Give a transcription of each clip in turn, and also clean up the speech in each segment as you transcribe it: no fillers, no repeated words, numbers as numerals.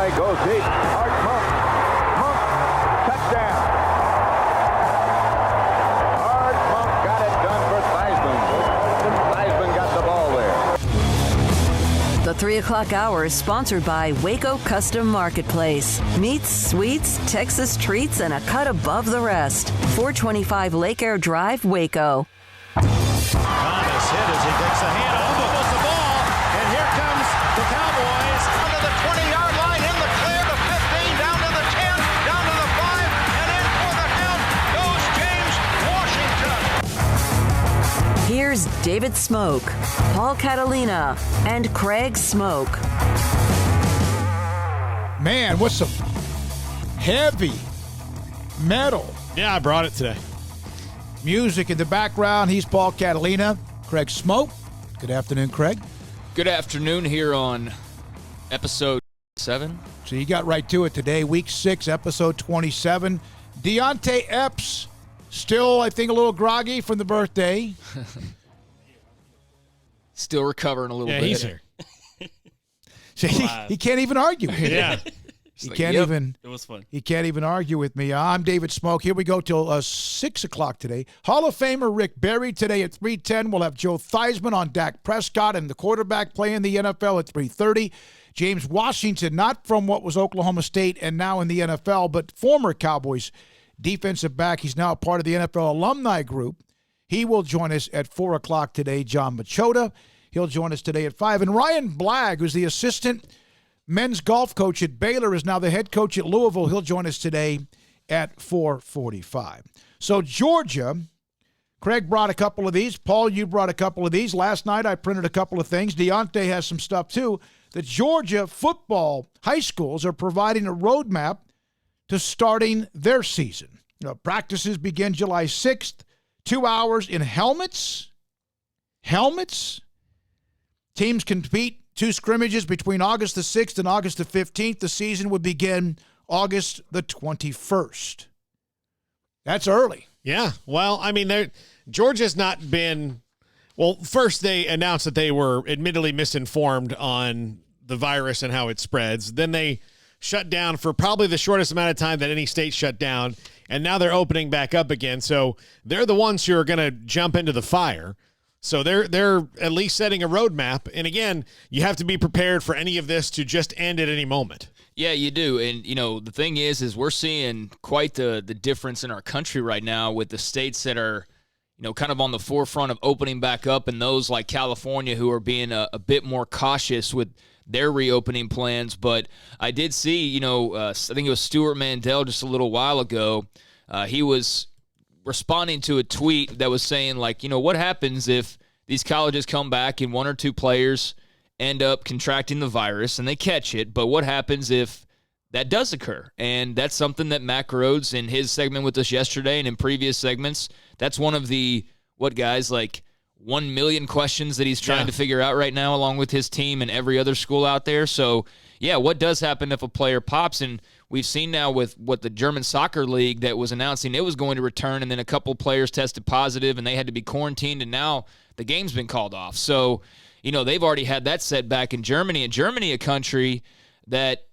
play, goes deep. Art Monk. Touchdown. Art Monk got it done for Theismann. Theismann got the ball there. The 3 o'clock hour is sponsored by Waco Custom Marketplace. Meats, sweets, Texas treats, and a cut above the rest. 425 Lake Air Drive, Waco. Thomas hit as he takes the hand off the ball, and here comes the Cowboys. Under the 20-yard line, in the clear to 15, down to the 10, down to the 5, and in for the count goes James Washington. Here's David Smoke, Paul Catalina, and Craig Smoke. Man, what's some heavy metal Yeah, I brought it today. music in the background. He's Paul Catalina, Craig Smoke. Good afternoon, Craig. Good afternoon here on episode 7. So you got right to it today, week 6, episode 27. Deontay Epps, still, I think, a little groggy from the birthday. Still recovering a little bit. Yeah, he's here. So he can't even argue. Yeah. He like, can't yep. even. It was fun. He can't even argue with me. I'm David Smoke. Here we go till 6 o'clock today. Hall of Famer Rick Barry today at 3:10. We'll have Joe Theismann on Dak Prescott and the quarterback play in the NFL at 3:30. James Washington, not from what was Oklahoma State and now in the NFL, but former Cowboys defensive back. He's now part of the NFL alumni group. He will join us at 4 o'clock today. John Machota, he'll join us today at 5. And Ryan Blagg, who's the assistant men's golf coach at Baylor, is now the head coach at Louisville. He'll join us today at 4:45. So Georgia, Craig brought a couple of these. Paul, you brought a couple of these. Last night I printed a couple of things. Deontay has some stuff too. The Georgia football high schools are providing a roadmap to starting their season. Practices begin July 6th, 2 hours in helmets. Teams compete 2 scrimmages between August the 6th and August the 15th. The season would begin August the 21st. That's early. Yeah. Well, I mean, Georgia's not been – well, first they announced that they were admittedly misinformed on the virus and how it spreads. Then they shut down for probably the shortest amount of time that any state shut down, and now they're opening back up again. So they're the ones who are going to jump into the fire. So they're at least setting a roadmap. And again, you have to be prepared for any of this to just end at any moment. Yeah, you do. And, the thing is we're seeing quite the difference in our country right now with the states that are, kind of on the forefront of opening back up, and those like California who are being a bit more cautious with their reopening plans. But I did see, I think it was Stuart Mandel just a little while ago. He was responding to a tweet that was saying, like, what happens if these colleges come back and 1 or 2 players end up contracting the virus and they catch it, but what happens if that does occur? And that's something that Mac Rhodes in his segment with us yesterday and in previous segments, that's one of the, 1 million questions that he's trying to figure out right now, along with his team and every other school out there. So, yeah, what does happen if a player pops? And we've seen now with what the German Soccer League that was announcing it was going to return, and then a couple players tested positive and they had to be quarantined, and now the game's been called off. So, they've already had that setback in Germany. And Germany, a country that,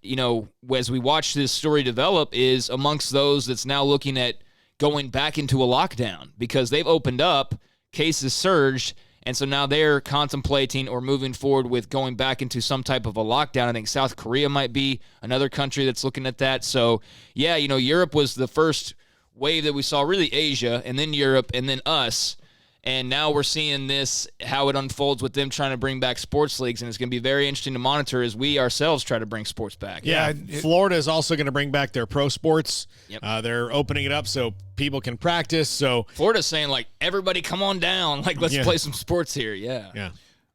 as we watch this story develop, is amongst those that's now looking at going back into a lockdown because they've opened up, cases surged, and so now they're contemplating or moving forward with going back into some type of a lockdown. I think South Korea might be another country that's looking at that. So, yeah, Europe was the first wave that we saw, really Asia, and then Europe, and then us. And now we're seeing this, how it unfolds with them trying to bring back sports leagues, and it's going to be very interesting to monitor as we ourselves try to bring sports back. Yeah, Florida is also going to bring back their pro sports. Yep. They're opening it up so people can practice. So Florida's saying, everybody come on down. Let's play some sports here. Yeah.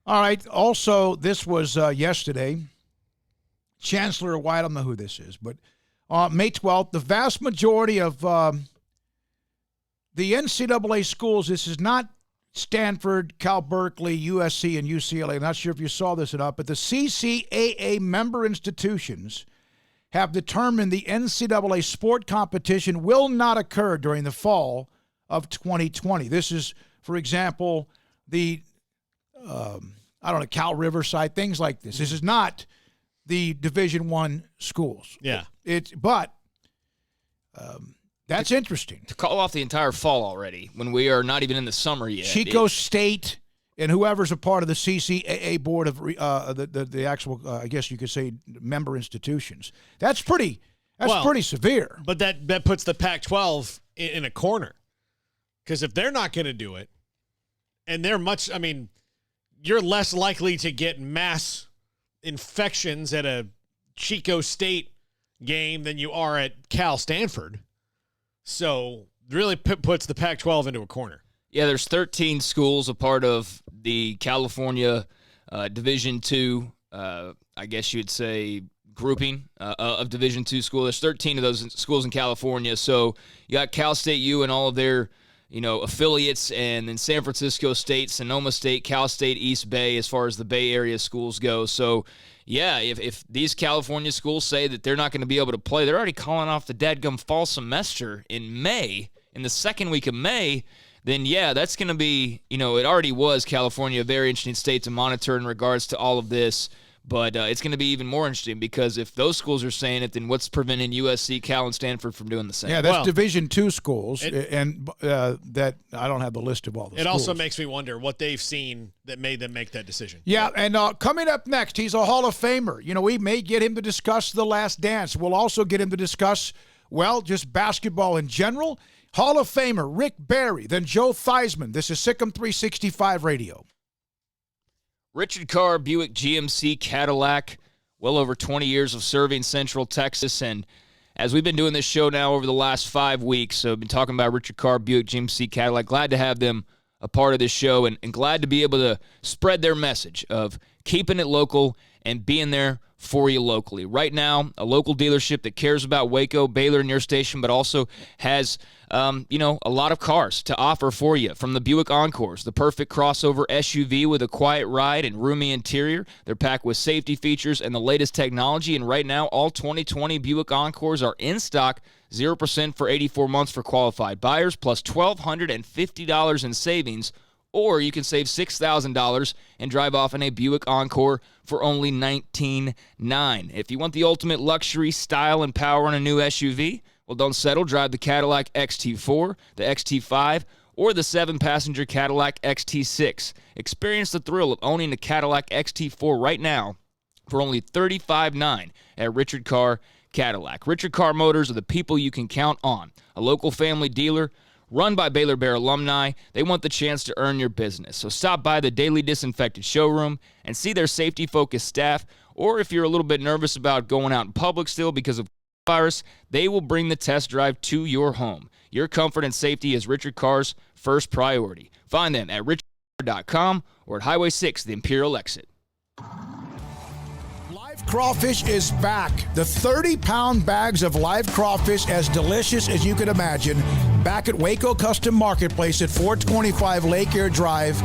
All right. Also, this was yesterday. Chancellor White, I don't know who this is, but May 12th, the vast majority of the NCAA schools, this is not Stanford, Cal Berkeley, USC, and UCLA. I'm not sure if you saw this or not, but the CCAA member institutions have determined the NCAA sport competition will not occur during the fall of 2020. This is, for example, the, Cal Riverside, things like this. This is not the Division I schools. Yeah. But that's interesting. To call off the entire fall already when we are not even in the summer yet. Chico State and whoever's a part of the CCAA board of the actual, I guess you could say, member institutions. That's pretty severe. But that puts the Pac-12 in a corner. Because if they're not going to do it, and you're less likely to get mass infections at a Chico State game than you are at Cal Stanford. So really puts the Pac-12 into a corner. Yeah, there's 13 schools a part of the California Division II, I guess you'd say, grouping of Division II schools. There's 13 of those schools in California. So you got Cal State U and all of their affiliates, and then San Francisco State, Sonoma State, Cal State, East Bay, as far as the Bay Area schools go. So, yeah, if these California schools say that they're not going to be able to play, they're already calling off the dadgum fall semester in May, in the second week of May, then, yeah, that's going to be, it already was California a very interesting state to monitor in regards to all of this. But it's going to be even more interesting because if those schools are saying it, then what's preventing USC, Cal, and Stanford from doing the same? Yeah, that's Division II schools, and that I don't have the list of all the schools. It also makes me wonder what they've seen that made them make that decision. Yeah, and coming up next, he's a Hall of Famer. We may get him to discuss The Last Dance. We'll also get him to discuss, just basketball in general. Hall of Famer Rick Barry, then Joe Theismann. This is SicEm365 Radio. Richard Carr, Buick GMC Cadillac, well over 20 years of serving Central Texas. And as we've been doing this show now over the last 5 weeks, so I've been talking about Richard Carr, Buick GMC Cadillac. Glad to have them a part of this show and glad to be able to spread their message of keeping it local and being there for you locally. Right now, a local dealership that cares about Waco, Baylor, and your station, but also has a lot of cars to offer for you, from the Buick Encores, the perfect crossover SUV with a quiet ride and roomy interior. They're packed with safety features and the latest technology, and right now, all 2020 Buick Encores are in stock, 0% for 84 months for qualified buyers, plus $1,250 in savings, or you can save $6,000 and drive off in a Buick Encore for only $19,900. If you want the ultimate luxury, style, and power in a new SUV, well, don't settle. Drive the Cadillac XT4, the XT5, or the 7-passenger Cadillac XT6. Experience the thrill of owning the Cadillac XT4 right now for only $35,900 at Richard Carr Cadillac. Richard Carr Motors are the people you can count on. A local family dealer run by Baylor Bear alumni. They want the chance to earn your business. So stop by the daily disinfected showroom and see their safety-focused staff. Or if you're a little bit nervous about going out in public still because of virus, they will bring the test drive to your home. Your comfort and safety is Richard Carr's first priority. Find them at richardcar.com or at Highway 6, the Imperial Exit. Live crawfish is back. The 30-pound bags of live crawfish, as delicious as you could imagine, back at Waco Custom Marketplace at 425 Lake Air Drive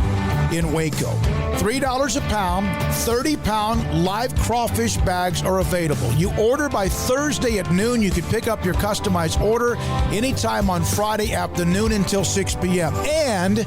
in Waco. $3 a pound, 30-pound live crawfish bags are available. You order by Thursday at noon. You can pick up your customized order anytime on Friday afternoon until 6 p.m. And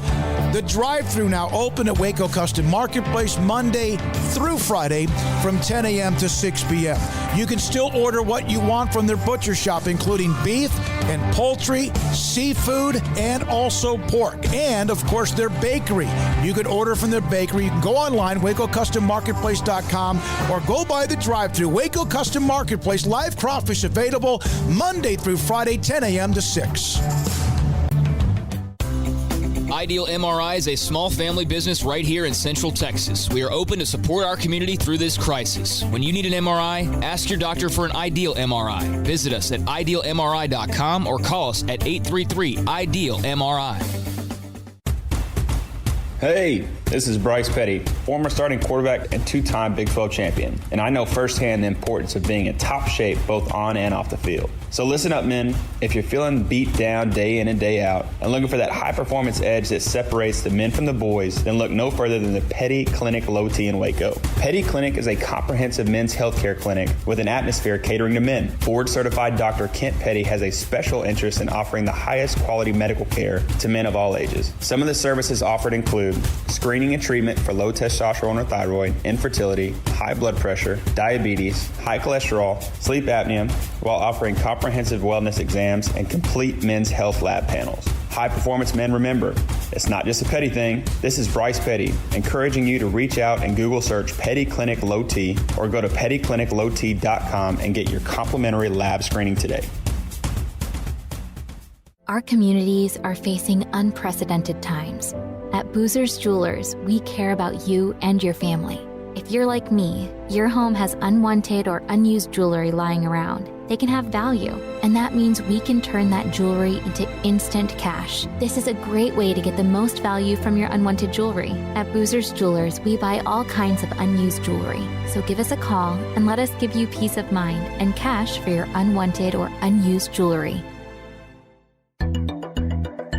the drive-thru now open at Waco Custom Marketplace Monday through Friday from 10 a.m. to 6 p.m. You can still order what you want from their butcher shop, including beef and poultry, seafood, and also pork. And, of course, their bakery. You can order from their bakery. You can go online, WacoCustomMarketplace.com, or go by the drive-thru. Waco Custom Marketplace, live crawfish available Monday through Friday, 10 a.m. to 6. Ideal MRI is a small family business right here in Central Texas. We are open to support our community through this crisis. When you need an MRI, ask your doctor for an Ideal MRI. Visit us at idealmri.com or call us at 833-IDEAL-MRI. Hey, this is Bryce Petty, former starting quarterback and two-time Big 12 champion, and I know firsthand the importance of being in top shape both on and off the field. So listen up, men. If you're feeling beat down day in and day out and looking for that high-performance edge that separates the men from the boys, then look no further than the Petty Clinic Low T in Waco. Petty Clinic is a comprehensive men's healthcare clinic with an atmosphere catering to men. Board-certified Dr. Kent Petty has a special interest in offering the highest quality medical care to men of all ages. Some of the services offered include screening screening and treatment for low testosterone or thyroid, infertility, high blood pressure, diabetes, high cholesterol, sleep apnea, while offering comprehensive wellness exams and complete men's health lab panels. High performance men, remember, it's not just a Petty thing. This is Bryce Petty, encouraging you to reach out and Google search Petty Clinic Low T or go to pettycliniclowt.com and get your complimentary lab screening today. Our communities are facing unprecedented times. At Boozer's Jewelers, we care about you and your family. If you're like me, your home has unwanted or unused jewelry lying around. They can have value, and that means we can turn that jewelry into instant cash. This is a great way to get the most value from your unwanted jewelry. At Boozer's Jewelers, we buy all kinds of unused jewelry. So give us a call and let us give you peace of mind and cash for your unwanted or unused jewelry.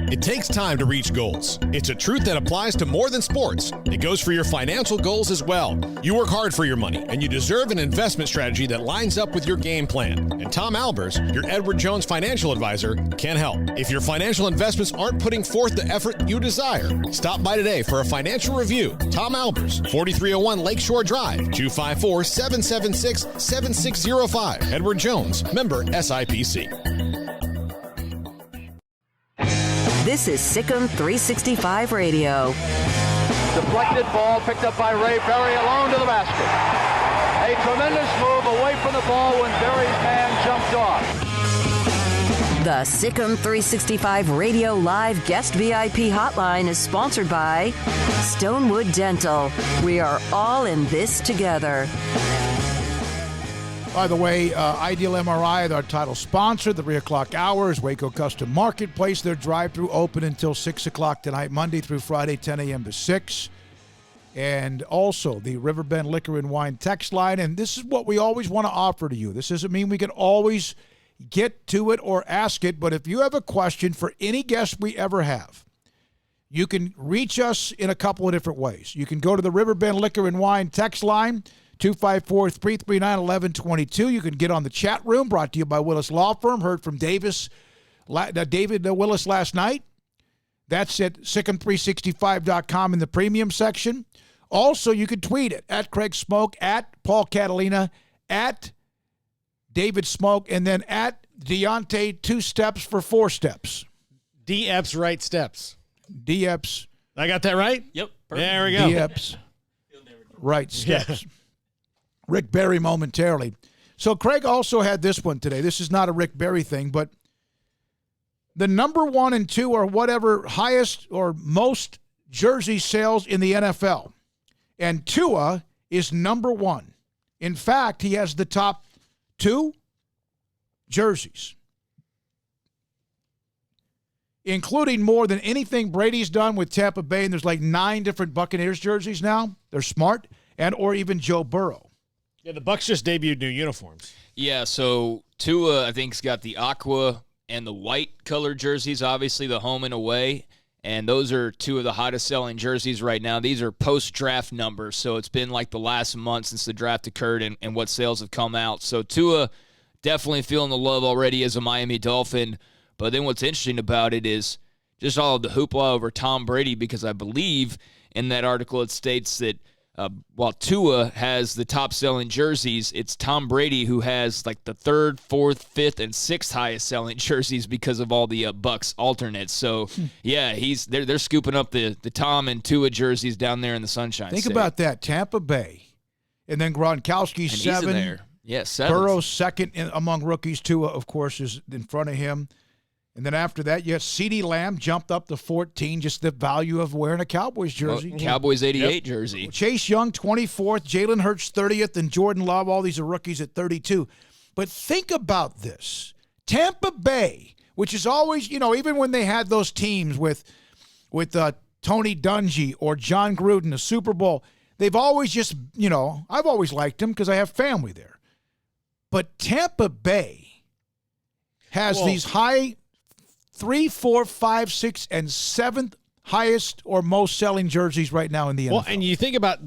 It takes time to reach goals. It's a truth that applies to more than sports. It goes for your financial goals as well. You work hard for your money, and you deserve an investment strategy that lines up with your game plan. And Tom Albers, your Edward Jones financial advisor, can help. If your financial investments aren't putting forth the effort you desire, stop by today for a financial review. Tom Albers, 4301 Lakeshore Drive, 254-776-7605. Edward Jones, member SIPC. This is SicEm365 Radio. Deflected ball picked up by Ray Berry alone to the basket. A tremendous move away from the ball when Berry's man jumped off. The SicEm365 Radio Live Guest VIP Hotline is sponsored by Stonewood Dental. We are all in this together. By the way, Ideal MRI, our title sponsor, the 3 o'clock hours, Waco Custom Marketplace, their drive-thru open until 6 o'clock tonight, Monday through Friday, 10 a.m. to 6. And also the Riverbend Liquor and Wine text line. And this is what we always want to offer to you. This doesn't mean we can always get to it or ask it, but if you have a question for any guest we ever have, you can reach us in a couple of different ways. You can go to the Riverbend Liquor and Wine text line, 254-339-1122. You can get on the chat room, brought to you by Willis Law Firm. Heard from David Willis last night. That's at SicEm365.com in the premium section. Also, you can tweet it at Craig Smoke, at Paul Catalina, at David Smoke, and then at Deontay 2 steps for 4 steps. DF's right steps. DF's. I got that right? Yep. Perfect. There we go. DF's right steps. Yeah. Rick Berry momentarily. So Craig also had this one today. This is not a Rick Berry thing, but the number 1 and 2 or whatever highest or most jersey sales in the NFL. And Tua is number 1. In fact, he has the top 2 jerseys, including more than anything Brady's done with Tampa Bay. And there's like 9 different Buccaneers jerseys now. They're smart. And or even Joe Burrow. Yeah, the Bucs just debuted new uniforms. Yeah, so Tua, I think, has got the aqua and the white colored jerseys, obviously the home and away, and those are 2 of the hottest selling jerseys right now. These are post-draft numbers, so it's been like the last month since the draft occurred and what sales have come out. So Tua definitely feeling the love already as a Miami Dolphin, but then what's interesting about it is just all of the hoopla over Tom Brady, because I believe in that article it states that while Tua has the top-selling jerseys, it's Tom Brady who has like the 3rd, 4th, 5th, and 6th highest-selling jerseys because of all the Bucs alternates. So, yeah, they're scooping up the Tom and Tua jerseys down there in the Sunshine Think State. about that. Tampa Bay. And then Gronkowski, 7. He's in there. Yeah, 7. Burrow, 2nd among rookies. Tua, of course, is in front of him. And then after that, yes, CeeDee Lamb jumped up to 14, just the value of wearing a Cowboys jersey. Well, Cowboys 88 jersey. Chase Young, 24th. Jalen Hurts, 30th. And Jordan Love, all these are rookies at 32. But think about this. Tampa Bay, which is always, even when they had those teams with Tony Dungy or John Gruden, the Super Bowl, they've always just, I've always liked them because I have family there. But Tampa Bay has these high 3, 4, 5, 6, and 7th highest or most selling jerseys right now in the NFL. Well, and you think about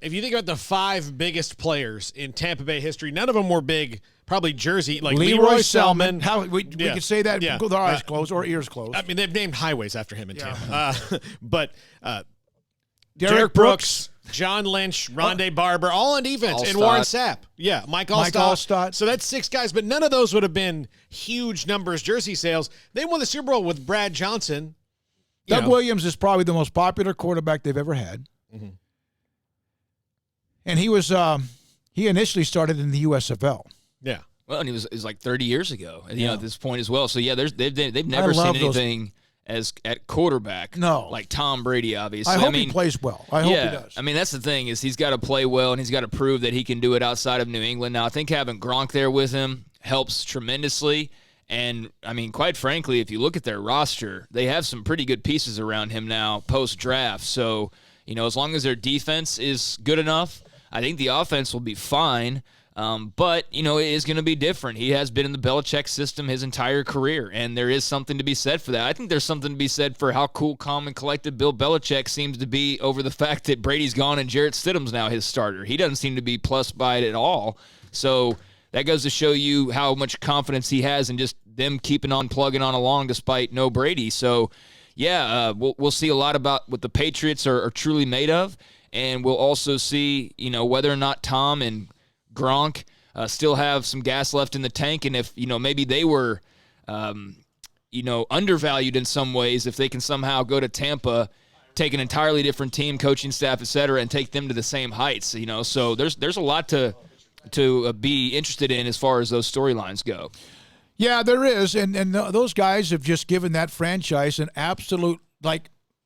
if you think about the 5 biggest players in Tampa Bay history, none of them were big, probably jersey, like Leroy Selman. We could say that with our eyes closed or ears closed. I mean, they've named highways after him in Tampa. But Derek Brooks, John Lynch, Rondé Barber, all on defense, and Allstott. Warren Sapp. Yeah, Mike Allstott. Allstott. So that's 6 guys, but none of those would have been huge numbers jersey sales. They won the Super Bowl with Brad Johnson. Doug Williams is probably the most popular quarterback they've ever had. Mm-hmm. And he was he initially started in the USFL. Yeah. Well, and it was like 30 years ago, at this point as well. So yeah, they've never seen anything as at quarterback. No. Like Tom Brady, obviously. I hope he plays well. I hope he does. I mean, that's the thing is he's got to play well and he's got to prove that he can do it outside of New England. Now, I think having Gronk there with him helps tremendously. And, I mean, quite frankly, if you look at their roster, they have some pretty good pieces around him now post-draft. So, as long as their defense is good enough, I think the offense will be fine. But, it is going to be different. He has been in the Belichick system his entire career, and there is something to be said for that. I think there's something to be said for how cool, calm, and collected Bill Belichick seems to be over the fact that Brady's gone and Jarrett Stidham's now his starter. He doesn't seem to be plussed by it at all. So that goes to show you how much confidence he has in just them keeping on plugging on along despite no Brady. So, we'll see a lot about what the Patriots are truly made of, and we'll also see, whether or not Tom and Gronk still have some gas left in the tank, and if maybe they were undervalued in some ways, if they can somehow go to Tampa, take an entirely different team, coaching staff, etc., and take them to the same heights. So there's a lot to be interested in as far as those storylines go. Yeah, there is, and those guys have just given that franchise an absolute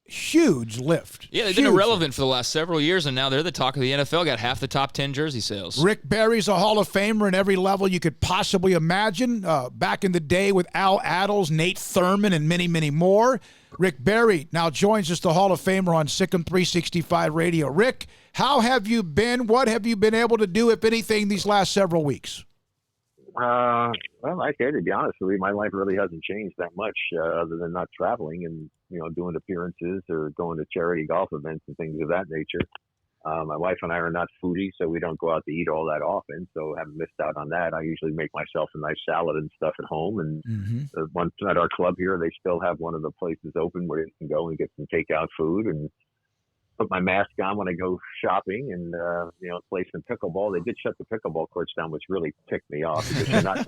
huge lift. Yeah, they've been irrelevant for the last several years, and now they're the talk of the NFL. Got half the top 10 jersey sales. Rick Barry's a Hall of Famer in every level you could possibly imagine. Back in the day with Al Addles, Nate Thurman, and many, many more. Rick Barry now joins us, the Hall of Famer, on SicEm365 Radio. Rick, how have you been? What have you been able to do, if anything, these last several weeks? Well, to be honest with you, my life really hasn't changed that much, other than not traveling and, doing appearances or going to charity golf events and things of that nature. My wife and I are not foodies, so we don't go out to eat all that often, so haven't missed out on that. I usually make myself a nice salad and stuff at home. And once at our club here, they still have one of the places open where you can go and get some takeout food and put my mask on when I go shopping and, play some pickleball. They did shut the pickleball courts down, which really ticked me off because you're not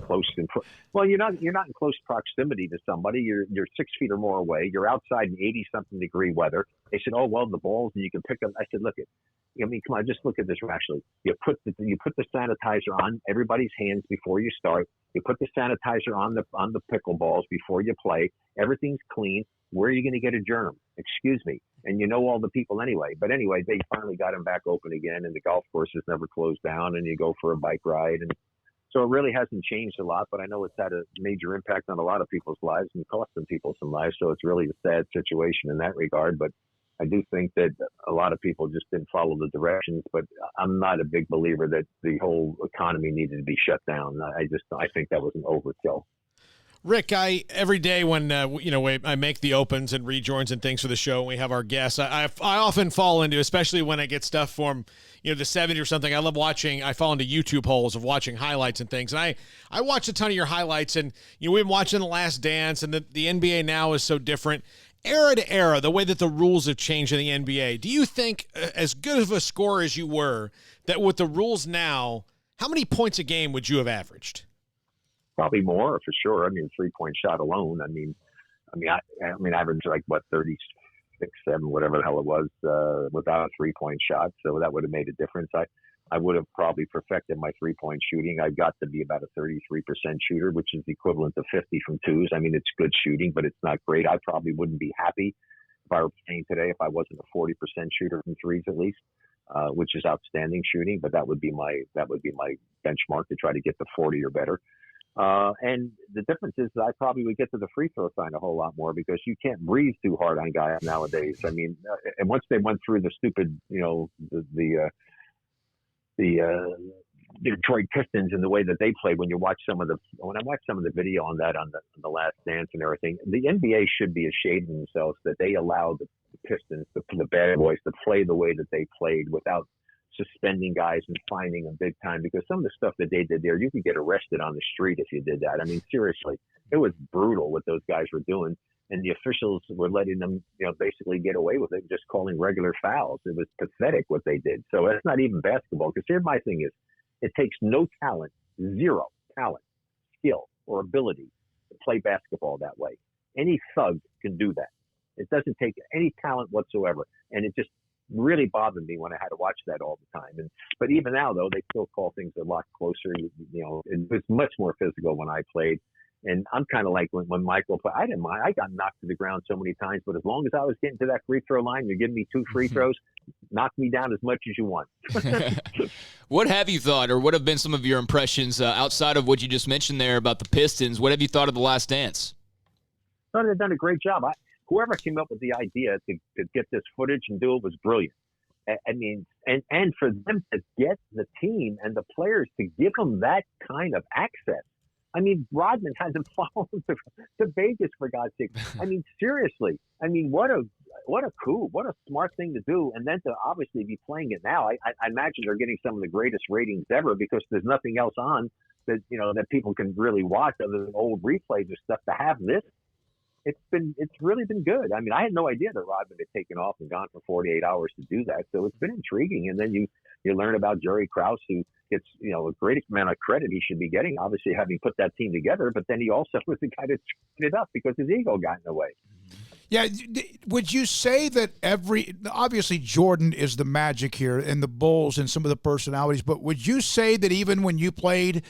you're not in close proximity to somebody. You're 6 feet or more away. You're outside in 80-something degree weather. They said, oh, well, the balls, and you can pick them. I said, come on, just look at this rationally. You put the sanitizer on everybody's hands before you start. You put the sanitizer on the pickleballs before you play. Everything's clean. Where are you going to get a germ? Excuse me. And all the people anyway. But anyway, they finally got them back open again, and the golf courses never closed down, and you go for a bike ride. And so it really hasn't changed a lot, but I know it's had a major impact on a lot of people's lives and costing people some lives. So it's really a sad situation in that regard. But I do think that a lot of people just didn't follow the directions, but I'm not a big believer that the whole economy needed to be shut down. I think that was an overkill. Rick, every day when I make the opens and rejoins and things for the show, and we have our guests, I often fall into, especially when I get stuff from the 70s or something. I fall into YouTube holes of watching highlights and things. And I watch a ton of your highlights, and we've been watching The Last Dance, and the NBA now is so different. Era to era, the way that the rules have changed in the NBA, do you think, as good of a scorer as you were, that with the rules now, how many points a game would you have averaged? Probably more, for sure. 3-point shot alone. I averaged 36, 7, whatever the hell it was, without a 3-point shot. So that would have made a difference. I would have probably perfected my 3-point shooting. I got to be about a 33% shooter, which is equivalent to 50 from twos. It's good shooting, but it's not great. I probably wouldn't be happy if I were playing today if I wasn't a 40% shooter from threes at least, which is outstanding shooting. But that would be my benchmark to try to get to 40 or better. And the difference is that I probably would get to the free throw sign a whole lot more because you can't breathe too hard on guys nowadays. And once they went through the stupid, the Detroit Pistons and the way that they play, when I watch some of the video on that on the Last Dance and everything, the NBA should be ashamed of themselves that they allowed the Pistons, the bad boys, to play the way that they played without suspending guys and fining them big time, because some of the stuff that they did there, you could get arrested on the street if you did that. Seriously, it was brutal what those guys were doing. and the officials were letting them, basically get away with it, just calling regular fouls. It was pathetic what they did. So that's not even basketball. Because here my thing is, it takes no talent, zero talent, skill, or ability to play basketball that way. Any thug can do that. It doesn't take any talent whatsoever. And it just really bothered me when I had to watch that all the time. But even now, though, they still call things a lot closer. It was much more physical when I played. And I'm kind of like when Michael played. I didn't mind. I got knocked to the ground so many times, but as long as I was getting to that free throw line, you're giving me 2 free throws, knock me down as much as you want. What have you thought, or what have been some of your impressions outside of what you just mentioned there about the Pistons? What have you thought of The Last Dance? I thought they've done a great job. Whoever came up with the idea to get this footage and do it was brilliant. I mean, and for them to get the team and the players to give them that kind of access. I mean, Rodman had them follow to Vegas, for God's sake. I mean, seriously. I mean, what a coup, what a smart thing to do. And then to obviously be playing it now, I imagine they're getting some of the greatest ratings ever because there's nothing else on that, that people can really watch other than old replays or stuff. To have this, it's really been good. I mean, I had no idea that Rodman had taken off and gone for 48 hours to do that. So it's been intriguing. And then you learn about Jerry Krause, who gets, a great amount of credit he should be getting, obviously having put that team together. But then he also was the guy that screwed it up because his ego got in the way. Yeah. Would you say that obviously Jordan is the magic here and the Bulls and some of the personalities, but would you say that even when you played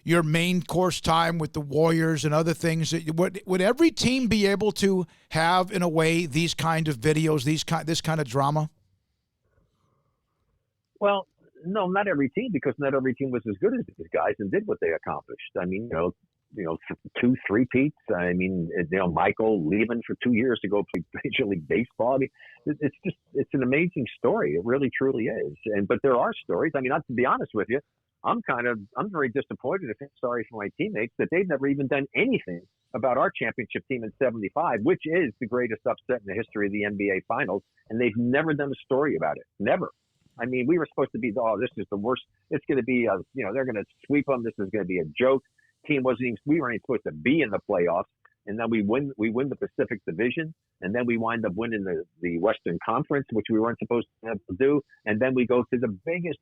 your main course time with the Warriors and other things, would every team be able to have, in a way, these kind of videos, this kind of drama? Well, no, not every team, because not every team was as good as these guys and did what they accomplished. I mean, 2 3-peats. I mean, Michael leaving for 2 years to go play Major League Baseball. I mean, it's an amazing story. It really, truly is. But there are stories. I mean, to be honest with you, I'm very disappointed and sorry for my teammates that they've never even done anything about our championship team in '75, which is the greatest upset in the history of the NBA Finals, and they've never done a story about it. Never. I mean, we were supposed to be, this is the worst. It's going to be, they're going to sweep them. This is going to be a joke. We weren't even supposed to be in the playoffs. And then we win the Pacific Division, and then we wind up winning the Western Conference, which we weren't supposed to have to do. And then we go to the biggest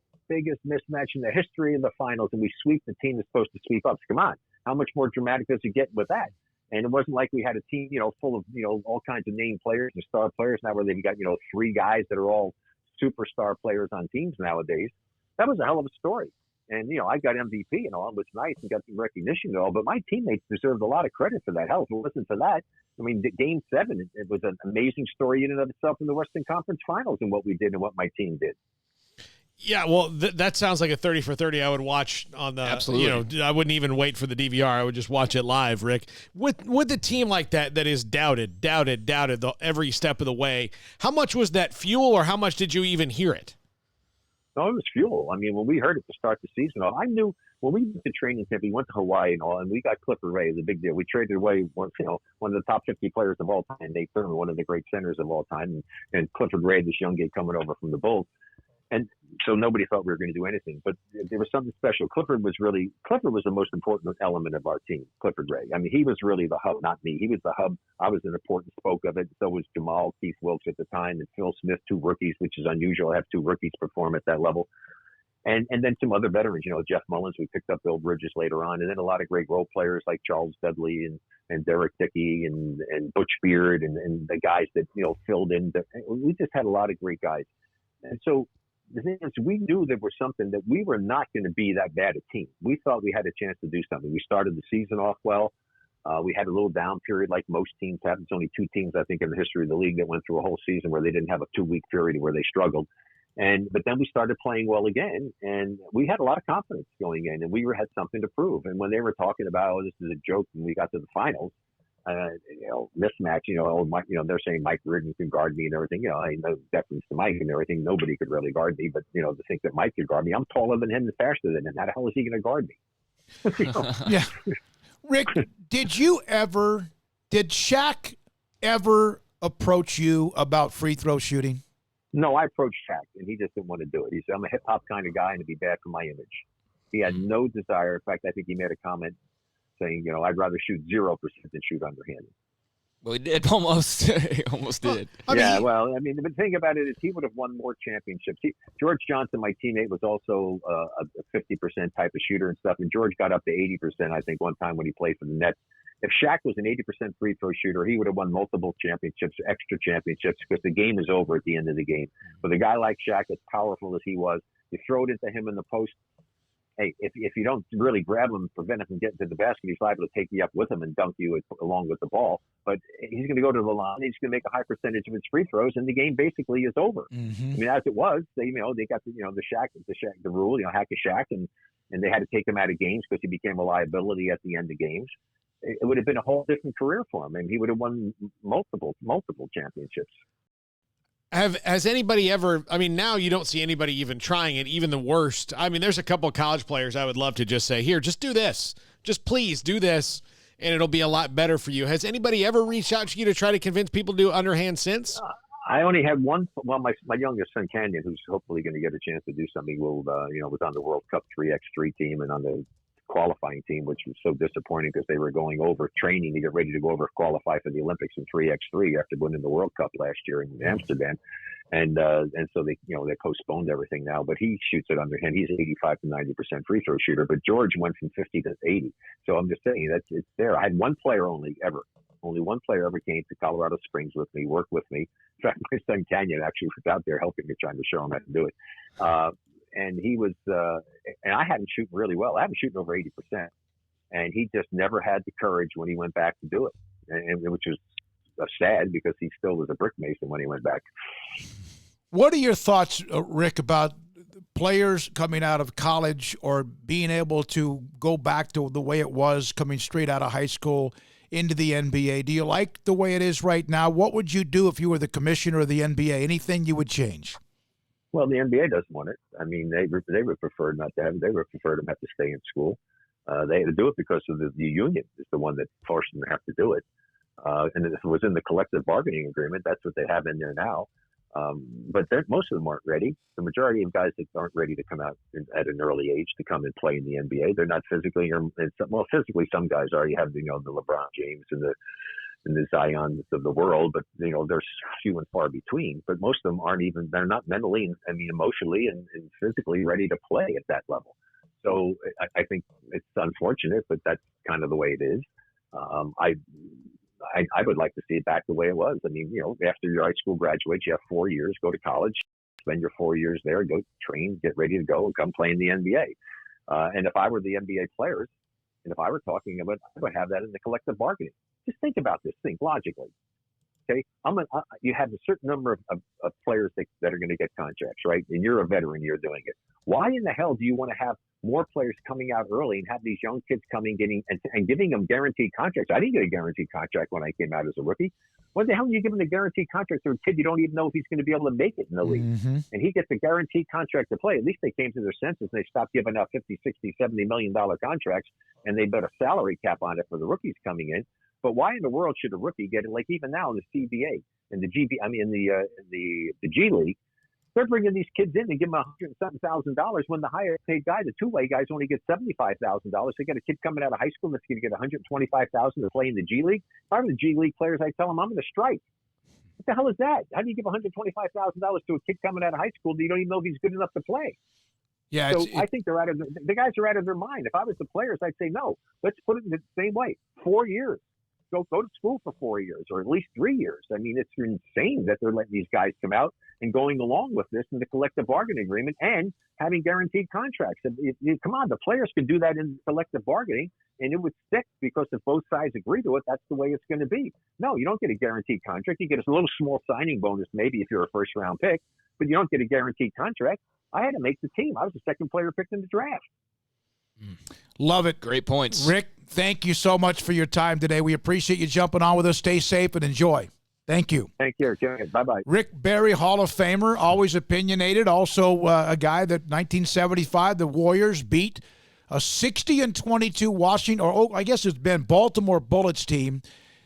mismatch in the history of the finals, and we sweep the team that's supposed to sweep up. Come on, how much more dramatic does it get with that? And it wasn't like we had a team, full of, all kinds of named players and star players now where they've got, 3 guys that are all superstar players on teams nowadays. That was a hell of a story. And, I got MVP and all. It was nice and got some recognition and all. But my teammates deserved a lot of credit for that. Hell, if it wasn't for that, I mean, Game 7, it was an amazing story in and of itself in the Western Conference Finals and what we did and what my team did. Yeah, well, that sounds like a 30 for 30 I would watch on the, absolutely. I wouldn't even wait for the DVR. I would just watch it live, Rick. With the team like that is doubted every step of the way, how much was that fuel or how much did you even hear it? No, it was fuel. I mean, when we heard it to start the season, I knew when we went to training camp, we went to Hawaii and all, and we got Clifford Ray. It was a big deal. We traded away one of the top 50 players of all time, Nate Thurman, one of the great centers of all time, and Clifford Ray, this young kid coming over from the Bulls. And so nobody thought we were going to do anything, but there was something special. Clifford was the most important element of our team, Clifford Ray. I mean, he was really the hub, not me. He was the hub. I was an important spoke of it. So was Jamal, Keith Wilkes at the time, and Phil Smith, 2 rookies, which is unusual to have 2 rookies perform at that level. And then some other veterans, Jeff Mullins, we picked up Bill Bridges later on, and then a lot of great role players like Charles Dudley and Derek Dickey and Butch Beard and the guys that, filled in. We just had a lot of great guys. And so the thing is, we knew there was something that we were not going to be that bad a team. We thought we had a chance to do something. We started the season off well. We had a little down period like most teams have. It's only 2 teams, I think, in the history of the league that went through a whole season where they didn't have a 2-week period where they struggled. But then we started playing well again, and we had a lot of confidence going in, and we had something to prove. And when they were talking about, this is a joke when we got to the finals, mismatch, they're saying Mike Reardon can guard me and everything. I know deference to Mike and everything. Nobody could really guard me, but, to think that Mike could guard me, I'm taller than him and faster than him. How the hell is he going to guard me? Yeah. Rick, did Shaq ever approach you about free throw shooting? No, I approached Shaq, and he just didn't want to do it. He said, I'm a hip-hop kind of guy, and it'd be bad for my image. He had no desire. In fact, I think he made a comment saying, I'd rather shoot 0% than shoot underhanded. Well, he did almost. He almost did. Well, I mean, the thing about it is he would have won more championships. George Johnson, my teammate, was also a 50% type of shooter and stuff, and George got up to 80%, I think, one time when he played for the Nets. If Shaq was an 80% free throw shooter, he would have won multiple championships, extra championships, because the game is over at the end of the game. But a guy like Shaq, as powerful as he was, you throw it into him in the post. Hey, if you don't really grab him and prevent him from getting to the basket, he's liable to take you up with him and dunk you along with the ball. But he's going to go to the line. He's going to make a high percentage of his free throws, and the game basically is over. Mm-hmm. I mean, as it was, they got the rule, hack a Shaq, and they had to take him out of games because he became a liability at the end of games. It would have been a whole different career for him, and he would have won multiple championships. Has anybody ever, I mean, now you don't see anybody even trying it, even the worst. I mean, there's a couple of college players I would love to just say, here, just do this. Just please do this, and it'll be a lot better for you. Has anybody ever reached out to you to try to convince people to do underhand since? I only had one. Well, my youngest son, Canyon, who's hopefully going to get a chance to do something, was on the World Cup 3x3 team and on the qualifying team, which was so disappointing because they were going over training to get ready to go over qualify for the Olympics in 3x3 after winning the World Cup last year in Amsterdam, and so they postponed everything now. But he shoots it underhand. He's 85 to 90% free throw shooter. But George went from 50 to 80. So I'm just saying that it's there. I had one player only one player ever came to Colorado Springs with me, worked with me. In fact, my son Canyon actually was out there helping me, trying to show him how to do it. And he was, and I had him shooting really well. I had him shooting over 80%. And he just never had the courage when he went back to do it, which was sad because he still was a brick mason when he went back. What are your thoughts, Rick, about players coming out of college or being able to go back to the way it was coming straight out of high school into the NBA? Do you like the way it is right now? What would you do if you were the commissioner of the NBA? Anything you would change? Well, the NBA doesn't want it. I mean, they would prefer not to have it. They would prefer them to have to stay in school. They had to do it because of the union is the one that forced them to have to do it. And if it was in the collective bargaining agreement, that's what they have in there now. But most of them aren't ready. The majority of guys that aren't ready to come out at an early age to come and play in the NBA, they're not physically, physically some guys are. You have, the LeBron James and the Zions of the world, but there's few and far between. But most of them they're not mentally and emotionally and physically ready to play at that level. So I think it's unfortunate, but that's kind of the way it is. I would like to see it back the way it was. I mean, after your high school graduates, you have 4 years, go to college, spend your 4 years there, go train, get ready to go, and come play in the NBA. And if I were the NBA players, and if I were talking about, I would have that in the collective bargaining. Just think about this thing logically. Okay, you have a certain number of players that are going to get contracts, right? And you're a veteran, you're doing it. Why in the hell do you want to have more players coming out early and have these young kids coming, and giving them guaranteed contracts? I didn't get a guaranteed contract when I came out as a rookie. What the hell are you giving a guaranteed contract to a kid you don't even know if he's going to be able to make it in the league? Mm-hmm. And he gets a guaranteed contract to play. At least they came to their senses and they stopped giving out $50, $60, $70 million contracts, and they put a salary cap on it for the rookies coming in. But why in the world should a rookie get it? Like even now in the CBA and the the G League, they're bringing these kids in and give them $100,000 when the higher paid guy, the two-way guys, only get $75,000. They got a kid coming out of high school that's going to get $125,000 to play in the G League. If I'm the G League players, I tell them I'm going to strike. What the hell is that? How do you give $125,000 to a kid coming out of high school that you don't even know if he's good enough to play? Yeah, so I think the guys are out of their mind. If I was the players, I'd say no. Let's put it in the same way. 4 years. Go to school for 4 years or at least 3 years. I mean, it's insane that they're letting these guys come out and going along with this in the collective bargaining agreement and having guaranteed contracts. Come on, the players can do that in collective bargaining and it would stick because if both sides agree to it, that's the way it's going to be. No, you don't get a guaranteed contract. You get a little small signing bonus maybe if you're a first round pick, but you don't get a guaranteed contract. I had to make the team. I was the second player picked in the draft. Love it. Great points. Rick, thank you so much for your time today. We appreciate you jumping on with us. Stay safe and enjoy. Thank you. Thank you. Bye-bye. Rick Barry, Hall of Famer, always opinionated. Also a guy that 1975, the Warriors beat a 60-22 Washington, I guess it's been Baltimore Bullets team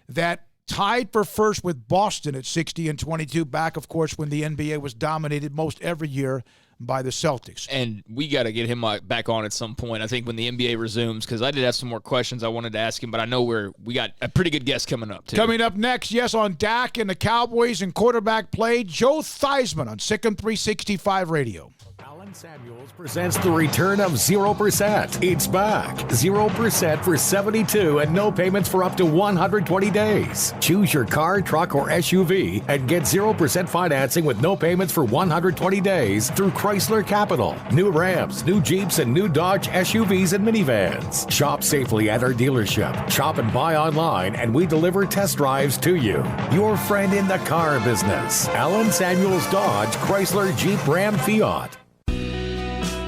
that tied for first with Boston at 60-22 back, of course, when the NBA was dominated most every year by the Celtics. And we got to get him back on at some point, I think, when the NBA resumes, because I did have some more questions I wanted to ask him, but I know we got a pretty good guest coming up, too. Coming up next, yes, on Dak and the Cowboys and quarterback play, Joe Theismann on SicEm365 Radio. Alan Samuels presents the return of 0%. It's back. 0% for 72 and no payments for up to 120 days. Choose your car, truck, or SUV and get 0% financing with no payments for 120 days through Chrysler Capital. New Rams, new Jeeps, and new Dodge SUVs and minivans. Shop safely at our dealership. Shop and buy online, and we deliver test drives to you. Your friend in the car business. Alan Samuels Dodge, Chrysler, Jeep, Ram, Fiat.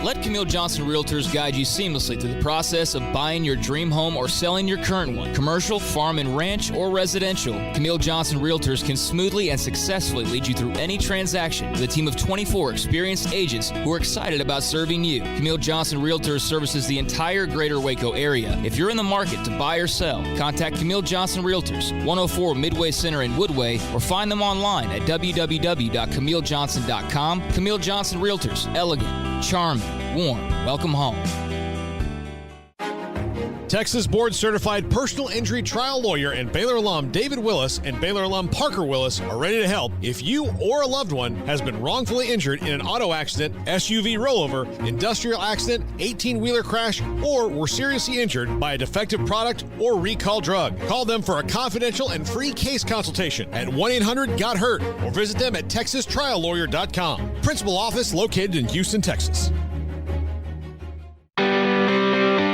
Let Camille Johnson Realtors guide you seamlessly through the process of buying your dream home or selling your current one. Commercial, farm and ranch, or residential, Camille Johnson Realtors can smoothly and successfully lead you through any transaction with a team of 24 experienced agents who are excited about serving you. Camille Johnson Realtors services the entire greater Waco area. If you're in the market to buy or sell, contact Camille Johnson Realtors, 104 Midway Center in Woodway, or find them online at www.camillejohnson.com. Camille Johnson Realtors, elegant, charming, warm. Welcome home. Texas board-certified personal injury trial lawyer and Baylor alum David Willis and Baylor alum Parker Willis are ready to help if you or a loved one has been wrongfully injured in an auto accident, SUV rollover, industrial accident, 18-wheeler crash, or were seriously injured by a defective product or recall drug. Call them for a confidential and free case consultation at 1-800-GOT-HURT or visit them at texastriallawyer.com. Principal office located in Houston, Texas.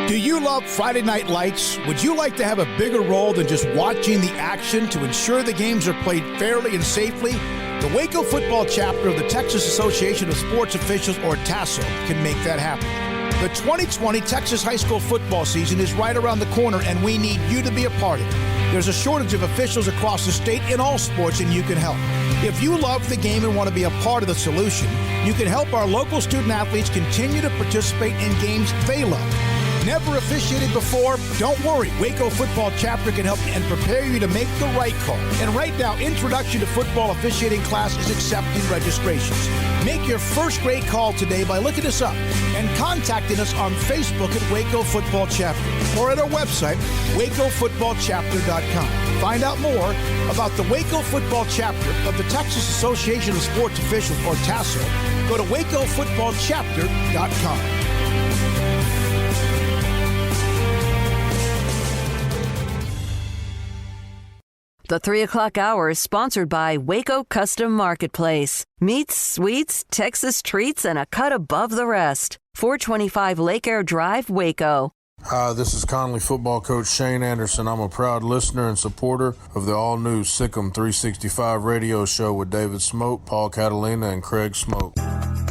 Do you love Friday Night Lights? Would you like to have a bigger role than just watching the action to ensure the games are played fairly and safely? The Waco football chapter of the Texas Association of Sports Officials, or TASO, can make that happen. The 2020 Texas high school football season is right around the corner, and we need you to be a part of it. There's a shortage of officials across the state in all sports, and you can help. If you love the game and want to be a part of the solution, you can help our local student athletes continue to participate in games they love. Never officiated before? Don't worry. Waco Football Chapter can help you and prepare you to make the right call. And right now, Introduction to Football Officiating class is accepting registrations. Make your first grade call today by looking us up and contacting us on Facebook at Waco Football Chapter or at our website, wacofootballchapter.com. Find out more about the Waco Football Chapter of the Texas Association of Sports Officials, or TASO. Go to wacofootballchapter.com. The 3 o'clock hour is sponsored by Waco Custom Marketplace. Meats, sweets, Texas treats, and a cut above the rest. 425 Lake Air Drive, Waco. Hi, this is Conley football coach Shane Anderson. I'm a proud listener and supporter of the all-new SicEm365 radio show with David Smoke, Paul Catalina, and Craig Smoke.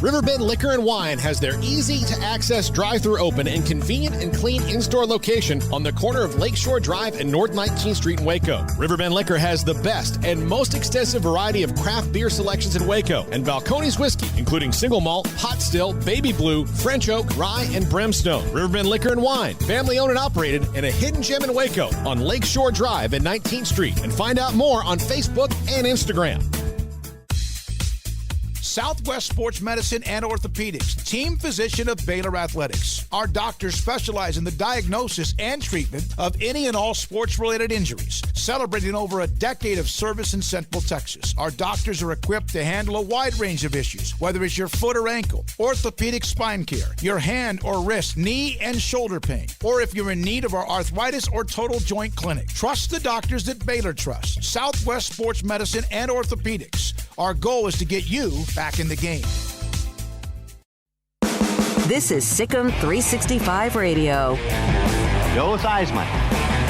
Riverbend Liquor and Wine has their easy-to-access drive-thru open and convenient and clean in-store location on the corner of Lakeshore Drive and North 19th Street in Waco. Riverbend Liquor has the best and most extensive variety of craft beer selections in Waco, and Balcones whiskey, including single malt, pot still, baby blue, French oak, rye, and brimstone. Riverbend Liquor and Wine, family-owned and operated, and a hidden gem in Waco on Lakeshore Drive and 19th Street. And find out more on Facebook and Instagram. Southwest Sports Medicine and Orthopedics, team physician of Baylor Athletics. Our doctors specialize in the diagnosis and treatment of any and all sports-related injuries, celebrating over a decade of service in Central Texas. Our doctors are equipped to handle a wide range of issues, whether it's your foot or ankle, orthopedic spine care, your hand or wrist, knee and shoulder pain, or if you're in need of our arthritis or total joint clinic. Trust the doctors that Baylor trusts. Southwest Sports Medicine and Orthopedics. Our goal is to get you back in the game. This is SicEm365 Radio. Joe Theismann,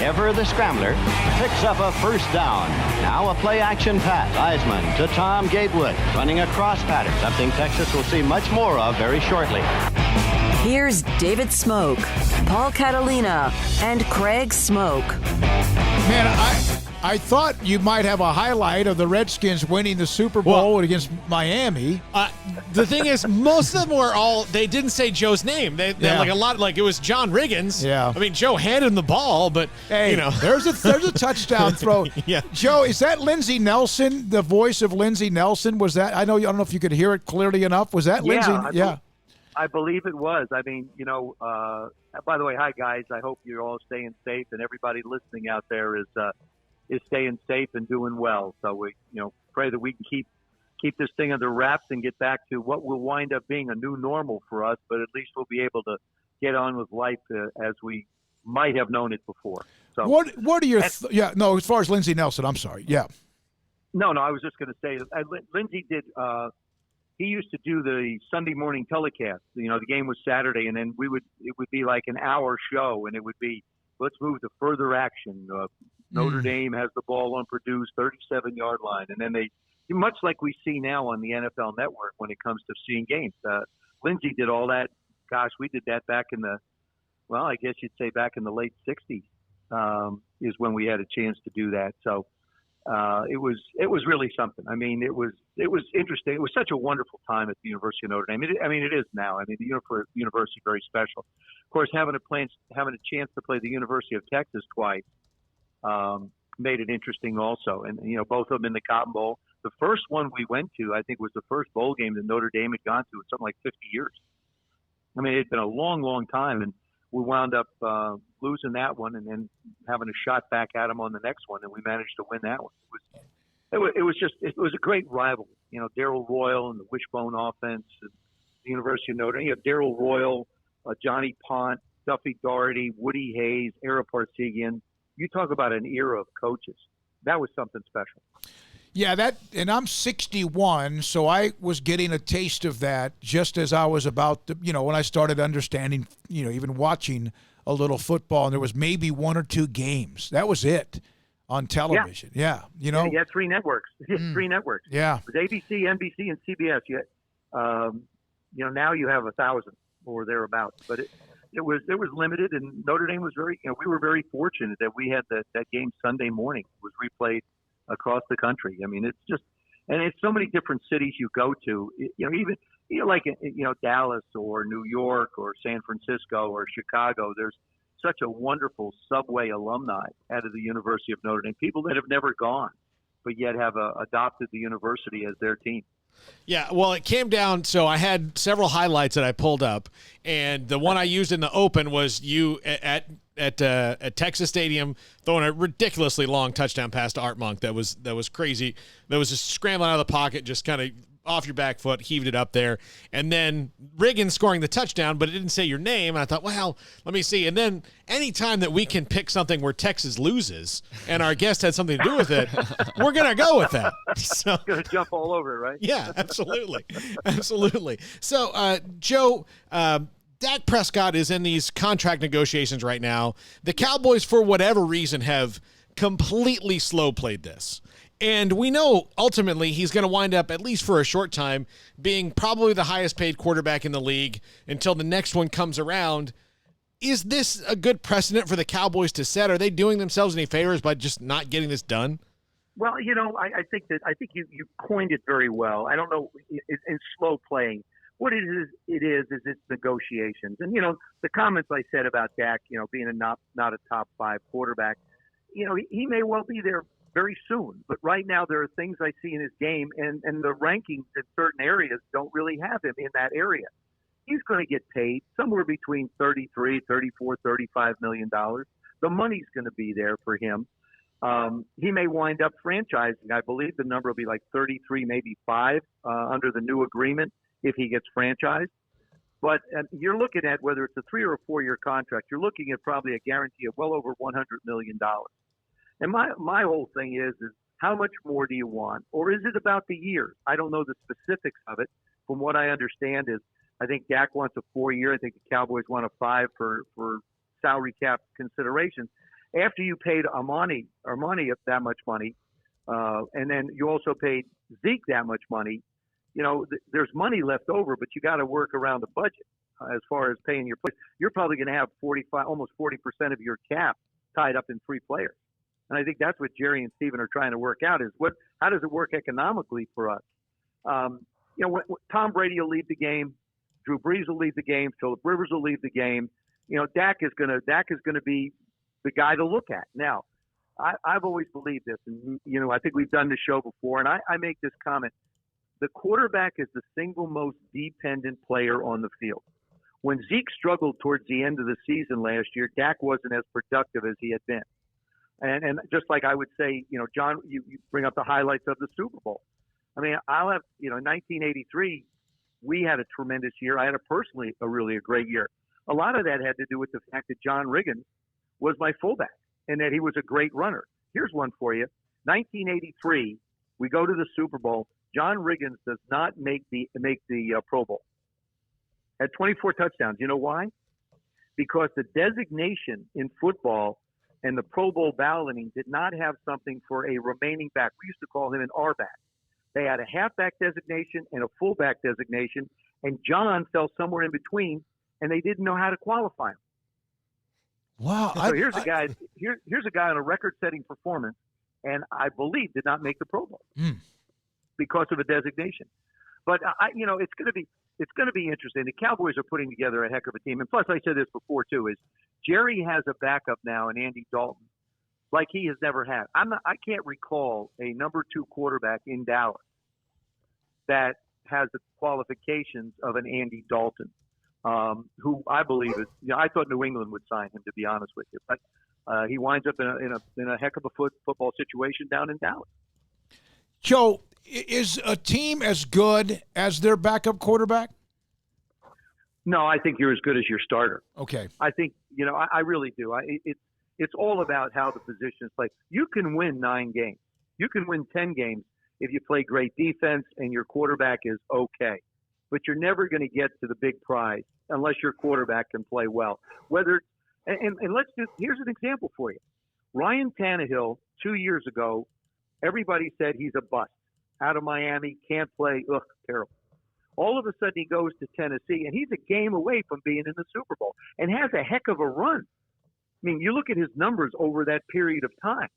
ever the scrambler, picks up a first down. Now a play-action pass. Theismann to Tom Gatewood, running a cross pattern, something Texas will see much more of very shortly. Here's David Smoke, Paul Catalina, and Craig Smoke. Man, I thought you might have a highlight of the Redskins winning the Super Bowl against Miami. The thing is, most of them were they didn't say Joe's name. They like a lot, like it was John Riggins. Yeah. I mean, Joe handed him the ball, but hey, there's a touchdown throw. Yeah. Joe, is that Lindsey Nelson? The voice of Lindsey Nelson? Was that? I don't know if you could hear it clearly enough. Was that Lindsey? Yeah. I believe it was. I mean, by the way, hi guys. I hope you're all staying safe, and everybody listening out there is staying safe and doing well. So we, pray that we can keep this thing under wraps and get back to what will wind up being a new normal for us. But at least we'll be able to get on with life as we might have known it before. So what are your as far as Lindsey Nelson, I'm sorry. Yeah. No, I was just going to say Lindsey did. He used to do the Sunday morning telecast. The game was Saturday, and then it would be like an hour show, and it would be, let's move to further action. Notre Dame has the ball unproduced, 37-yard line. And then they, much like we see now on the NFL Network when it comes to seeing games. Lindsey did all that. Gosh, we did that back in I guess you'd say back in the late 60s is when we had a chance to do that. So it was really something. I mean, it was interesting. It was such a wonderful time at the University of Notre Dame. It is now. I mean, the university very special. Of course, having a chance to play the University of Texas twice made it interesting also. And, both of them in the Cotton Bowl. The first one we went to, I think, was the first bowl game that Notre Dame had gone to in something like 50 years. I mean, it had been a long, long time. And we wound up losing that one and then having a shot back at them on the next one. And we managed to win that one. It was a great rivalry. Darryl Royal and the Wishbone offense at the University of Notre Dame. You have Darryl Royal, Johnny Pont, Duffy Daugherty, Woody Hayes, Ara Parsegian. You talk about an era of coaches. That was something special. Yeah, and I'm 61, so I was getting a taste of that just as I was about to, when I started understanding, even watching a little football, and there was maybe one or two games. That was it on television. Yeah. You had three networks. Three networks. Yeah. It was ABC, NBC, and CBS. Now you have 1,000 or thereabouts, but it was limited, and Notre Dame was we were very fortunate that we had that game Sunday morning. It was replayed across the country. I mean, it's so many different cities you go to, even like Dallas or New York or San Francisco or Chicago. There's such a wonderful subway alumni out of the University of Notre Dame, people that have never gone, but yet have adopted the university as their team. Yeah, well, it came down, so I had several highlights that I pulled up, and the one I used in the open was you at Texas Stadium throwing a ridiculously long touchdown pass to Art Monk. That was crazy. That was just scrambling out of the pocket, just kind of off your back foot, heaved it up there. And then Riggins scoring the touchdown, but it didn't say your name. And I thought, well, let me see. And then any time that we can pick something where Texas loses and our guest had something to do with it, we're going to go with that. So, going to jump all over it, right? Yeah, absolutely. Absolutely. So, Joe, Dak Prescott is in these contract negotiations right now. The Cowboys, for whatever reason, have completely slow played this. And we know ultimately he's going to wind up, at least for a short time, being probably the highest paid quarterback in the league until the next one comes around. Is this a good precedent for the Cowboys to set? Are they doing themselves any favors by just not getting this done? Well, I think you coined it very well. I don't know, in slow playing. What it is it's negotiations. And, the comments I said about Dak, being not a top 5 quarterback, he may well be there very soon. But right now there are things I see in his game, and the rankings in certain areas don't really have him in that area. He's going to get paid somewhere between $33, $34, $35 million. The money's going to be there for him. He may wind up franchising. I believe the number will be like 33, maybe 5 under the new agreement if he gets franchised. But you're looking at, whether it's a 3 or a 4-year contract, you're looking at probably a guarantee of well over $100 million. And my whole thing is how much more do you want? Or is it about the years? I don't know the specifics of it. From what I understand is I think Dak wants a 4-year. I think the Cowboys want a 5 for salary cap considerations. After you paid Armani that much money, and then you also paid Zeke that much money, there's money left over, but you got to work around the budget as far as paying your players. You're probably going to have almost 40% of your cap tied up in 3 players. And I think that's what Jerry and Steven are trying to work out is how does it work economically for us? Tom Brady will leave the game. Drew Brees will leave the game. Phillip Rivers will leave the game. Dak is gonna be the guy to look at. Now, I've always believed this, and I think we've done the show before, and I make this comment: the quarterback is the single most dependent player on the field. When Zeke struggled towards the end of the season last year, Dak wasn't as productive as he had been. And just like I would say, John, you bring up the highlights of the Super Bowl. I mean, I'll have, in 1983, we had a tremendous year. I had a really great year. A lot of that had to do with the fact that John Riggins was my fullback and that he was a great runner. Here's one for you. 1983, we go to the Super Bowl. John Riggins does not make the Pro Bowl. Had 24 touchdowns. You know why? Because the designation in football and the Pro Bowl balloting did not have something for a remaining back. We used to call him an R-back. They had a halfback designation and a fullback designation, and John fell somewhere in between, and they didn't know how to qualify him. Wow! So here's a guy on a record-setting performance, and I believe did not make the Pro Bowl because of a designation. But it's going to be interesting. The Cowboys are putting together a heck of a team, and plus, I said this before too: is Jerry has a backup now in Andy Dalton, like he has never had. I can't recall a number 2 quarterback in Dallas that has the qualifications of an Andy Dalton, who I believe is. I thought New England would sign him, to be honest with you, but he winds up in a heck of a football situation down in Dallas. Joe, is a team as good as their backup quarterback? No, I think you're as good as your starter. Okay. I think I really do. It's all about how the positions play. You can win 9 games. You can win 10 games if you play great defense and your quarterback is okay. But you're never going to get to the big prize unless your quarterback can play well. Here's an example for you. Ryan Tannehill, 2 years ago, everybody said he's a bust. Out of Miami, can't play, terrible. All of a sudden he goes to Tennessee, and he's a game away from being in the Super Bowl and has a heck of a run. I mean, you look at his numbers over that period of time.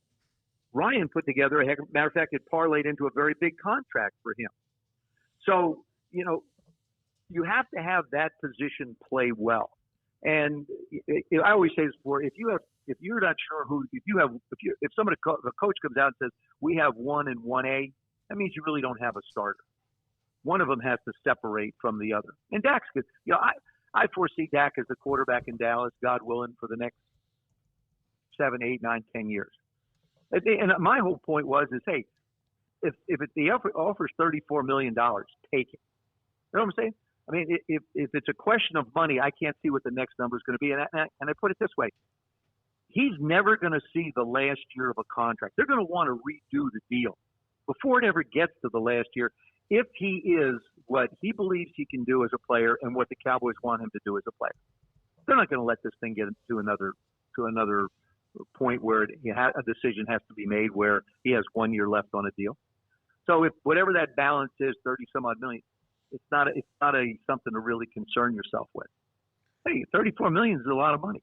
Ryan put together matter of fact, it parlayed into a very big contract for him. So, you have to have that position play well. And I always say this before: if you're not sure if the coach comes out and says we have 1 and 1A, that means you really don't have a starter. One of them has to separate from the other. And Dak's good. I foresee Dak as the quarterback in Dallas, God willing, for the next 7, 8, 9, 10 years. And my whole point is, hey, if the offer offers $34 million, take it. You know what I'm saying? I mean, if it's a question of money, I can't see what the next number is going to be. And I put it this way. He's never going to see the last year of a contract. They're going to want to redo the deal before it ever gets to the last year, if he is what he believes he can do as a player and what the Cowboys want him to do as a player. They're not going to let this thing get to another point where a decision has to be made where he has 1 year left on a deal. So if whatever that balance is, 30 some odd million, it's not something to really concern yourself with. Hey, $34 million is a lot of money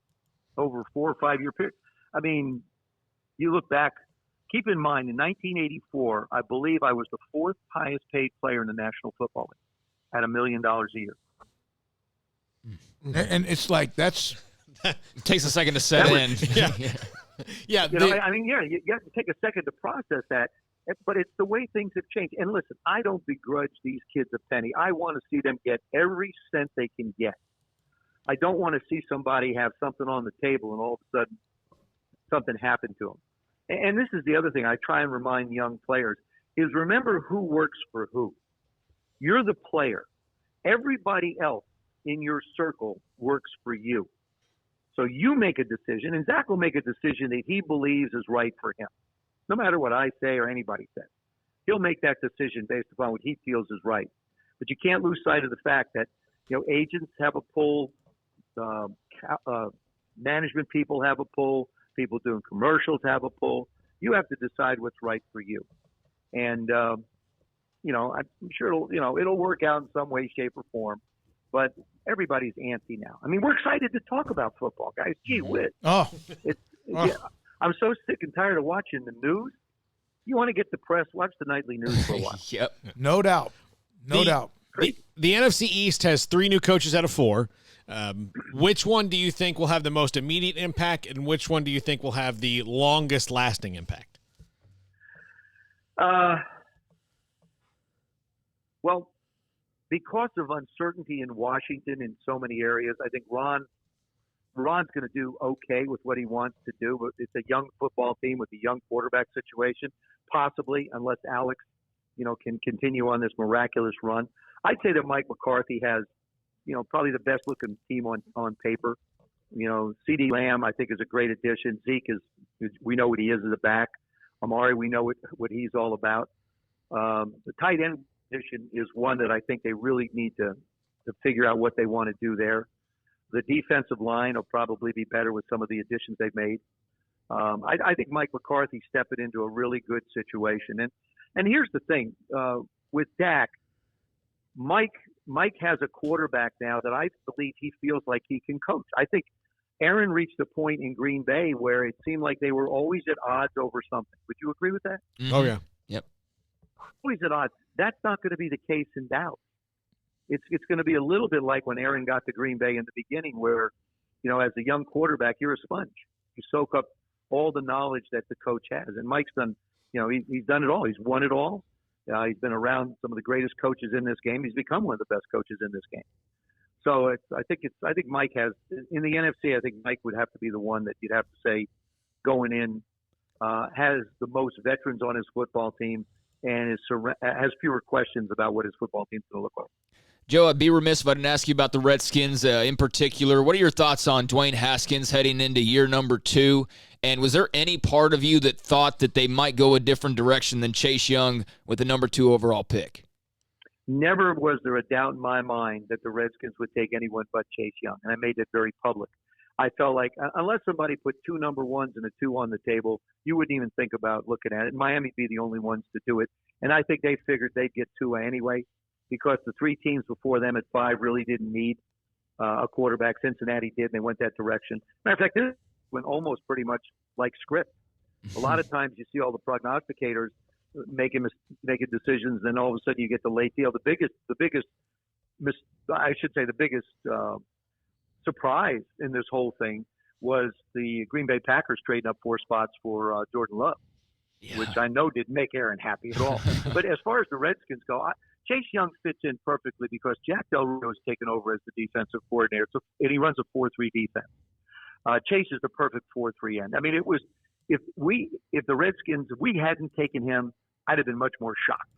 over a 4 or 5 year period. I mean, you look back. Keep in mind, in 1984, I believe I was the 4th highest paid player in the National Football League at $1 million a year. And it's like it takes a second to set in. Yeah. Yeah. You have to take a second to process that. But it's the way things have changed. And listen, I don't begrudge these kids a penny. I want to see them get every cent they can get. I don't want to see somebody have something on the table and all of a sudden something happened to them. And this is the other thing I try and remind young players is remember who works for who. You're the player. Everybody else in your circle works for you. So you make a decision, and Zach will make a decision that he believes is right for him. No matter what I say or anybody says. He'll make that decision based upon what he feels is right. But you can't lose sight of the fact that, agents have a pull, management people have a pull, people doing commercials have a pull. You have to decide what's right for you. And, I'm sure it'll work out in some way, shape, or form. But everybody's antsy now. I mean, we're excited to talk about football, guys. Gee whiz. Oh. Yeah. I'm so sick and tired of watching the news. You want to get depressed, watch the nightly news for a while. Yep. No doubt. No doubt. The NFC East has 3 new coaches out of 4. Which one do you think will have the most immediate impact, and which one do you think will have the longest lasting impact? Well, because of uncertainty in Washington in so many areas, I think Ron's going to do okay with what he wants to do. But it's a young football team with a young quarterback situation, possibly, unless Alex, can continue on this miraculous run. I'd say that Mike McCarthy has, probably the best looking team on paper. CeeDee Lamb, I think, is a great addition. Zeke we know what he is as a back. Amari, we know what he's all about. The tight end position is one that I think they really need to figure out what they want to do there. The defensive line will probably be better with some of the additions they've made. I think Mike McCarthy stepping into a really good situation. And here's the thing, with Dak, Mike has a quarterback now that I believe he feels like he can coach. I think Aaron reached a point in Green Bay where it seemed like they were always at odds over something. Would you agree with that? Mm-hmm. Oh, yeah. Yep. Always at odds. That's not going to be the case in Dallas. It's going to be a little bit like when Aaron got to Green Bay in the beginning where, as a young quarterback, you're a sponge. You soak up all the knowledge that the coach has. And Mike's done, he's done it all. He's won it all. He's been around some of the greatest coaches in this game. He's become one of the best coaches in this game. So I think Mike has, in the NFC, I think Mike would have to be the one that you'd have to say going in, has the most veterans on his football team and has fewer questions about what his football team's going to look like. Joe, I'd be remiss if I didn't ask you about the Redskins in particular. What are your thoughts on Dwayne Haskins heading into year number 2? And was there any part of you that thought that they might go a different direction than Chase Young with the number 2 overall pick? Never was there a doubt in my mind that the Redskins would take anyone but Chase Young, and I made it very public. I felt like unless somebody put 2 number 1s and a 2 on the table, you wouldn't even think about looking at it. Miami would be the only ones to do it, and I think they figured they'd get 2 anyway because the 3 teams before them at 5 really didn't need a quarterback. Cincinnati did, and they went that direction. Matter of fact, this went almost pretty much like script. A lot of times you see all the prognosticators making decisions, then all of a sudden you get the late deal. The biggest surprise in this whole thing was the Green Bay Packers trading up 4 spots for Jordan Love, which I know didn't make Aaron happy at all. But as far as the Redskins go, Chase Young fits in perfectly because Jack Del Rio has taken over as the defensive coordinator, and he runs a 4-3 defense. Chase is the perfect 4-3 end. I mean, it was if the Redskins, we hadn't taken him, I'd have been much more shocked.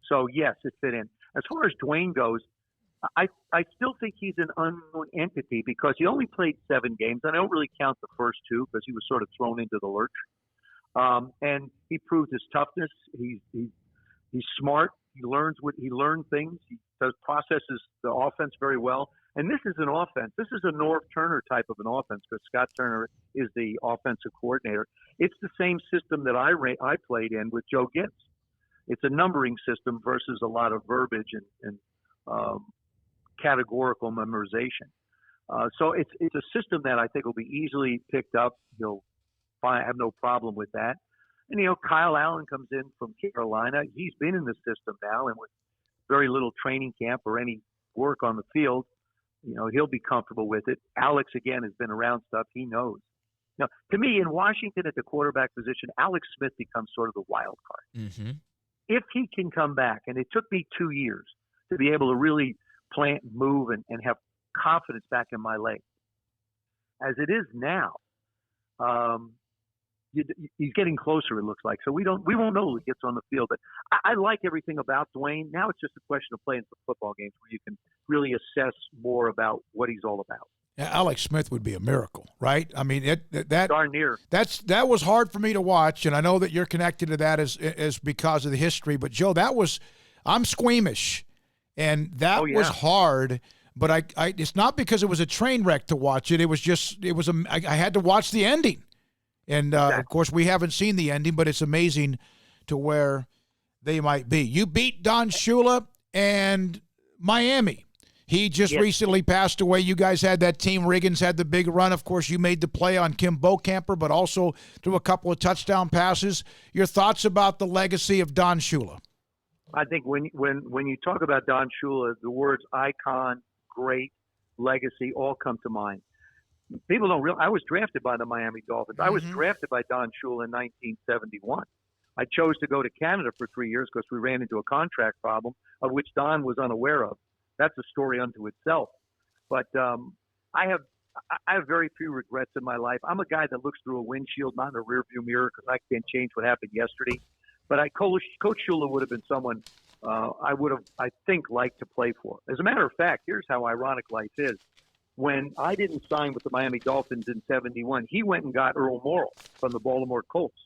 So yes, it fit in. As far as Dwayne goes, I still think he's an unknown entity because he only played 7 games. I don't really count the first 2 because he was sort of thrown into the lurch. And he proved his toughness. He's smart. He learned things. He processes the offense very well. And this is an offense. This is a Norv Turner type of an offense because Scott Turner is the offensive coordinator. It's the same system that I played in with Joe Gibbs. It's a numbering system versus a lot of verbiage and categorical memorization. So it's a system that I think will be easily picked up. He'll have no problem with that. And, Kyle Allen comes in from Carolina. He's been in the system now, and with very little training camp or any work on the field, he'll be comfortable with it. Alex, again, has been around stuff. He knows. Now, to me, in Washington at the quarterback position, Alex Smith becomes sort of the wild card. Mm-hmm. If he can come back, and it took me 2 years to be able to really plant, move, and have confidence back in my leg. As it is now, he's getting closer, it looks like. So we won't know who gets on the field. But I like everything about Dwayne. Now it's just a question of playing some football games where you can really assess more about what he's all about. Yeah, Alex Smith would be a miracle, right? I mean, that darn near. That was hard for me to watch, and I know that you're connected to that as because of the history. But Joe, I'm squeamish, and that was hard. But I it's not because it was a train wreck to watch it. I had to watch the ending. And, of course, we haven't seen the ending, but it's amazing to where they might be. You beat Don Shula and Miami. He just recently passed away. You guys had that team. Riggins had the big run. Of course, you made the play on Kim Bocamper, but also threw a couple of touchdown passes. Your thoughts about the legacy of Don Shula? I think when you talk about Don Shula, the words icon, great, legacy all come to mind. People don't realize I was drafted by the Miami Dolphins. I was drafted by Don Shula in 1971. I chose to go to Canada for 3 years because we ran into a contract problem of which Don was unaware of. That's a story unto itself. But I have very few regrets in my life. I'm a guy that looks through a windshield, not in a rearview mirror, because I can't change what happened yesterday. But Coach Shula would have been someone I would have, I think, liked to play for. As a matter of fact, here's how ironic life is. When I didn't sign with the Miami Dolphins in 71, he went and got Earl Morrall from the Baltimore Colts.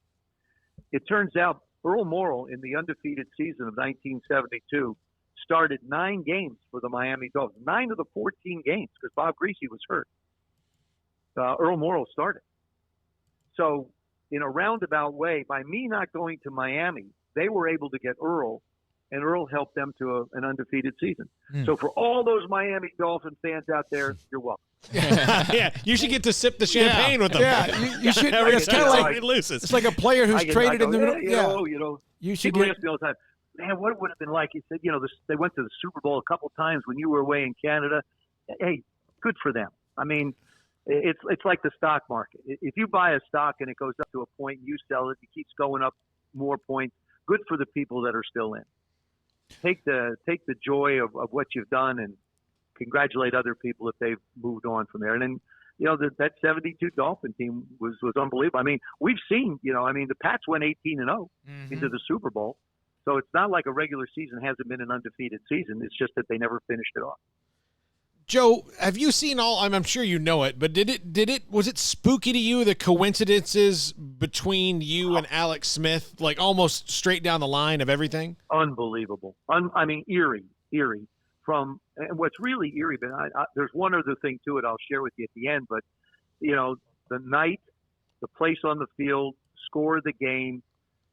It turns out Earl Morrall, in the undefeated season of 1972, started 9 games for the Miami Dolphins, 9 of the 14 games, because Bob Greasy was hurt. Earl Morrall started. So in a roundabout way, by me not going to Miami, they were able to get Earl, and Earl helped them to an undefeated season. So for all those Miami Dolphin fans out there, you're welcome. Yeah, you should get to sip the champagne with them. Yeah, you should. It's kind of like he loses. It's like a player who's traded in the middle. You know, you should people get. ask me all the time, man, what would it have been like? He said, they went to the Super Bowl a couple times when you were away in Canada. Hey, good for them. I mean, it's like the stock market. If you buy a stock and it goes up to a point, you sell it, it keeps going up more points. Good for the people that are still in. Take the joy of what you've done and congratulate other people if they've moved on from there. And then, that 72 Dolphin team was unbelievable. I mean, we've seen, the Pats went 18-0 into the Super Bowl. So it's not like a regular season hasn't been an undefeated season. It's just that they never finished it off. Joe, have you seen all? I'm sure you know it, but was it spooky to you, the coincidences between you and Alex Smith, like almost straight down the line of everything? Unbelievable. Eerie. And what's really eerie, but there's one other thing to it I'll share with you at the end, but the night, the place on the field, score of the game,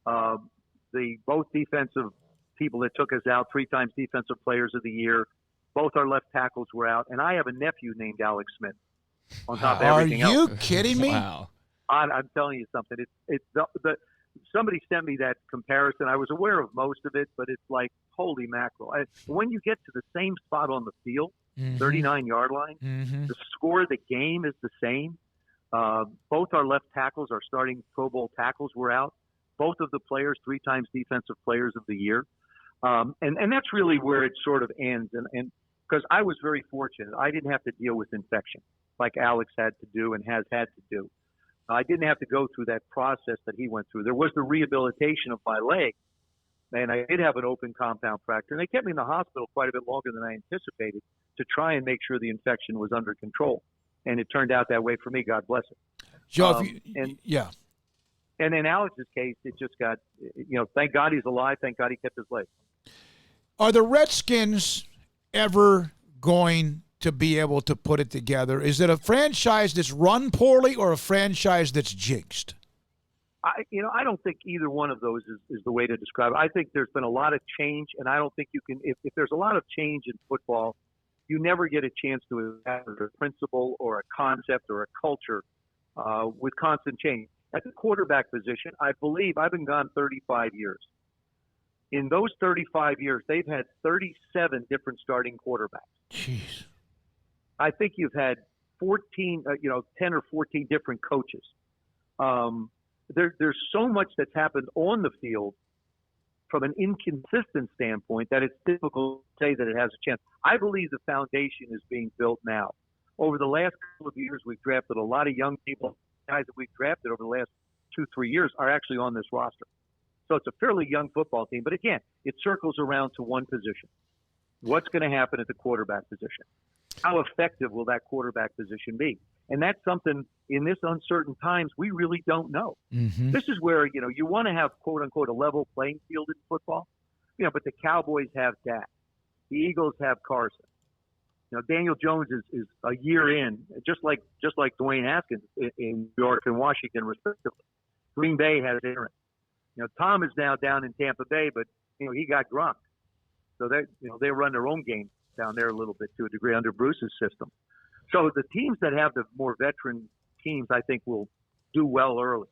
the both defensive people that took us out, 3 times defensive players of the year, both our left tackles were out, and I have a nephew named Alex Smith. On top of everything else. Are you kidding me? Wow. I'm telling you something. Somebody sent me that comparison. I was aware of most of it, but it's like, holy mackerel. When you get to the same spot on the field, 39-yard line, the score of the game is the same. Both our left tackles, our starting Pro Bowl tackles, were out. Both of the players, 3 times defensive players of the year. And that's really where it sort of ends. And because I was very fortunate. I didn't have to deal with infection like Alex had to do and has had to do. I didn't have to go through that process that he went through. There was the rehabilitation of my leg, and I did have an open compound fracture. And they kept me in the hospital quite a bit longer than I anticipated to try and make sure the infection was under control. And it turned out that way for me, God bless it. Joe, And in Alex's case, it just got, thank God he's alive. Thank God he kept his leg. Are the Redskins ever going to be able to put it together? Is it a franchise that's run poorly or a franchise that's jinxed? I don't think either one of those is the way to describe it. I think there's been a lot of change, and I don't think you can, if there's a lot of change in football, you never get a chance to establish a principle or a concept or a culture with constant change. At the quarterback position, I believe I've been gone 35 years. In those 35 years, they've had 37 different starting quarterbacks. Jeez. I think you've had 10 or 14 different coaches. There's so much that's happened on the field from an inconsistent standpoint that it's difficult to say that it has a chance. I believe the foundation is being built now. Over the last couple of years, we've drafted a lot of young people. Guys that we've drafted over the last 2-3 years are actually on this roster. So it's a fairly young football team. But again, it circles around to one position. What's going to happen at the quarterback position? How effective will that quarterback position be? And that's something in this uncertain times we really don't know. This is where, you want to have, quote unquote, a level playing field in football. But the Cowboys have Dak. The Eagles have Carson. Daniel Jones is a year in, just like Dwayne Haskins in New York and Washington, respectively. Green Bay has Aaron. Tom is now down in Tampa Bay, but he got Gronk, so they run their own game. down there a little bit to a degree under Bruce's system. So the teams that have the more veteran teams, I think, will do well early.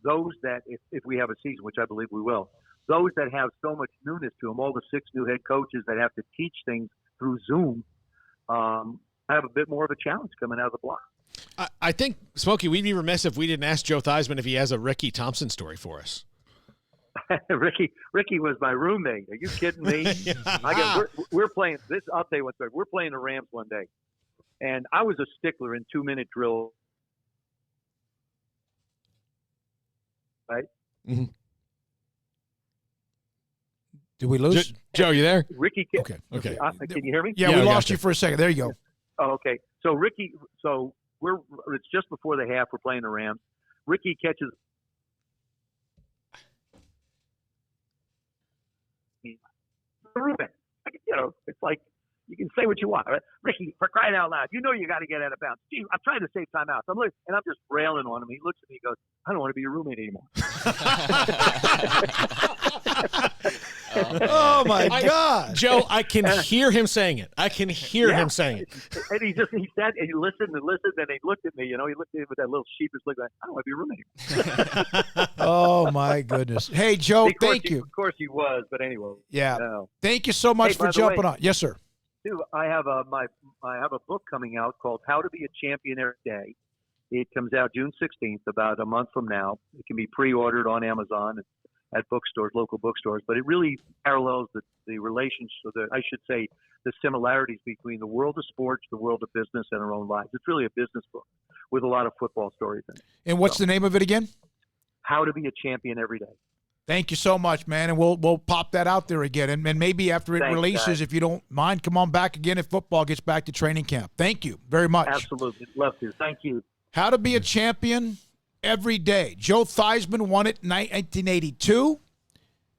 Those that, if we have a season, which I believe we will, those that have so much newness to them, all the 6 new head coaches that have to teach things through Zoom, have a bit more of a challenge coming out of the block. I think, Smokey, we'd be remiss if we didn't ask Joe Theismann if he has a Ricky Thompson story for us. Ricky was my roommate. Are you kidding me? We're playing this. I'll tell you what. We're playing the Rams one day, and I was a stickler in 2-minute drill. Right. Mm-hmm. Did we lose? Joe, you there? Ricky. Okay. Can you hear me? Yeah, we lost you for a second. There you go. Oh, okay. So Ricky. So it's just before the half. We're playing the Rams. Ricky catches. It's like you can say what you want, right? Ricky, for crying out loud, you know you got to get out of bounds. Gee, I'm trying to save timeouts. I'm just railing on him. He looks at me, and goes, "I don't want to be your roommate anymore." Oh my God, Joe! I can hear him saying it. Him saying it. And he sat and he listened, and he looked at me. He looked at me with that little sheepish look, like, "I don't want to be your roommate." Oh my goodness! Hey Joe, thank you. Of course he was, but anyway. Yeah. Thank you so much for jumping on. Yes, sir. Too, I have a book coming out called How to Be a Champion Every Day. It comes out June 16th, about a month from now. It can be pre-ordered on Amazon and at bookstores, local bookstores. But it really parallels the relationship, the similarities between the world of sports, the world of business, and our own lives. It's really a business book with a lot of football stories in it. And what's the name of it again? How to Be a Champion Every Day. Thank you so much, man, and we'll pop that out there again. And maybe after it releases, guys, if you don't mind, come on back again if football gets back to training camp. Thank you very much. Absolutely. Love to. Thank you. How to Be a Champion Every Day. Joe Theismann won it in 1982.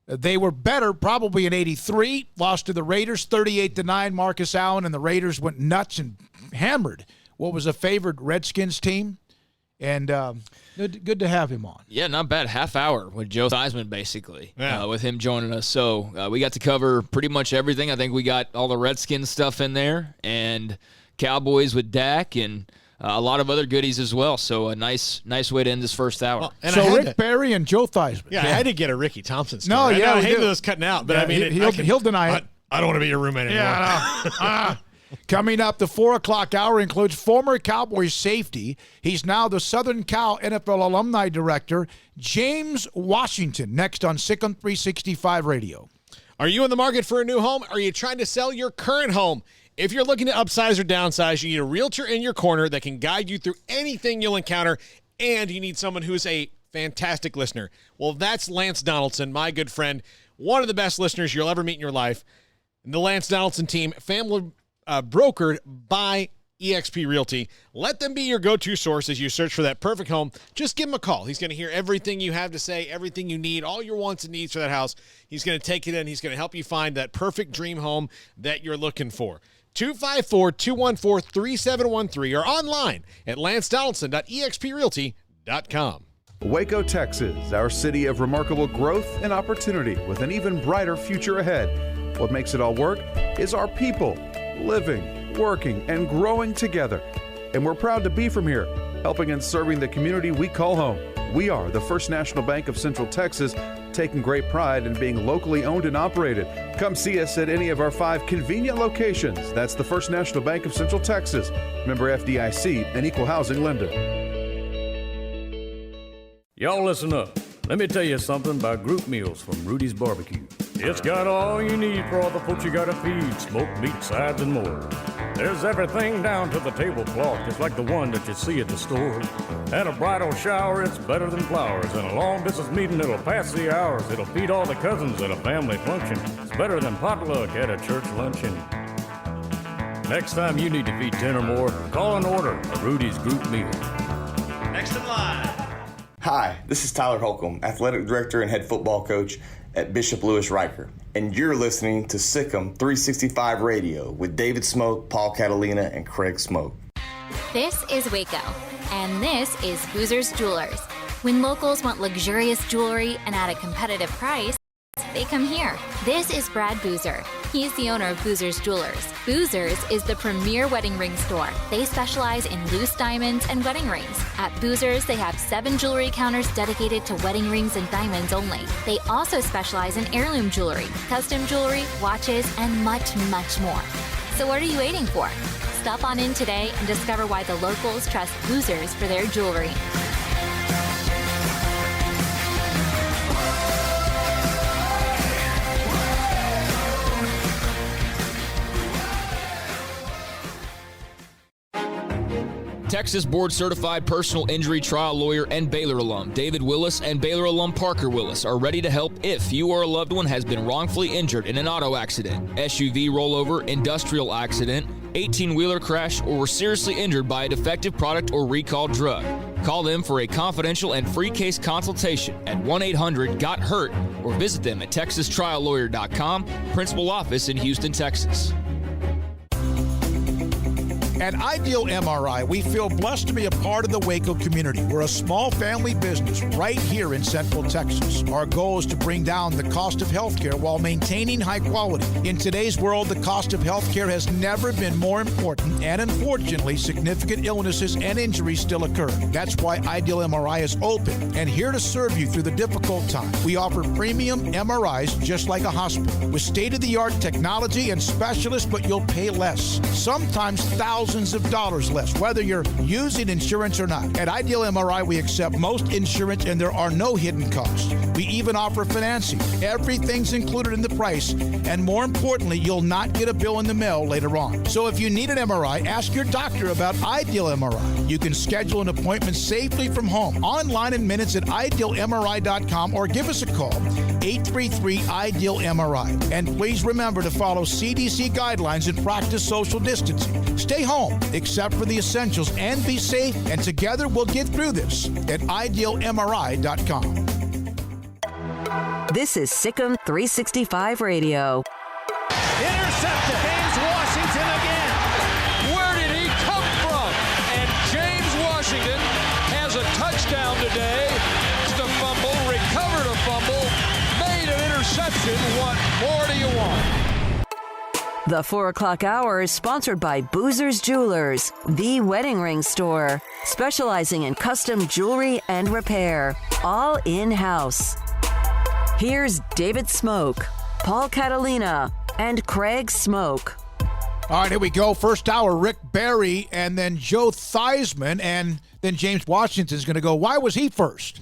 They were better probably in 83. Lost to the Raiders 38-9. Marcus Allen and the Raiders went nuts and hammered what was a favored Redskins team. And good to have him on. Yeah, not bad. Half hour with Joe Theismann, basically, with him joining us. So we got to cover pretty much everything. I think we got all the Redskins stuff in there and Cowboys with Dak and a lot of other goodies as well. So a nice way to end this first hour. Well, so Rick Barry and Joe Theismann. Yeah, I had to get a Ricky Thompson story. No, yeah, I hate those cutting out, but I mean, he'll deny it. I don't want to be your roommate anymore. Yeah, Coming up, the 4 o'clock hour includes former Cowboys safety. He's now the Southern Cal NFL alumni director, James Washington, next on SicEm365 Radio. Are you in the market for a new home? Are you trying to sell your current home? If you're looking to upsize or downsize, you need a realtor in your corner that can guide you through anything you'll encounter, and you need someone who's a fantastic listener. Well, that's Lance Donaldson, my good friend, one of the best listeners you'll ever meet in your life. The Lance Donaldson team, family brokered by eXp Realty. Let them be your go-to source as you search for that perfect home. Just give him a call. He's going to hear everything you have to say, everything you need, all your wants and needs for that house. He's going to take it in. He's going to help you find that perfect dream home that you're looking for. 254-214-3713 or online at lancedonaldson.exprealty.com. Waco, Texas, our city of remarkable growth and opportunity with an even brighter future ahead. What makes it all work is our people living, working, and growing together. And we're proud to be from here, helping and serving the community we call home. We are the First National Bank of Central Texas, taking great pride in being locally owned and operated. Come see us at any of our 5 convenient locations. That's the First National Bank of Central Texas, member FDIC, an equal housing lender. Y'all listen up. Let me tell you something about group meals from Rudy's Barbecue. It's got all you need for all the folks you gotta feed, smoked meat, sides, and more. There's everything down to the tablecloth, just like the one that you see at the store. And a bridal shower, it's better than flowers. And a long distance meeting, it'll pass the hours. It'll feed all the cousins at a family function. It's better than potluck at a church luncheon. Next time you need to feed 10 or more, call and order a Rudy's group meal. Next in line. Hi, this is Tyler Holcomb, Athletic Director and Head Football Coach at Bishop Louis Riker, and you're listening to SicEm365 Radio with David Smoke, Paul Catalina, and Craig Smoke. This is Waco, and this is Boozer's Jewelers. When locals want luxurious jewelry and at a competitive price, they come here. This is Brad Boozer, He's the owner of Boozer's Jewelers. Boozer's is the premier wedding ring store. They specialize in loose diamonds and wedding rings. At Boozer's, they have 7 jewelry counters dedicated to wedding rings and diamonds only. They also specialize in heirloom jewelry, custom jewelry, watches, and much, much more. So what are you waiting for? Stop on in today and discover why the locals trust Boozer's for their jewelry. Texas board-certified personal injury trial lawyer and Baylor alum David Willis and Baylor alum Parker Willis are ready to help if you or a loved one has been wrongfully injured in an auto accident, SUV rollover, industrial accident, 18-wheeler crash, or were seriously injured by a defective product or recalled drug. Call them for a confidential and free case consultation at 1-800-GOT-HURT or visit them at texastriallawyer.com, principal office in Houston, Texas. At Ideal MRI, we feel blessed to be a part of the Waco community. We're a small family business right here in Central Texas. Our goal is to bring down the cost of healthcare while maintaining high quality. In today's world, the cost of healthcare has never been more important, and unfortunately, significant illnesses and injuries still occur. That's why Ideal MRI is open and here to serve you through the difficult time. We offer premium MRIs just like a hospital with state-of-the-art technology and specialists, but you'll pay less. Sometimes thousands of dollars less, whether you're using insurance or not. At Ideal MRI, we accept most insurance and there are no hidden costs. We even offer financing. Everything's included in the price, and more importantly, you'll not get a bill in the mail later on. So if you need an MRI, ask your doctor about Ideal MRI. You can schedule an appointment safely from home, online in minutes at idealmri.com, or give us a call, 833-IDEAL-MRI. And please remember to follow CDC guidelines and practice social distancing. Stay home, except for the essentials, and be safe, and together we'll get through this at idealmri.com. This is SicEm365 Radio. Intercepted. James Washington again. Where did he come from? And James Washington has a touchdown today. The fumble, recovered a fumble, made an interception. What more do you want? The 4 o'clock hour is sponsored by Boozer's Jewelers, the wedding ring store, specializing in custom jewelry and repair, all in-house. Here's David Smoke, Paul Catalina, and Craig Smoke. All right, here we go. First hour, Rick Barry, and then Joe Theismann, and then James Washington's going to go, why was he first?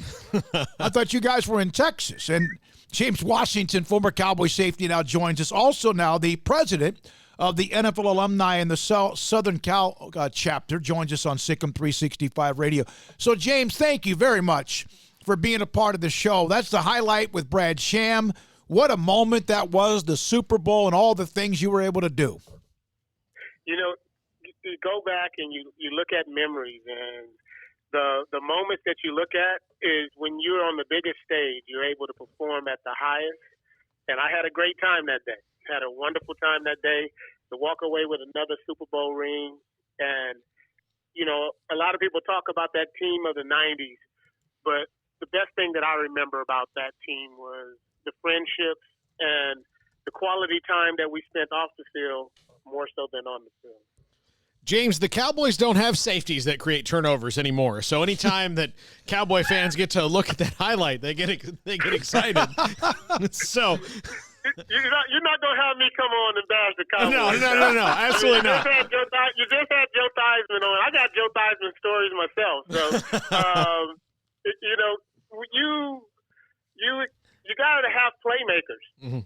I thought you guys were in Texas. And James Washington, former Cowboy safety, now joins us. Also now the president of the NFL alumni in the Southern Cal chapter joins us on SicEm365 Radio. So, James, thank you very much for being a part of the show. That's the highlight with Brad Sham. What a moment that was, the Super Bowl and all the things you were able to do. You know, you go back and you look at memories, and the moments that you look at is when you're on the biggest stage, you're able to perform at the highest. And I had a great time that day. Had a wonderful time that day to walk away with another Super Bowl ring. And, you know, a lot of people talk about that team of the 90s, but the best thing that I remember about that team was the friendships and the quality time that we spent off the field more so than on the field. James, the Cowboys don't have safeties that create turnovers anymore. So anytime that Cowboy fans get to look at that highlight, they get excited. So you're not going to have me come on and bash the Cowboys. No, absolutely not. You just had Joe Theismann on. I got Joe Theismann stories myself. So, you know, you got to have playmakers. Mm-hmm.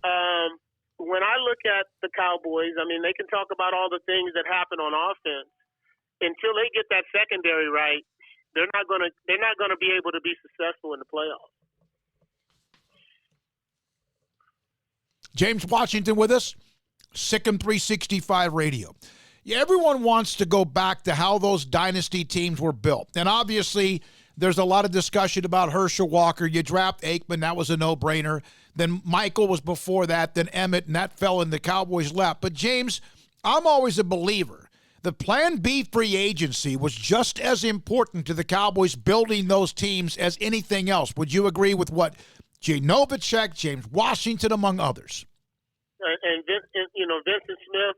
When I look at the Cowboys, I mean, they can talk about all the things that happen on offense. Until they get that secondary right, they're not going to be able to be successful in the playoffs. James Washington with us, SicEm365 Radio. Yeah, everyone wants to go back to how those dynasty teams were built. And obviously, there's a lot of discussion about Herschel Walker. You draft Aikman, that was a no-brainer. Then Michael was before that, then Emmett, and that fell in the Cowboys' lap. But, James, I'm always a believer. The Plan B free agency was just as important to the Cowboys building those teams as anything else. Would you agree with what Jay Novacek, James Washington, among others? Vincent Smith,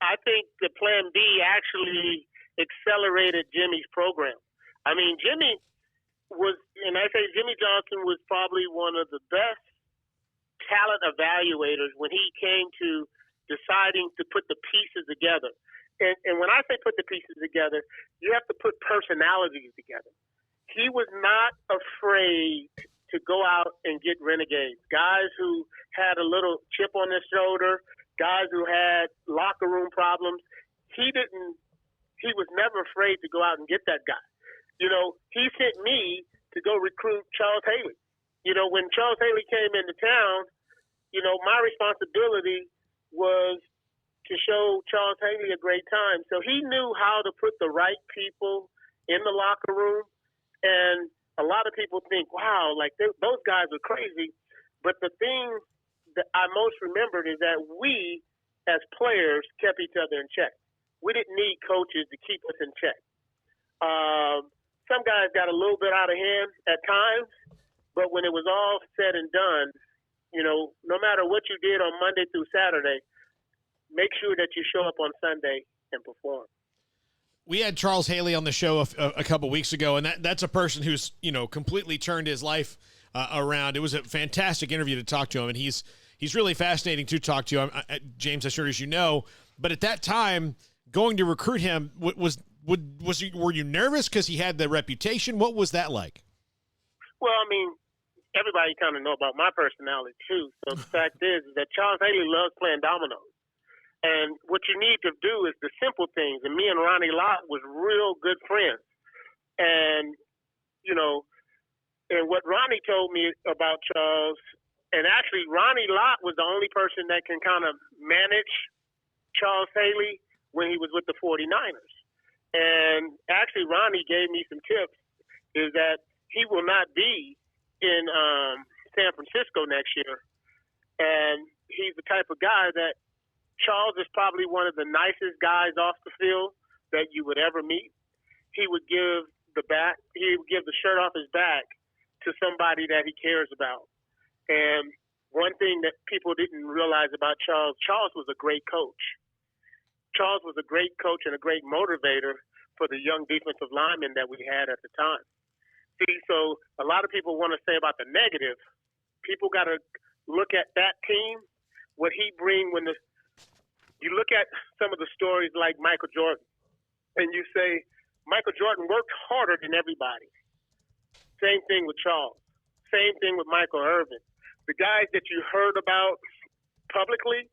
I think the Plan B actually accelerated Jimmy's program. I mean, Jimmy Johnson was probably one of the best talent evaluators when he came to deciding to put the pieces together. And when I say put the pieces together, you have to put personalities together. He was not afraid to go out and get renegades, guys who had a little chip on their shoulder, guys who had locker room problems. He was never afraid to go out and get that guy. He sent me to go recruit Charles Haley. When Charles Haley came into town, my responsibility was to show Charles Haley a great time. So he knew how to put the right people in the locker room. And a lot of people think, wow, like those guys are crazy. But the thing that I most remembered is that we, as players, kept each other in check. We didn't need coaches to keep us in check. Some guys got a little bit out of hand at times, but when it was all said and done, no matter what you did on Monday through Saturday, make sure that you show up on Sunday and perform. We had Charles Haley on the show a couple weeks ago, and that's a person who's completely turned his life around. It was a fantastic interview to talk to him, and he's really fascinating to talk to. James, as sure as you know, but at that time, going to recruit him, were you nervous because he had the reputation? What was that like? Well, I mean, everybody kind of know about my personality too. So the fact is that Charles Haley loves playing dominoes. And what you need to do is the simple things. And me and Ronnie Lott was real good friends. And, and what Ronnie told me about Charles, and actually Ronnie Lott was the only person that can kind of manage Charles Haley when he was with the 49ers. And actually Ronnie gave me some tips, is that he will not be in San Francisco next year. And he's the type of guy that Charles is probably one of the nicest guys off the field that you would ever meet. He would give the shirt off his back to somebody that he cares about. And one thing that people didn't realize about Charles was a great coach. Charles was a great coach and a great motivator for the young defensive linemen that we had at the time. See, so a lot of people want to say about the negative. People got to look at that team, what he bring when you look at some of the stories like Michael Jordan, and you say, Michael Jordan worked harder than everybody. Same thing with Charles. Same thing with Michael Irvin. The guys that you heard about publicly,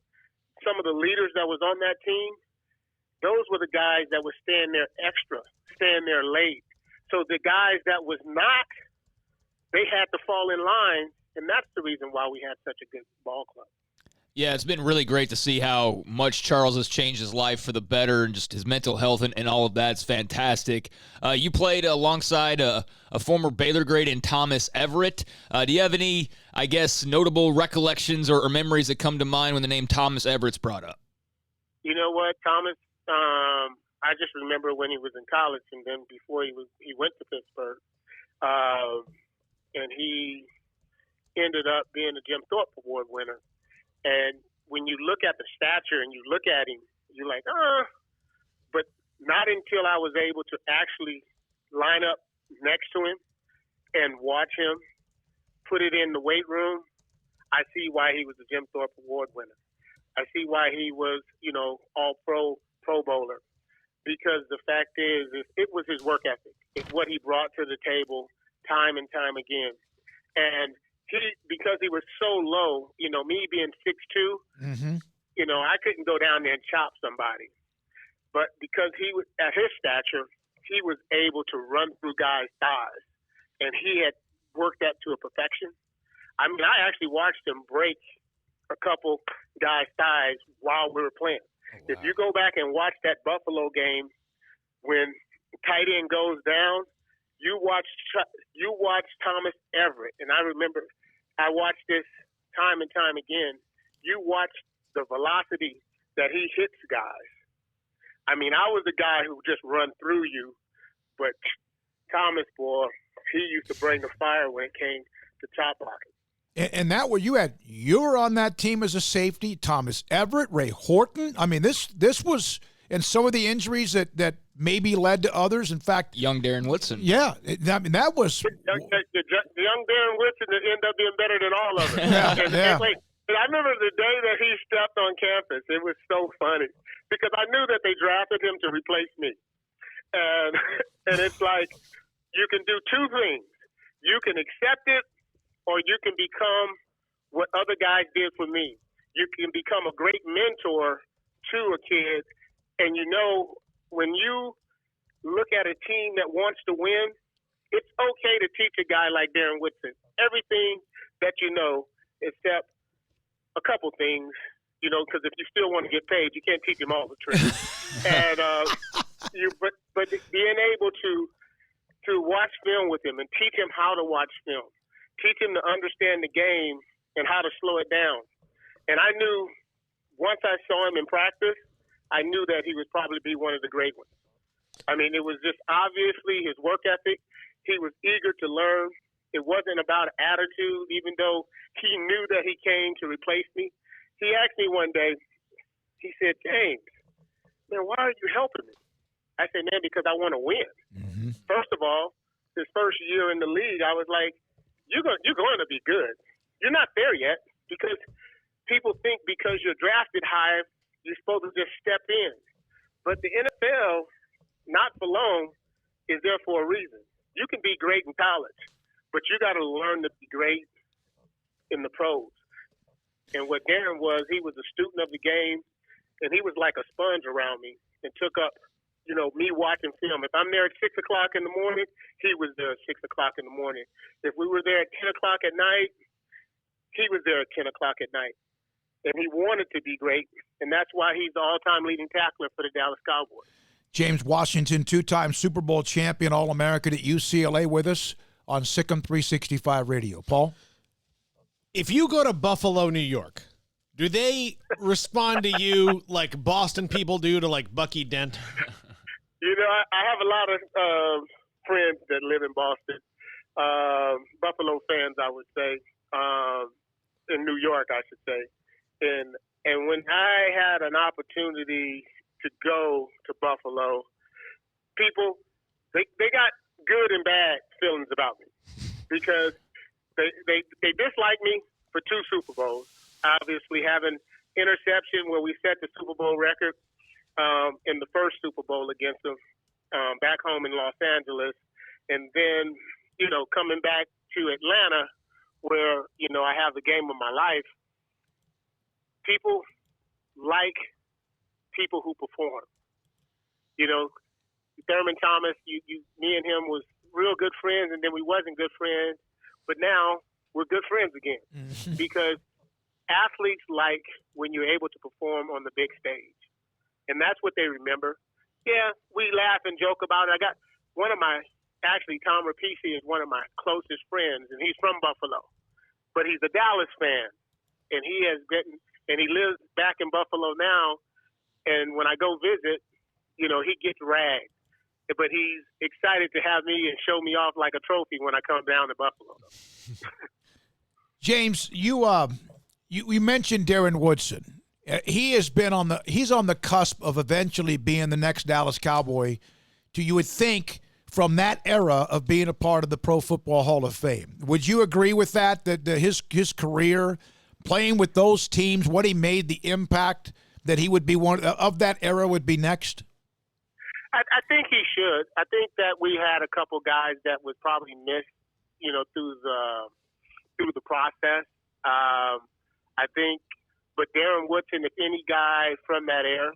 some of the leaders that was on that team, those were the guys that would stand there extra, stand there late. So the guys that was not, they had to fall in line, and that's the reason why we had such a good ball club. Yeah, it's been really great to see how much Charles has changed his life for the better and just his mental health and all of that's fantastic. You played alongside a former Baylor great in Thomas Everett. Do you have any, I guess, notable recollections or memories that come to mind when the name Thomas Everett's brought up? You know what, Thomas? I just remember when he was in college and then before he went to Pittsburgh, and he ended up being a Jim Thorpe Award winner. And when you look at the stature and you look at him, you're like, but not until I was able to actually line up next to him and watch him put it in the weight room, I see why he was a Jim Thorpe Award winner. I see why he was, all-pro Pro Bowler. Because the fact is it was his work ethic. It's what he brought to the table time and time again. And because he was so low, me being 6'2", I couldn't go down there and chop somebody. But because he was at his stature, he was able to run through guys' thighs, and he had worked that to a perfection. I mean, I actually watched him break a couple guys' thighs while we were playing. Oh, wow. If you go back and watch that Buffalo game when tight end goes down, you watch Thomas Everett, and I remember I watched this time and time again. You watch the velocity that he hits guys. I mean, I was the guy who just run through you, but Thomas, boy, he used to bring the fire when it came to top blocking. And that where you were on that team as a safety, Thomas Everett, Ray Horton. I mean, this was, and some of the injuries that maybe led to others. In fact, young Darren Woodson. Yeah, I mean that was the young Darren Woodson that ended up being better than all of us. And I remember the day that he stepped on campus. It was so funny because I knew that they drafted him to replace me, and it's like you can do two things: you can accept it, or you can become what other guys did for me. You can become a great mentor to a kid, and when you look at a team that wants to win, it's okay to teach a guy like Darren Woodson everything that you know, except a couple things, because if you still want to get paid, you can't teach him all the tricks. And but being able to watch film with him and teach him how to watch film, teach him to understand the game and how to slow it down. And I knew once I saw him in practice, I knew that he would probably be one of the great ones. I mean, it was just obviously his work ethic. He was eager to learn. It wasn't about attitude, even though he knew that he came to replace me. He asked me one day, he said, "James, man, why are you helping me?" I said, "Man, because I want to win." Mm-hmm. First of all, his first year in the league, I was like, you're going to be good. You're not there yet because people think because you're drafted high, you're supposed to just step in. But the NFL, not for long, is there for a reason. You can be great in college, but you got to learn to be great in the pros. And what Darren was, he was a student of the game, and he was like a sponge around me and took up, me watching film. If I'm there at 6 o'clock in the morning, he was there at 6 o'clock in the morning. If we were there at 10 o'clock at night, he was there at 10 o'clock at night. And he wanted to be great, and that's why he's the all-time leading tackler for the Dallas Cowboys. James Washington, two-time Super Bowl champion, All-American at UCLA, with us on SicEm365 Radio. Paul? If you go to Buffalo, New York, do they respond to you like Boston people do to like Bucky Dent? I have a lot of friends that live in Boston, Buffalo fans, I would say, in New York, I should say. And when I had an opportunity to go to Buffalo, people, they got good and bad feelings about me because they disliked me for 2 Super Bowls. Obviously, having interception where we set the Super Bowl record in the first Super Bowl against them back home in Los Angeles, and then coming back to Atlanta where I have the game of my life. People like people who perform. Thurman Thomas, me and him was real good friends, and then we wasn't good friends, but now we're good friends again because athletes like when you're able to perform on the big stage, and that's what they remember. Yeah, we laugh and joke about it. I got one of my, actually Tom Rapisi is one of my closest friends, and he's from Buffalo, but he's a Dallas fan, and he lives back in Buffalo now, and when I go visit, he gets ragged. But he's excited to have me and show me off like a trophy when I come down to Buffalo. James, you mentioned Darren Woodson. He's on the cusp of eventually being the next Dallas Cowboy. You would think from that era of being a part of the Pro Football Hall of Fame. Would you agree with that? That his career playing with those teams, what he made, the impact that he would be one of that era would be next? I think he should. I think that we had a couple guys that was probably missed, through the process. I think, but Darren Woodson, if any guy from that era,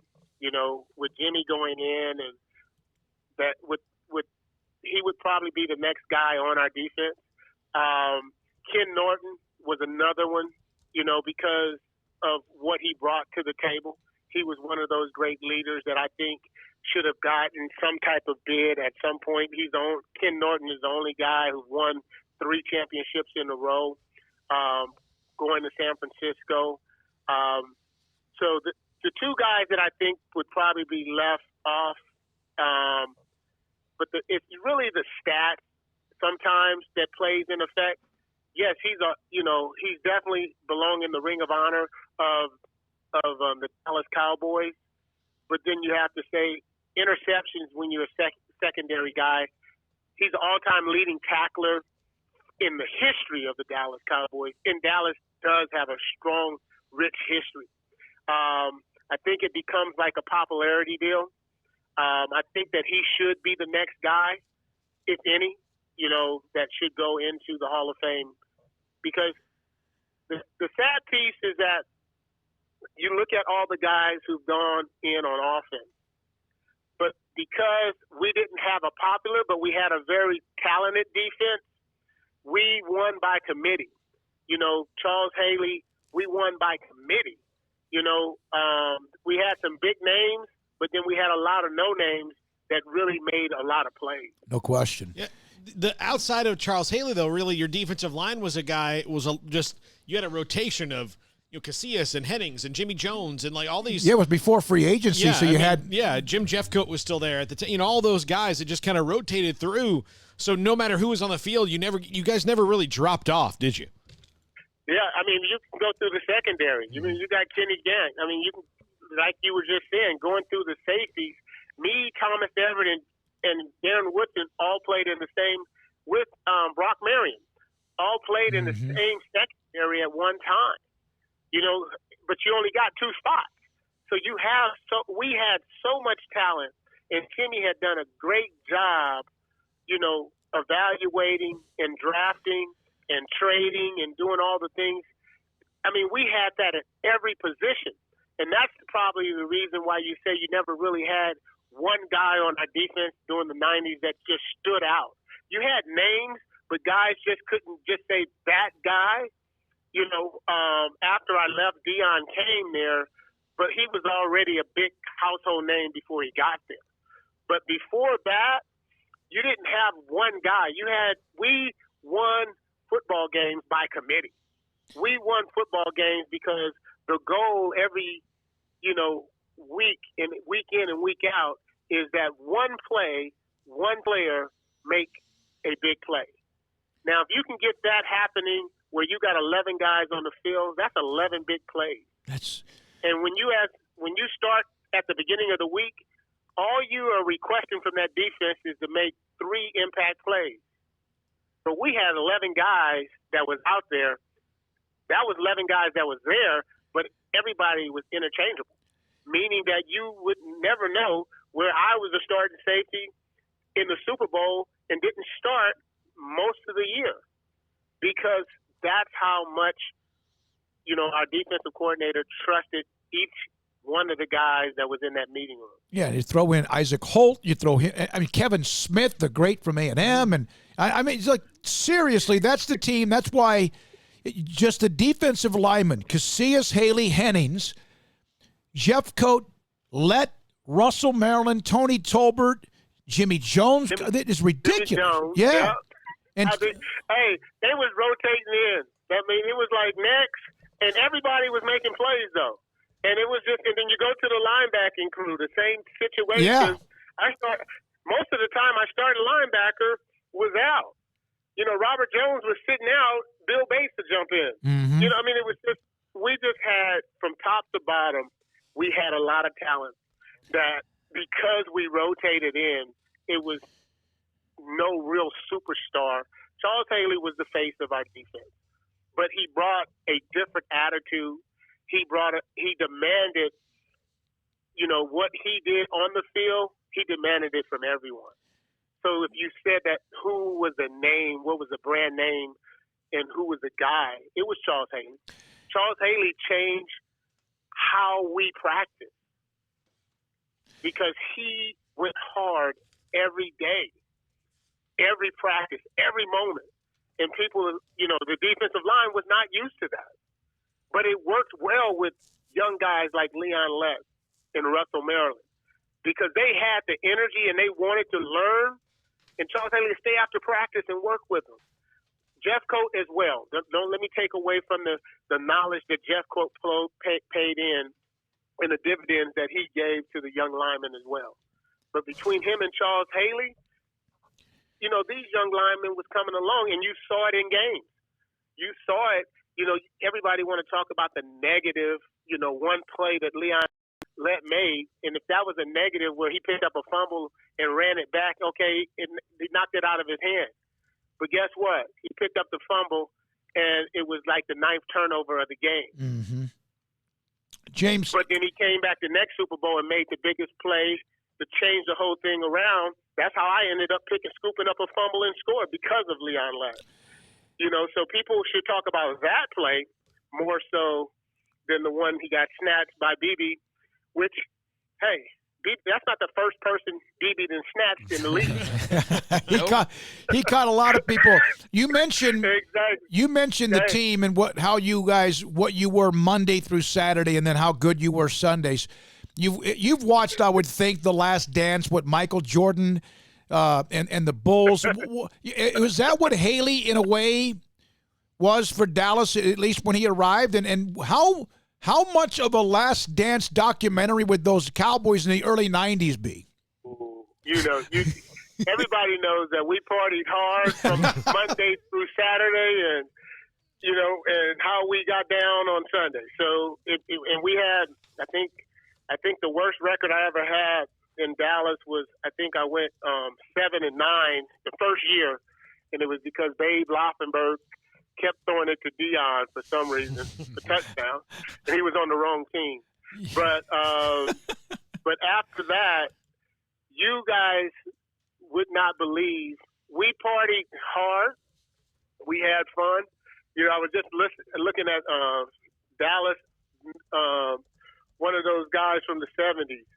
with Jimmy going in, and that he would probably be the next guy on our defense. Ken Norton was another one, because of what he brought to the table. He was one of those great leaders that I think should have gotten some type of bid at some point. Ken Norton is the only guy who won 3 championships in a row, going to San Francisco. So the 2 guys that I think would probably be left off, but it's really the stat sometimes that plays in effect. yes, he's definitely belong in the Ring of Honor of the Dallas Cowboys. But then you have to say interceptions when you're a secondary guy. He's the all-time leading tackler in the history of the Dallas Cowboys. And Dallas does have a strong, rich history. I think it becomes like a popularity deal. I think that he should be the next guy, if any, that should go into the Hall of Fame. Because the sad piece is that you look at all the guys who've gone in on offense. But because we didn't have a popular, but we had a very talented defense, we won by committee. Charles Haley, we won by committee. We had some big names, but then we had a lot of no names that really made a lot of plays. No question. Yeah. The outside of Charles Haley, though, really your defensive line was you had a rotation of Casillas and Hennings and Jimmy Jones and like all these. Yeah, it was before free agency, so Jim Jeffcoat was still there at the time. All those guys that just kind of rotated through. So no matter who was on the field, you guys never really dropped off, did you? Yeah, you can go through the secondary. You got Kenny Gant. You can, like you were just saying, going through the safeties. Me, Thomas Everett, and Darren Woodson all played in the same with Brock Marion. All played in the same secondary at one time. But you only got two spots. So we had so much talent, and Timmy had done a great job, evaluating and drafting and trading and doing all the things. We had that at every position. And that's probably the reason why you say you never really had one guy on our defense during the 90s that just stood out. You had names, but guys just couldn't just say that guy. After I left, Dion came there, but he was already a big household name before he got there. But before that, you didn't have one guy. We won football games by committee. We won football games because the goal every, week in and week out is that one player make a big play. Now, if you can get that happening where you got 11 guys on the field, that's 11 big plays. And when you start at the beginning of the week, all you are requesting from that defense is to make 3 impact plays. But we had 11 guys that was out there. That was 11 guys that was there, but everybody was interchangeable, meaning that you would never know where I was a starting safety in the Super Bowl and didn't start most of the year, because that's how much, our defensive coordinator trusted each one of the guys that was in that meeting room. Yeah, you throw in Isaac Holt, you throw him, Kevin Smith, the great from A&M, and it's like, seriously, that's the team. That's why just the defensive linemen, Casillas, Haley, Hennings, Jeffcoat, Lett, Russell Maryland, Tony Tolbert, Jimmy Jones. It is ridiculous. Jimmy Jones, yeah. And they was rotating in. It was like next, and everybody was making plays though. And it was and then you go to the linebacking crew, the same situation. Yeah. Most of the time I started linebacker was out. Robert Jones was sitting out, Bill Bates to jump in. Mm-hmm. It was we just had, from top to bottom, we had a lot of talent that because we rotated in, it was no real superstar. Charles Haley was the face of our defense, but he brought a different attitude. He demanded, what he did on the field, he demanded it from everyone. So if you said that who was the name, what was the brand name, and who was the guy, it was Charles Haley. Charles Haley changed how we practice because he went hard every day, every practice, every moment. And people, the defensive line was not used to that. But it worked well with young guys like Leon Lett and Russell Maryland because they had the energy and they wanted to learn. And Charles Haley stay after practice and work with them. Jeffcoat as well. Don't let me take away from the knowledge that Jeffcoat paid in and the dividends that he gave to the young linemen as well. But between him and Charles Haley, these young linemen was coming along, and you saw it in games. you saw it. You know, everybody want to talk about the negative, you know, one play that Leon Lett made, and if that was a negative where he picked up a fumble and ran it back, okay, he knocked it out of his hand. But guess what? He picked up the fumble, and it was like the 9th turnover of the game. Mm-hmm. James. But then he came back the next Super Bowl and made the biggest play to change the whole thing around. That's how I ended up scooping up a fumble and score because of Leon Lett. You know, so people should talk about that play more so than the one he got snatched by BB, which, hey, that's not the first person BB done snatched in the league. he caught a lot of people. You mentioned exactly. You mentioned the team and what you were Monday through Saturday, and then how good you were Sundays. You've watched, I would think, The Last Dance, what Michael Jordan and the Bulls. Was that what Haley, in a way, was for Dallas, at least when he arrived? And how much of a Last Dance documentary would those Cowboys in the early 90s be? You know, everybody knows that we partied hard from Monday through Saturday, and you know, and how we got down on Sunday. So, and we had, I think the worst record I ever had in Dallas was, I think I went 7-9 the first year, and it was because Babe Loffenberg kept throwing it to Dion for some reason, a touchdown, and he was on the wrong team. But after that, you guys would not believe, we partied hard. We had fun. You know, I was just looking at Dallas, one of those guys from the 70s,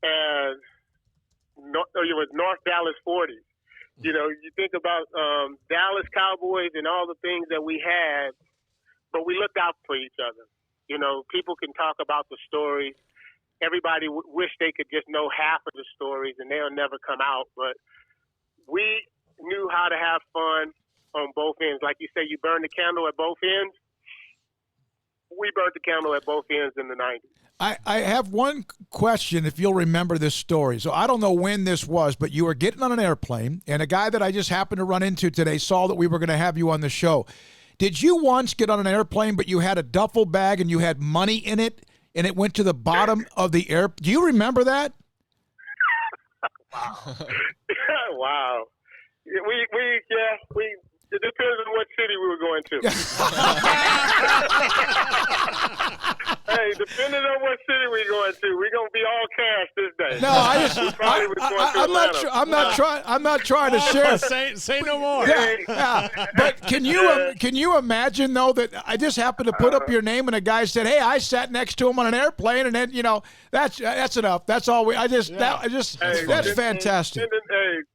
and it was North Dallas 40s. You know, you think about Dallas Cowboys and all the things that we had, but we looked out for each other. You know, people can talk about the stories. Everybody wish they could just know half of the stories, and they'll never come out. But we knew how to have fun on both ends. Like you say, you burn the candle at both ends. We burnt the candle at both ends in the 90s. I have one question, if you'll remember this story. So I don't know when this was, but you were getting on an airplane, and a guy that I just happened to run into today saw that we were going to have you on the show. Did you once get on an airplane, but you had a duffel bag and you had money in it, and it went to the bottom of the air? Do you remember that? Wow. It depends on what city we were going to. Hey, depending on what city we're going to, we're gonna be all cash this day. No, I'm not trying to share. Say no more. Yeah. But can you imagine though that I just happened to put up your name and a guy said, "Hey, I sat next to him on an airplane," and then that's enough. That's all that's fantastic.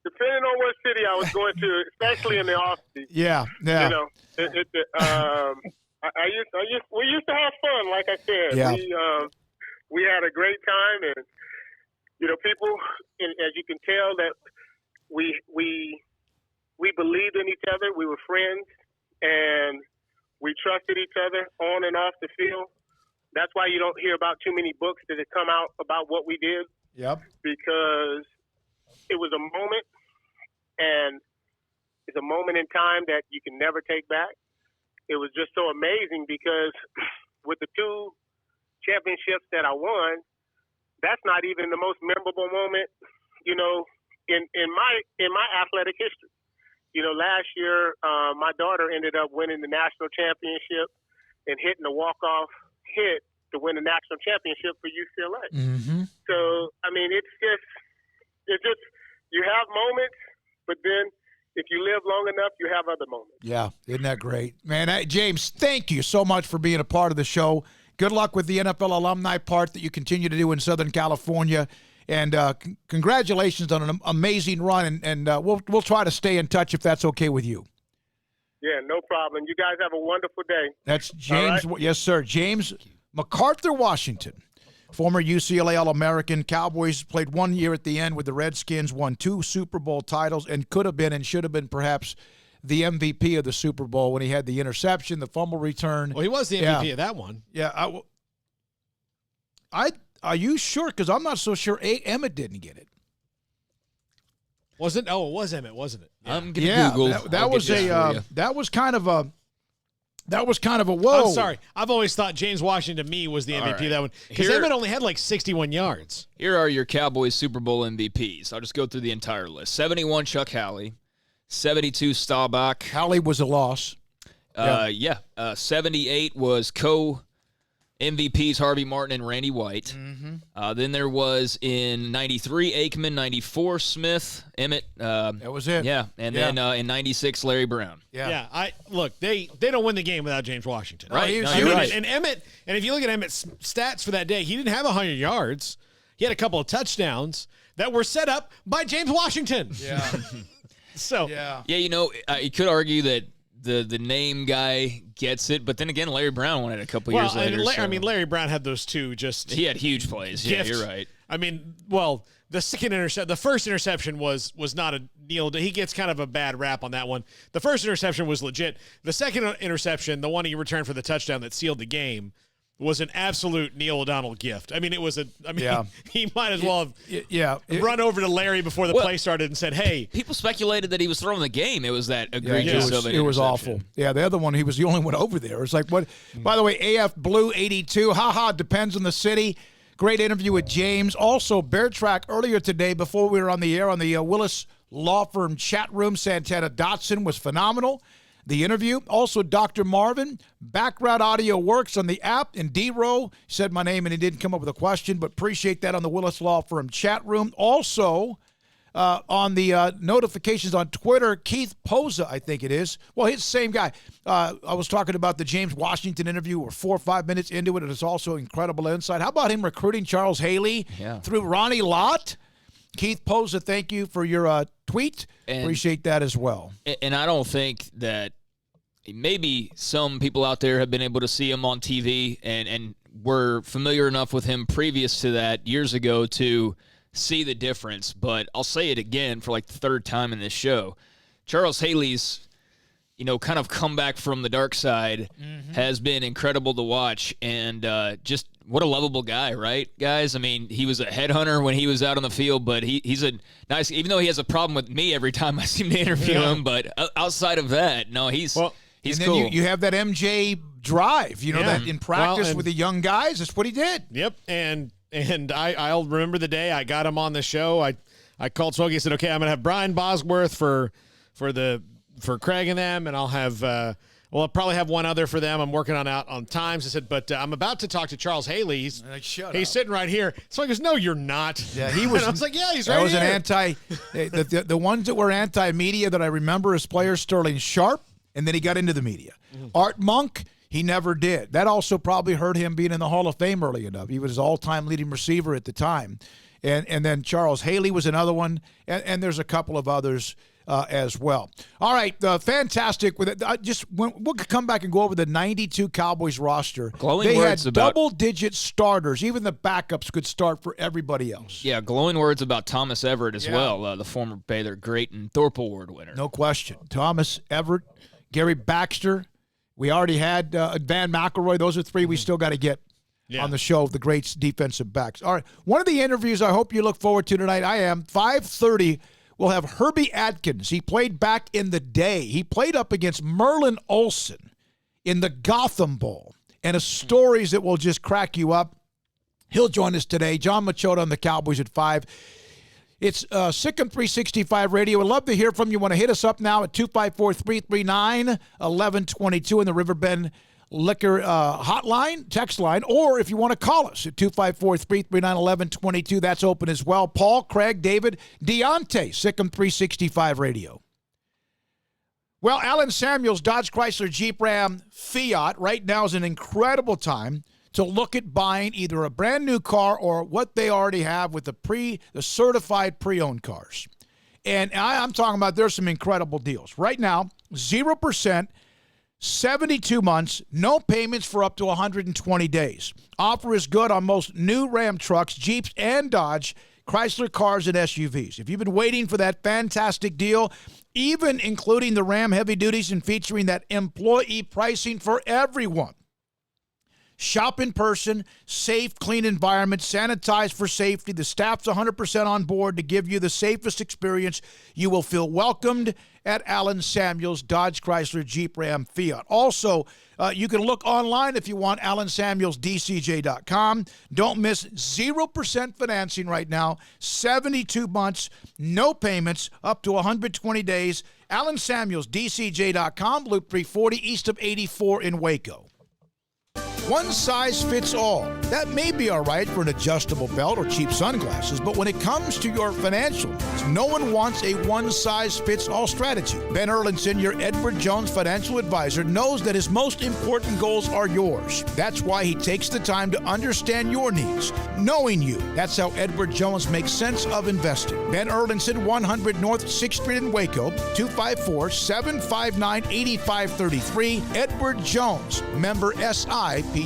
Depending on what city I was going to, especially in the off season. Yeah. You know, we used to have fun, like I said. Yeah. We had a great time, and you know, people, as you can tell, that we believed in each other. We were friends, and we trusted each other on and off the field. That's why you don't hear about too many books that have come out about what we did. Yep. Because it was a moment, and it's a moment in time that you can never take back. It was just so amazing because with the 2 championships that I won, that's not even the most memorable moment, you know, in my athletic history. You know, last year, my daughter ended up winning the national championship and hitting a walk-off hit to win the national championship for UCLA. Mm-hmm. So, I mean, it's just you have moments, but then if you live long enough, you have other moments. Yeah, isn't that great? Man, James, thank you so much for being a part of the show. Good luck with the NFL alumni part that you continue to do in Southern California. And congratulations on an amazing run. And we'll try to stay in touch if that's okay with you. Yeah, no problem. You guys have a wonderful day. That's James. Right? Yes, sir. James MacArthur Washington, former UCLA All-American. Cowboys played 1 year at the end with the Redskins, won 2 Super Bowl titles, and could have been and should have been perhaps the MVP of the Super Bowl when he had the interception, the fumble return. Well, he was the MVP of that one. Yeah. Are you sure? Because I'm not so sure Emmett didn't get it. Was it? Oh, it was Emmett, wasn't it? Yeah. I'm gonna Google. That was kind of a. That was kind of a whoa. I'm sorry. I've always thought James Washington, to me, was the MVP of that one. Because Emmett only had like 61 yards. Here are your Cowboys Super Bowl MVPs. I'll just go through the entire list. 71, Chuck Howley. 72, Staubach. Howley was a loss. 78 was co-MVPs Harvey Martin and Randy White. Mm-hmm. Then there was in 93, Aikman. 94, Smith. Emmett. That was it. Yeah. And then in 96, Larry Brown. Yeah. Look, they don't win the game without James Washington. Right. You're right. And Emmett, and if you look at Emmett's stats for that day, he didn't have 100 yards. He had a couple of touchdowns that were set up by James Washington. Yeah. So Yeah, you could argue that the name guy gets it, but then again, Larry Brown won it a couple years later. Larry Brown had those two he had huge plays. Yeah, you're right. I mean, the first interception was not a kneel. He gets kind of a bad rap on that one. The first interception was legit. The second interception, the one he returned for the touchdown that sealed the game, was an absolute Neil O'Donnell gift. I mean, he might as well have run over to Larry before the play started and said, hey. People speculated that he was throwing the game. It was that egregious of an It was awful. Yeah, the other one, he was the only one over there. It's like, what? By the way, AF Blue 82, depends on the city. Great interview with James. Also, Bear Track earlier today, before we were on the air on the Willis Law Firm chat room, Santana Dotson was phenomenal. The interview. Also, Dr. Marvin. Background audio works on the app. And D-Row said my name and he didn't come up with a question, but appreciate that on the Willis Law Firm chat room. Also, on the notifications on Twitter, Keith Poza, I think it is. Well, he's the same guy. I was talking about the James Washington interview. We're 4 or 5 minutes into it. It is also incredible insight. How about him recruiting Charles Haley through Ronnie Lott? Keith Poza, thank you for your tweet. Appreciate that as well. And I don't think that maybe some people out there have been able to see him on TV and were familiar enough with him previous to that years ago to see the difference. But I'll say it again for like the third time in this show. Charles Haley's, kind of comeback from the dark side has been incredible to watch. And just what a lovable guy, right, guys? I mean, he was a headhunter when he was out on the field, but he's a nice, even though he has a problem with me every time I seem to interview him. But outside of that, no, he's cool. And then you have that MJ drive, that in practice with the young guys. That's what he did. Yep. And I'll remember the day I got him on the show. I called Smokey and said, okay, I'm going to have Brian Bosworth for Craig and them, and I'll have I'll probably have one other for them. I'm working on times. I said, but I'm about to talk to Charles Haley. He's sitting right here. So he goes, no, you're not. Yeah, he was. And I was like, yeah, he's right here. That was an the ones that were anti-media that I remember as players, Sterling Sharp, and then he got into the media. Art Monk, he never did. That also probably hurt him being in the Hall of Fame early enough. He was his all-time leading receiver at the time. And then Charles Haley was another one, and there's a couple of others as well. All right, fantastic. We'll come back and go over the 92 Cowboys roster. They had double-digit starters. Even the backups could start for everybody else. Yeah, glowing words about Thomas Everett as well, the former Baylor great and Thorpe Award winner. No question. Thomas Everett, Gary Baxter. We already had Van McElroy. Those are three we still got to get on the show of the great defensive backs. All right, one of the interviews I hope you look forward to tonight, 5:30, we'll have Herbie Atkins. He played back in the day. He played up against Merlin Olsen in the Gotham Bowl, and stories that will just crack you up. He'll join us today. John Machota on the Cowboys at 5. It's SicEm365 Radio. I'd love to hear from you. Want to hit us up now at 254-339-1122 in the Riverbend Liquor hotline, text line, or if you want to call us at 254-339-1122, that's open as well. Paul, Craig, David, Deontay, SicEm365 Radio. Well, Alan Samuels, Dodge Chrysler Jeep Ram Fiat, right now is an incredible time to look at buying either a brand new car or what they already have with the certified pre-owned cars. And I'm talking about there's some incredible deals. Right now, 0%, 72 months, no payments for up to 120 days. Offer is good on most new Ram trucks, Jeeps, and Dodge, Chrysler cars, and SUVs. If you've been waiting for that fantastic deal, even including the Ram heavy duties and featuring that employee pricing for everyone, Shop in person, safe, clean environment, sanitized for safety. The staff's 100% on board to give you the safest experience. You will feel welcomed at Allen Samuels, Dodge, Chrysler, Jeep, Ram, Fiat. Also, you can look online if you want, AllenSamuelsDCJ.com. Don't miss 0% financing right now, 72 months, no payments, up to 120 days. AllenSamuelsDCJ.com, Loop 340, east of 84 in Waco. One size fits all. That may be all right for an adjustable belt or cheap sunglasses, but when it comes to your financial needs, no one wants a one-size-fits-all strategy. Ben Erlinson, your Edward Jones financial advisor, knows that his most important goals are yours. That's why he takes the time to understand your needs, knowing you. That's how Edward Jones makes sense of investing. Ben Erlinson, 100 North 6th Street in Waco, 254-759-8533. Edward Jones, member SIPC.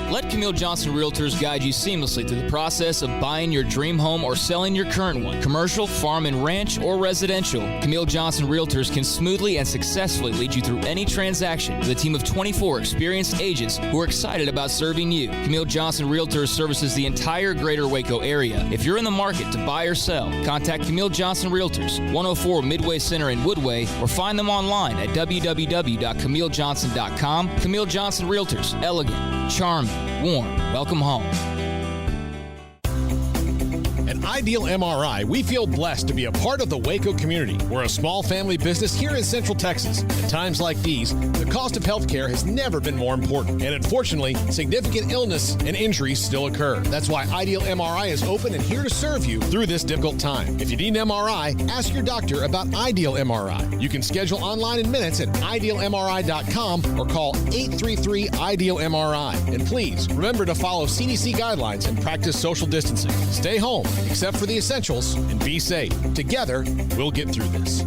Let Camille Johnson Realtors guide you seamlessly through the process of buying your dream home or selling your current one. Commercial, farm and ranch, or residential, Camille Johnson Realtors can smoothly and successfully lead you through any transaction with a team of 24 experienced agents who are excited about serving you. Camille Johnson Realtors services the entire greater Waco area. If you're in the market to buy or sell, contact Camille Johnson Realtors, 104 Midway Center in Woodway, or find them online at www.camillejohnson.com. Camille Johnson Realtors, elegant, charming, warm. Welcome home. At Ideal MRI, we feel blessed to be a part of the Waco community. We're a small family business here in Central Texas. At times like these, the cost of healthcare has never been more important. And unfortunately, significant illness and injuries still occur. That's why Ideal MRI is open and here to serve you through this difficult time. If you need an MRI, ask your doctor about Ideal MRI. You can schedule online in minutes at idealmri.com or call 833-IDEAL-MRI. And please, remember to follow CDC guidelines and practice social distancing. Stay home, except for the essentials, and be safe. Together, we'll get through this.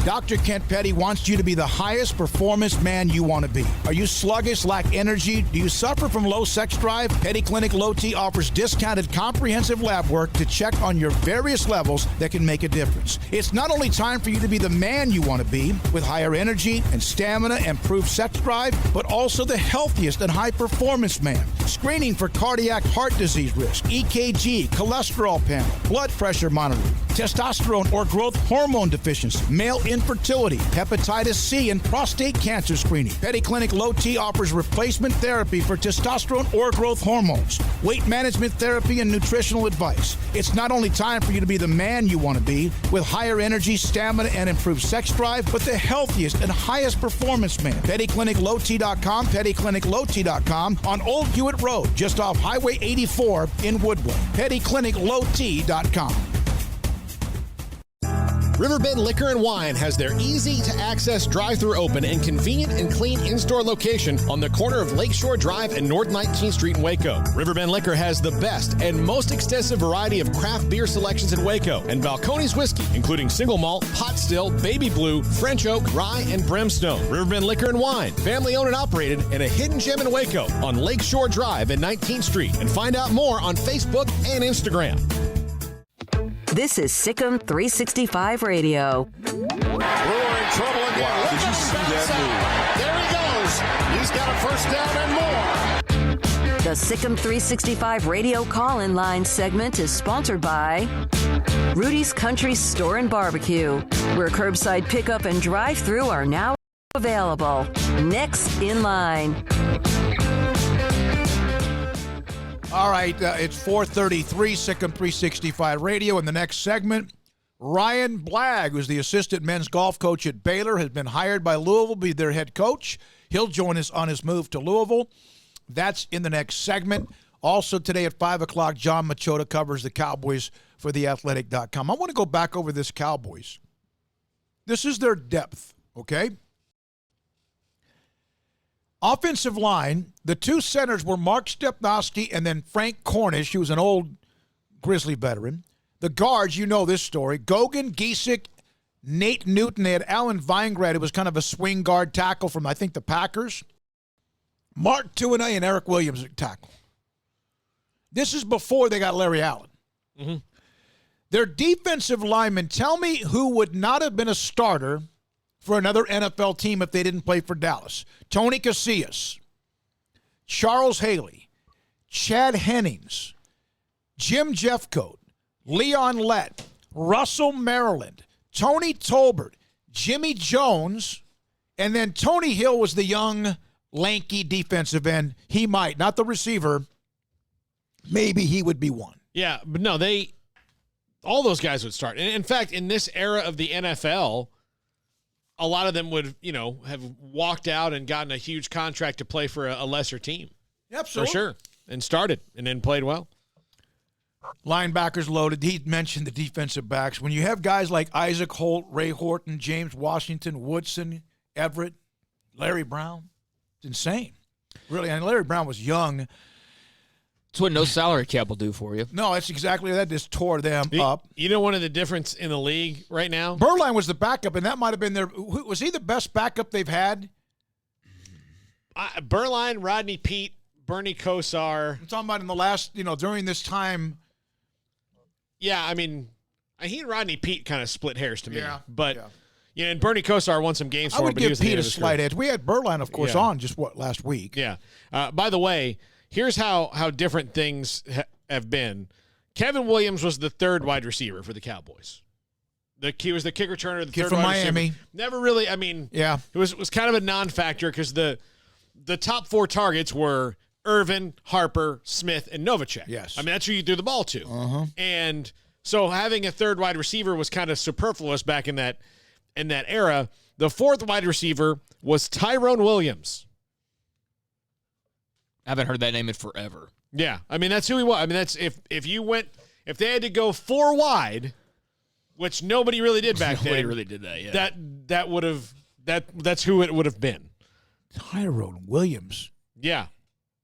Dr. Kent Petty wants you to be the highest performance man you want to be. Are you sluggish, lack energy? Do you suffer from low sex drive? Petty Clinic Low T offers discounted comprehensive lab work to check on your various levels that can make a difference. It's not only time for you to be the man you want to be with higher energy and stamina and improved sex drive, but also the healthiest and high performance man. Screening for cardiac heart disease risk, EKG, cholesterol panel, blood pressure monitoring, testosterone or growth hormone deficiency, male infertility, hepatitis C, and prostate cancer screening. Petty Clinic Low T offers replacement therapy for testosterone or growth hormones, weight management therapy, and nutritional advice. It's not only time for you to be the man you want to be with higher energy, stamina, and improved sex drive, but the healthiest and highest performance man. PettyClinicLowT.com, PettyClinicLowT.com on Old Hewitt Road, just off Highway 84 in Woodward. PettyClinicLowT.com. Riverbend Liquor and Wine has their easy-to-access drive-thru open and convenient and clean in-store location on the corner of Lakeshore Drive and North 19th Street in Waco. Riverbend Liquor has the best and most extensive variety of craft beer selections in Waco and Balcones whiskey, including single malt, pot still, baby blue, French oak, rye, and brimstone. Riverbend Liquor and Wine, family-owned and operated, and a hidden gem in Waco on Lakeshore Drive and 19th Street. And find out more on Facebook and Instagram. This is SicEm365 Radio. Brewer in trouble again. Wow. Did you see that There he goes. He's got a first down and more. The SicEm365 Radio call-in line segment is sponsored by Rudy's Country Store and Barbecue, where curbside pickup and drive-thru are now available. Next in line. All right, it's 4:33, SicEm365 Radio. In the next segment, Ryan Blagg, who's the assistant men's golf coach at Baylor, has been hired by Louisville to be their head coach. He'll join us on his move to Louisville. That's in the next segment. Also today at 5 o'clock, John Machota covers the Cowboys for TheAthletic.com. I want to go back over this Cowboys. This is their depth, okay? Offensive line, the two centers were Mark Stepnoski and then Frank Cornish, who was an old Grizzly veteran. The guards, you know this story, Gogan, Giesick, Nate Newton. They had Alan Weingrad, who was kind of a swing guard tackle from, I think, the Packers. Mark Tuinei and Eric Williams at tackle. This is before they got Larry Allen. Mm-hmm. Their defensive linemen, tell me who would not have been a starter for another NFL team if they didn't play for Dallas. Tony Casillas, Charles Haley, Chad Hennings, Jim Jeffcoat, Leon Lett, Russell Maryland, Tony Tolbert, Jimmy Jones, and then Tony Hill was the young, lanky defensive end. He might, not the receiver. Maybe he would be one. Yeah, but no, all those guys would start. And in fact, in this era of the NFL, a lot of them would, have walked out and gotten a huge contract to play for a lesser team. Absolutely. For sure. And started and then played well. Linebackers loaded. He mentioned the defensive backs. When you have guys like Isaac Holt, Ray Horton, James Washington, Woodson, Everett, Larry Brown, it's insane. Really, and Larry Brown was young. That's what no salary cap will do for you. No, it's exactly that. Just tore them up. You know one of the difference in the league right now? Berline was the backup, and that might have been was he the best backup they've had? Berline, Rodney Peete, Bernie Kosar. I'm talking about in the last, during this time. Yeah, I mean, he and Rodney Peete kind of split hairs to me. Yeah. But, and Bernie Kosar won some games for him. I would give Pete a slight edge. We had Berline, of course, on just, last week. Yeah. By the way, here's how different things have been. Kevin Williams was the third wide receiver for the Cowboys. He was the kick returner, the third from wide Miami. receiver. Never really, it was kind of a non-factor because the top four targets were Irvin, Harper, Smith, and Novacek. Yes. That's who you threw the ball to. And so having a third wide receiver was kind of superfluous back in that era. The fourth wide receiver was Tyrone Williams. I haven't heard that name in forever. Yeah. That's who he was. That's if they had to go four wide, which nobody really did back then. Nobody really did that, yeah. That's who it would have been. Tyrone Williams. Yeah.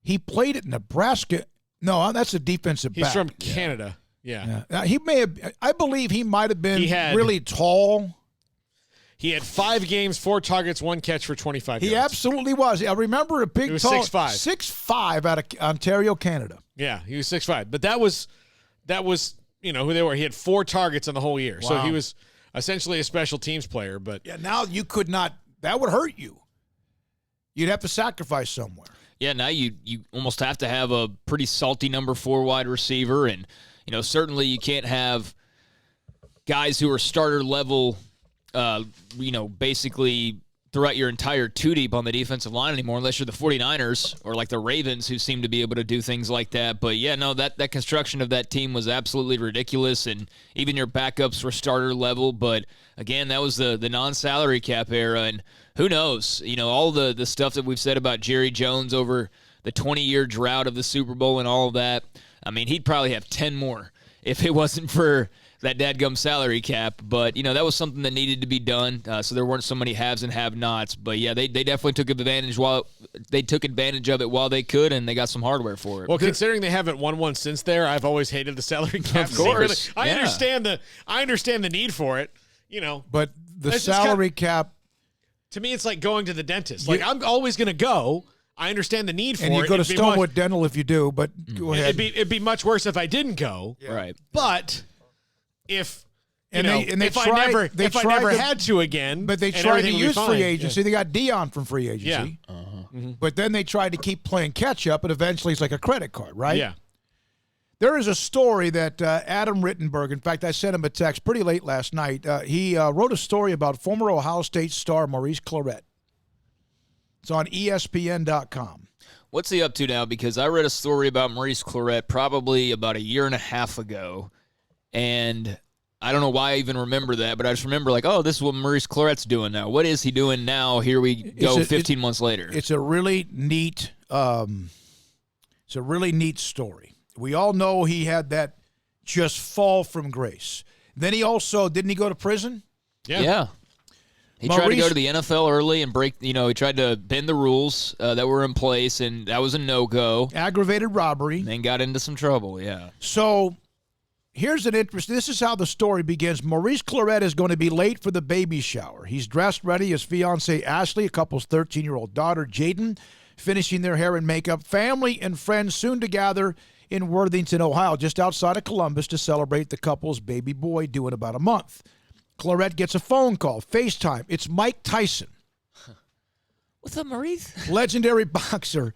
He played at Nebraska. No, that's a defensive back. He's from Canada. Yeah. He may have. I believe he might have been really tall. He had 5 games, 4 targets, 1 catch for 25 yards. He absolutely was. I remember a big, he was tall, 6'5". 6'5" out of Ontario, Canada. Yeah, he was 6'5". But that was who they were. He had 4 targets on the whole year, so he was essentially a special teams player. But now you could not. That would hurt you. You'd have to sacrifice somewhere. Yeah, now you almost have to have a pretty salty number 4 wide receiver, and certainly you can't have guys who are starter level, basically throughout your entire 2-deep on the defensive line anymore, unless you're the 49ers or like the Ravens, who seem to be able to do things like that. But yeah, no, that construction of that team was absolutely ridiculous, and even your backups were starter level. But again, that was the non-salary cap era, and who knows? All the stuff that we've said about Jerry Jones over the 20-year drought of the Super Bowl and all of that. He'd probably have 10 more if it wasn't for that dadgum salary cap. But, that was something that needed to be done, so there weren't so many haves and have-nots. But, yeah, they definitely took advantage of it while they could, and they got some hardware for it. Well, considering they haven't won one since there, I've always hated the salary cap. Of course. I understand the need for it, But the salary cap. To me, it's like going to the dentist. I'm always going to go. I understand the need for it. And you go to Stonewood Dental if you do, but go ahead. It'd be much worse if I didn't go. Yeah. Right. But if I never had to again, but they tried to use free agency. They got Dion from free agency. Yeah. But then they tried to keep playing catch up, and eventually it's like a credit card, right? Yeah. There is a story that Adam Rittenberg, in fact, I sent him a text pretty late last night. He wrote a story about former Ohio State star Maurice Clarett. It's on ESPN.com. What's he up to now? Because I read a story about Maurice Clarett probably about a year and a half ago, and I don't know why I even remember that, but I just remember this is what Maurice Clarett's doing now. What is he doing now? Here we go, 15 months later. It's a really neat story. We all know he had that just fall from grace. Then he also, didn't he go to prison? Yeah. He tried to go to the NFL early and break, he tried to bend the rules that were in place, and that was a no-go. Aggravated robbery. And then got into some trouble, yeah. So here's an interesting, this is how the story begins. Maurice Clarett is going to be late for the baby shower. He's dressed ready. His fiancée, Ashley, a couple's 13-year-old daughter, Jaden, finishing their hair and makeup. Family and friends soon to gather in Worthington, Ohio, just outside of Columbus, to celebrate the couple's baby boy due in about a month. Clarett gets a phone call, FaceTime. It's Mike Tyson. What's up, Maurice? Legendary boxer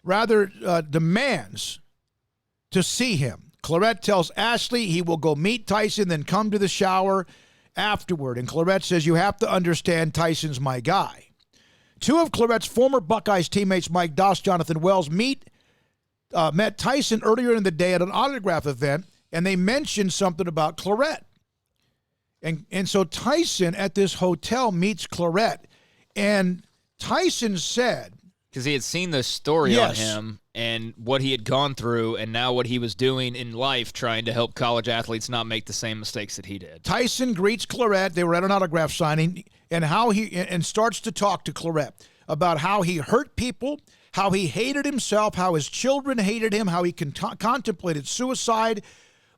demands to see him. Clarett tells Ashley he will go meet Tyson, then come to the shower afterward. And Clarett says, you have to understand Tyson's my guy. Two of Clarett's former Buckeyes teammates, Mike Doss, Jonathan Wells, met Tyson earlier in the day at an autograph event, and they mentioned something about Clarett. And so Tyson at this hotel meets Clarett, and Tyson said, because he had seen the story on him and what he had gone through, and now what he was doing in life trying to help college athletes not make the same mistakes that he did. Tyson greets Clarett. They were at an autograph signing, and starts to talk to Clarett about how he hurt people, how he hated himself, how his children hated him, how he contemplated suicide,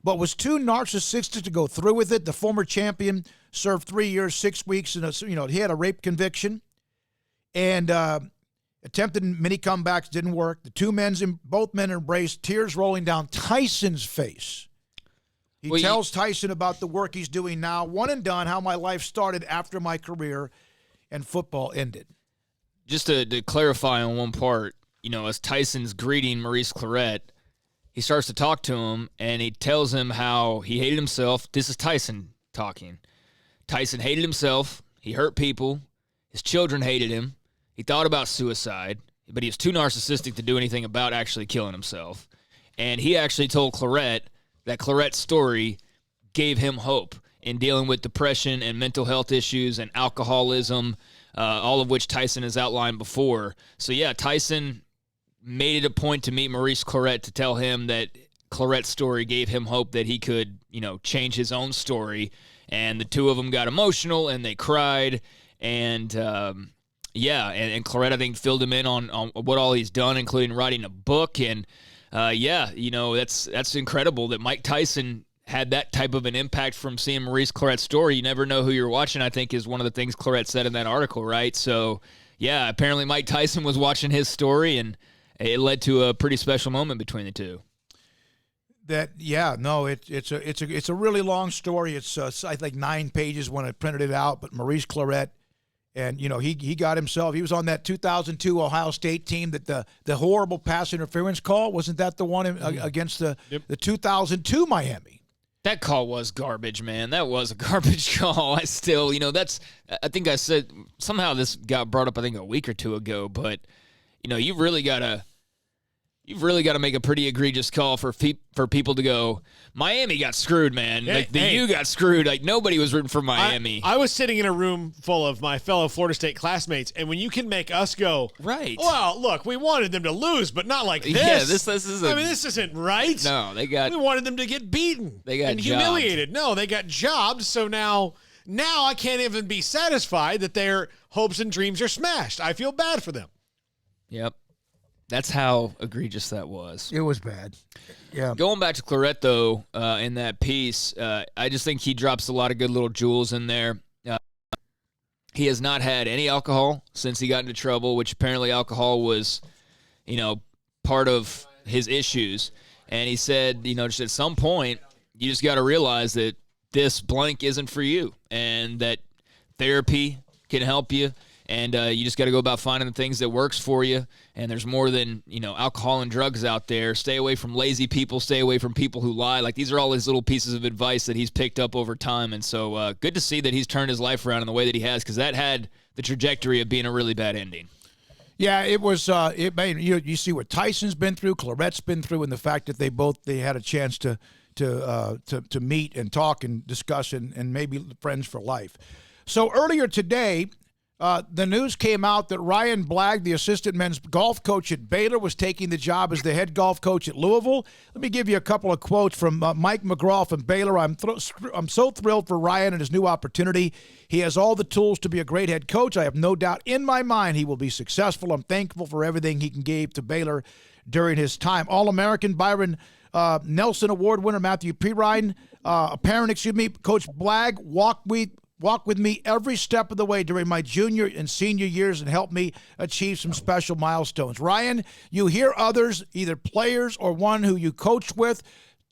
but was too narcissistic to go through with it. The former champion served 3 years, 6 weeks, and he had a rape conviction, and attempted many comebacks, didn't work. Both men embraced, tears rolling down Tyson's face. He tells Tyson about the work he's doing now, one and done, how my life started after my career and football ended. Just to clarify on one part, as Tyson's greeting Maurice Clarett, he starts to talk to him, and he tells him how he hated himself. This is Tyson talking. Tyson hated himself. He hurt people. His children hated him. He thought about suicide, but he was too narcissistic to do anything about actually killing himself. And he actually told Clarett that Clarett's story gave him hope in dealing with depression and mental health issues and alcoholism, all of which Tyson has outlined before. So, yeah, Tyson made it a point to meet Maurice Clarett to tell him that Clarett's story gave him hope that he could, change his own story. And the two of them got emotional, and they cried, and and Clarett, I think, filled him in on what all he's done, including writing a book. And, that's incredible that Mike Tyson had that type of an impact from seeing Maurice Clarett's story. You never know who you're watching, I think, is one of the things Clarett said in that article, right? So, yeah, apparently Mike Tyson was watching his story, and it led to a pretty special moment between the two. It's a really long story. It's I think 9 pages when I printed it out, but Maurice Clarett, and he got himself. He was on that 2002 Ohio State team that the horrible pass interference call, wasn't that the one against the 2002 Miami? That call was garbage, man. That was a garbage call. I think I said somehow this got brought up I think a week or two ago, but you've really got to make a pretty egregious call for people to go, Miami got screwed, man. U got screwed. Like, nobody was rooting for Miami. I was sitting in a room full of my fellow Florida State classmates, and when you can make us go, right, well, look, we wanted them to lose, but not like this. Yeah, this is this isn't right. No, we wanted them to get beaten. They got humiliated. jobbed. No, they got jobbed, so now I can't even be satisfied that their hopes and dreams are smashed. I feel bad for them. Yep. That's how egregious that was. It was bad. Yeah. Going back to Clarett, though, in that piece, I just think he drops a lot of good little jewels in there. He has not had any alcohol since he got into trouble, which apparently alcohol was, part of his issues. And he said, just at some point, you just got to realize that this blank isn't for you, and that therapy can help you. And you just got to go about finding the things that works for you. And there's more than, alcohol and drugs out there. Stay away from lazy people. Stay away from people who lie. Like, these are all his little pieces of advice that he's picked up over time. And so good to see that he's turned his life around in the way that he has, because that had the trajectory of being a really bad ending. Yeah, it was. It made you see what Tyson's been through, Clarett's been through, and the fact that they had a chance to meet and talk and discuss and maybe friends for life. So earlier today, the news came out that Ryan Blagg, the assistant men's golf coach at Baylor, was taking the job as the head golf coach at Louisville. Let me give you a couple of quotes from Mike McGraw from Baylor. I'm so thrilled for Ryan and his new opportunity. He has all the tools to be a great head coach. I have no doubt in my mind he will be successful. I'm thankful for everything he gave to Baylor during his time. All-American Byron Nelson Award winner Matthew Perrine, Coach Blagg walked with me every step of the way during my junior and senior years and helped me achieve some special milestones. Ryan, you hear others, either players or one who you coach with,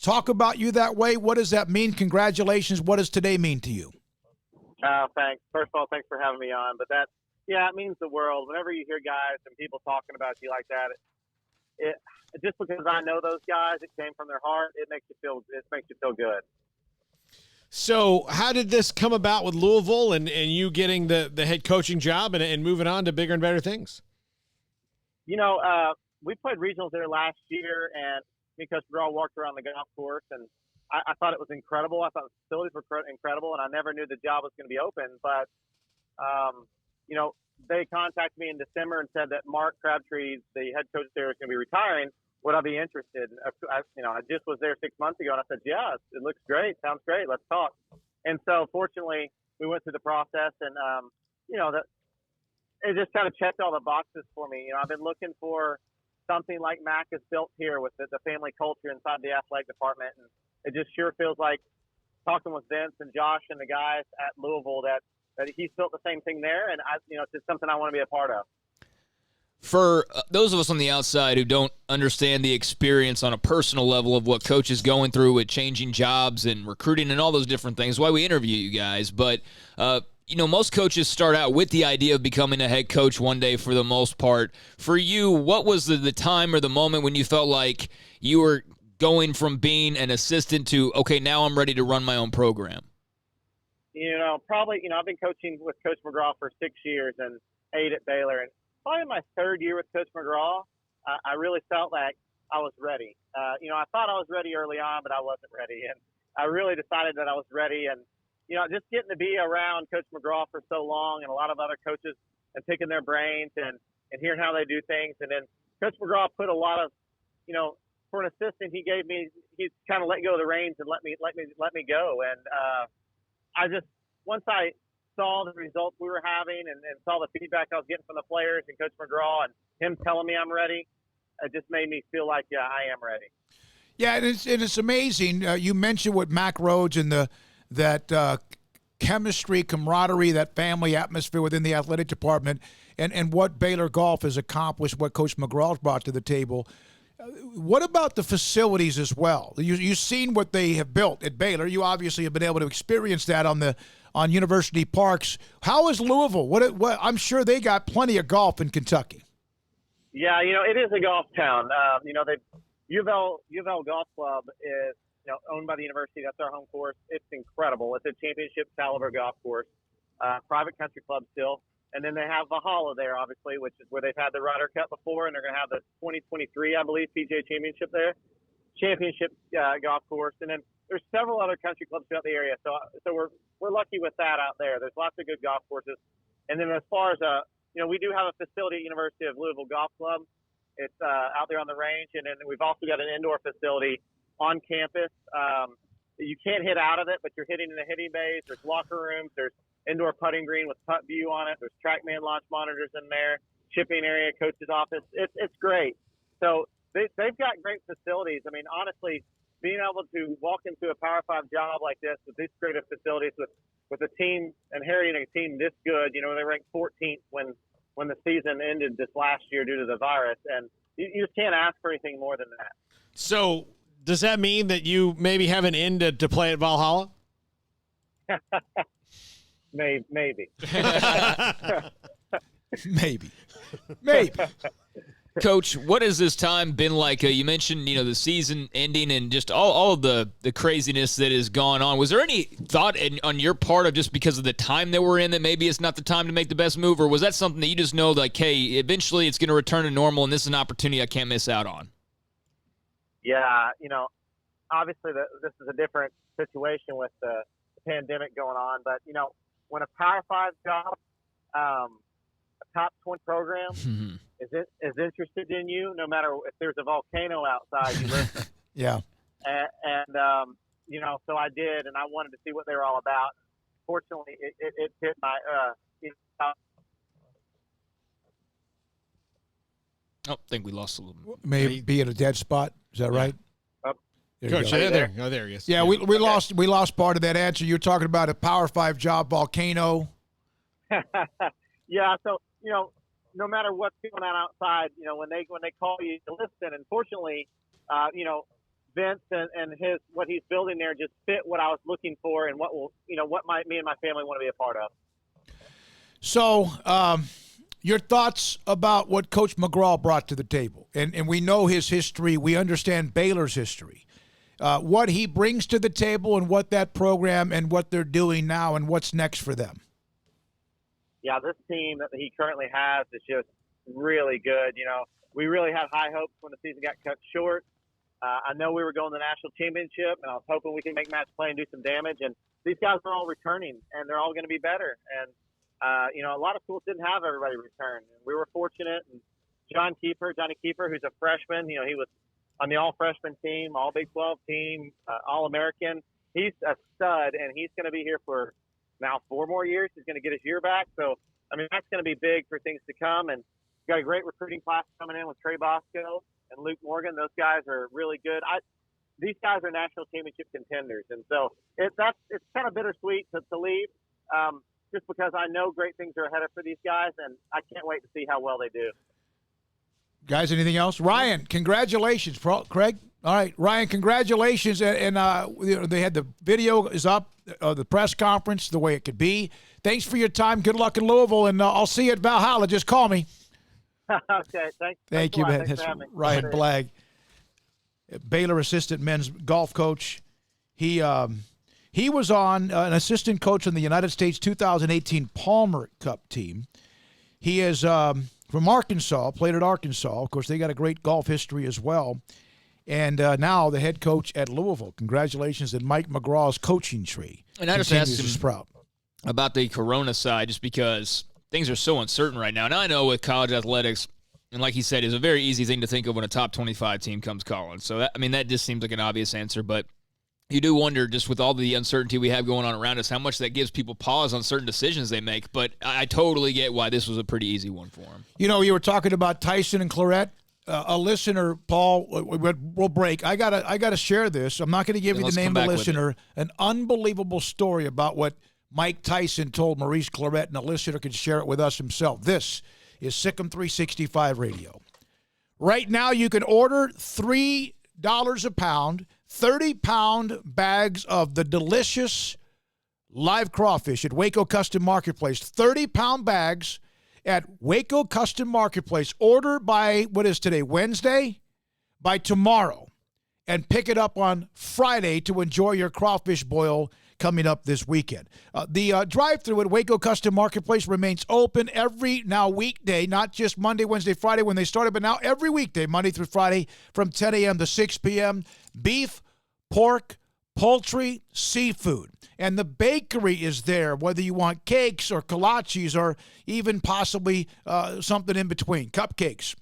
talk about you that way. What does that mean? Congratulations. What does today mean to you? Thanks. First of all, thanks for having me on. But it means the world. Whenever you hear guys and people talking about you like that, it just because I know those guys, it came from their heart. It makes you feel good. So how did this come about with Louisville and you getting the head coaching job and moving on to bigger and better things? We played regionals there last year, and me and Coach McGraw walked around the golf course, and I thought it was incredible. I thought the facilities were incredible, and I never knew the job was going to be open. But, they contacted me in December and said that Mark Crabtree, the head coach there, is going to be retiring. Would I be interested? I just was there 6 months ago, and I said, yeah, it looks great. Sounds great. Let's talk. And so, fortunately, we went through the process, and, it just kind of checked all the boxes for me. I've been looking for something like Mac is built here with the family culture inside the athletic department, and it just sure feels like talking with Vince and Josh and the guys at Louisville that he's built the same thing there, and it's just something I want to be a part of. For those of us on the outside who don't understand the experience on a personal level of what Coach is going through with changing jobs and recruiting and all those different things, why we interview you guys, but most coaches start out with the idea of becoming a head coach one day for the most part. For you, what was the time or the moment when you felt like you were going from being an assistant to, okay, now I'm ready to run my own program? I've been coaching with Coach McGraw for 6 years and 8 at Baylor. And probably my third year with Coach McGraw, I really felt like I was ready. I thought I was ready early on, but I wasn't ready. And I really decided that I was ready. And, just getting to be around Coach McGraw for so long and a lot of other coaches and picking their brains and hearing how they do things. And then Coach McGraw put a lot of, for an assistant, he kind of let go of the reins and let me go. And once I saw the results we were having and saw the feedback I was getting from the players and Coach McGraw and him telling me I'm ready, it just made me feel like, yeah, I am ready. Yeah, and it's amazing. You mentioned with Mac Rhodes and that chemistry, camaraderie, that family atmosphere within the athletic department, and what Baylor Golf has accomplished, what Coach McGraw's brought to the table. What about the facilities as well? You've seen what they have built at Baylor. You obviously have been able to experience that on University Parks. How is Louisville? What I'm sure they got plenty of golf in Kentucky. Yeah, it is a golf town. U of L Golf Club is owned by the university. That's our home course. It's incredible. It's a championship caliber golf course, private country club still. And then they have Valhalla there, obviously, which is where they've had the Ryder Cup before, and they're going to have the 2023, I believe, PGA Championship there, championship golf course. And then there's several other country clubs throughout the area. So we're lucky with that out there. There's lots of good golf courses. And then as far as we do have a facility at University of Louisville Golf Club. It's out there on the range, and then we've also got an indoor facility on campus. You can't hit out of it, but you're hitting in the hitting bays. There's locker rooms. There's indoor putting green with putt view on it. There's TrackMan launch monitors in there, chipping area, coach's office. It's great. So they've got great facilities. I mean, honestly, being able to walk into a Power 5 job like this with these great facilities with a team, inheriting a team this good, they ranked 14th when the season ended this last year due to the virus, and you just can't ask for anything more than that. So does that mean that you maybe have an in to play at Valhalla? Maybe. Maybe. Coach, what has this time been like? You mentioned, the season ending and just all of the craziness that has gone on. Was there any thought on your part of just because of the time that we're in that maybe it's not the time to make the best move, or was that something that you just know, like, hey, eventually it's going to return to normal and this is an opportunity I can't miss out on? Yeah, obviously this is a different situation with the pandemic going on, but, when a Power 5 job, a top 20 program is interested in you, no matter if there's a volcano outside, you listen. Yeah. And so I did, and I wanted to see what they were all about. Fortunately, it hit my I think we lost a little bit. Maybe in a dead spot. Is that right? Coach, there he is. Yeah, we lost part of that answer. You were talking about a Power 5 job, volcano. Yeah, so no matter what's going on outside, when they call you to listen, and fortunately, Vince and what he's building there just fit what I was looking for and what me and my family want to be a part of. So, your thoughts about what Coach McGraw brought to the table, and we know his history. We understand Baylor's history. What he brings to the table and what that program and what they're doing now and what's next for them. Yeah, this team that he currently has is just really good. We really had high hopes when the season got cut short. I know we were going to the national championship, and I was hoping we could make match play and do some damage. And these guys are all returning, and they're all going to be better. And, a lot of schools didn't have everybody return. And we were fortunate. And Johnny Keeper, who's a freshman, he was on the all-freshman team, all Big 12 team, All-American. He's a stud, and he's going to be here for now 4 more years. He's going to get his year back. So, that's going to be big for things to come. And we've got a great recruiting class coming in with Trey Bosco and Luke Morgan. Those guys are really good. These guys are national championship contenders. And so it's kind of bittersweet to leave just because I know great things are ahead for these guys, and I can't wait to see how well they do. Guys, anything else? Ryan, congratulations. Craig? All right, Ryan, congratulations. And they had the video is up, the press conference, the way it could be. Thanks for your time. Good luck in Louisville, and I'll see you at Valhalla. Just call me. Okay, thanks. Thank you, man. That's Ryan Blagg, Baylor assistant men's golf coach. He was on an assistant coach on the United States 2018 Palmer Cup team. He is from Arkansas, played at Arkansas. Of course, they got a great golf history as well. And now the head coach at Louisville. Congratulations at Mike McGraw's coaching tree. And I just asked him about the Corona side just because things are so uncertain right now. And I know with college athletics, and like he said, it's a very easy thing to think of when a top 25 team comes calling. So, that just seems like an obvious answer. But you do wonder, just with all the uncertainty we have going on around us, how much that gives people pause on certain decisions they make. But I totally get why this was a pretty easy one for him. You were talking about Tyson and Clarett. A listener, Paul, we'll break. I gotta share this. I'm not going to give you the name of the listener. An unbelievable story about what Mike Tyson told Maurice Clarett, and a listener can share it with us himself. This is SicEm365 Radio. Right now, you can order $3 a pound, 30-pound bags of the delicious live crawfish at Waco Custom Marketplace. 30-pound bags at Waco Custom Marketplace. Order by, what is today, Wednesday? By tomorrow. And pick it up on Friday to enjoy your crawfish boil coming up this weekend. The drive-thru at Waco Custom Marketplace remains open every weekday, not just Monday, Wednesday, Friday when they started, but now every weekday, Monday through Friday from 10 a.m. to 6 p.m. Beef, pork, poultry, seafood. And the bakery is there, whether you want cakes or kolaches or even possibly something in between, cupcakes.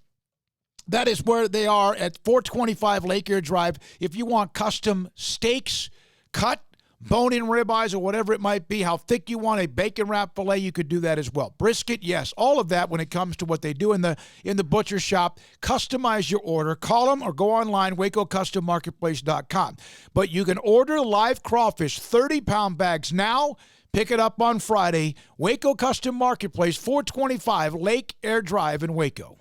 That is where they are at 425 Lake Air Drive. If you want custom steaks, cut, bone-in ribeyes, or whatever it might be, how thick you want a bacon wrap filet, you could do that as well. Brisket, yes, all of that when it comes to what they do in the butcher shop. Customize your order. Call them or go online, wacocustommarketplace.com. But you can order live crawfish, 30-pound bags now. Pick it up on Friday. Waco Custom Marketplace, 425 Lake Air Drive in Waco.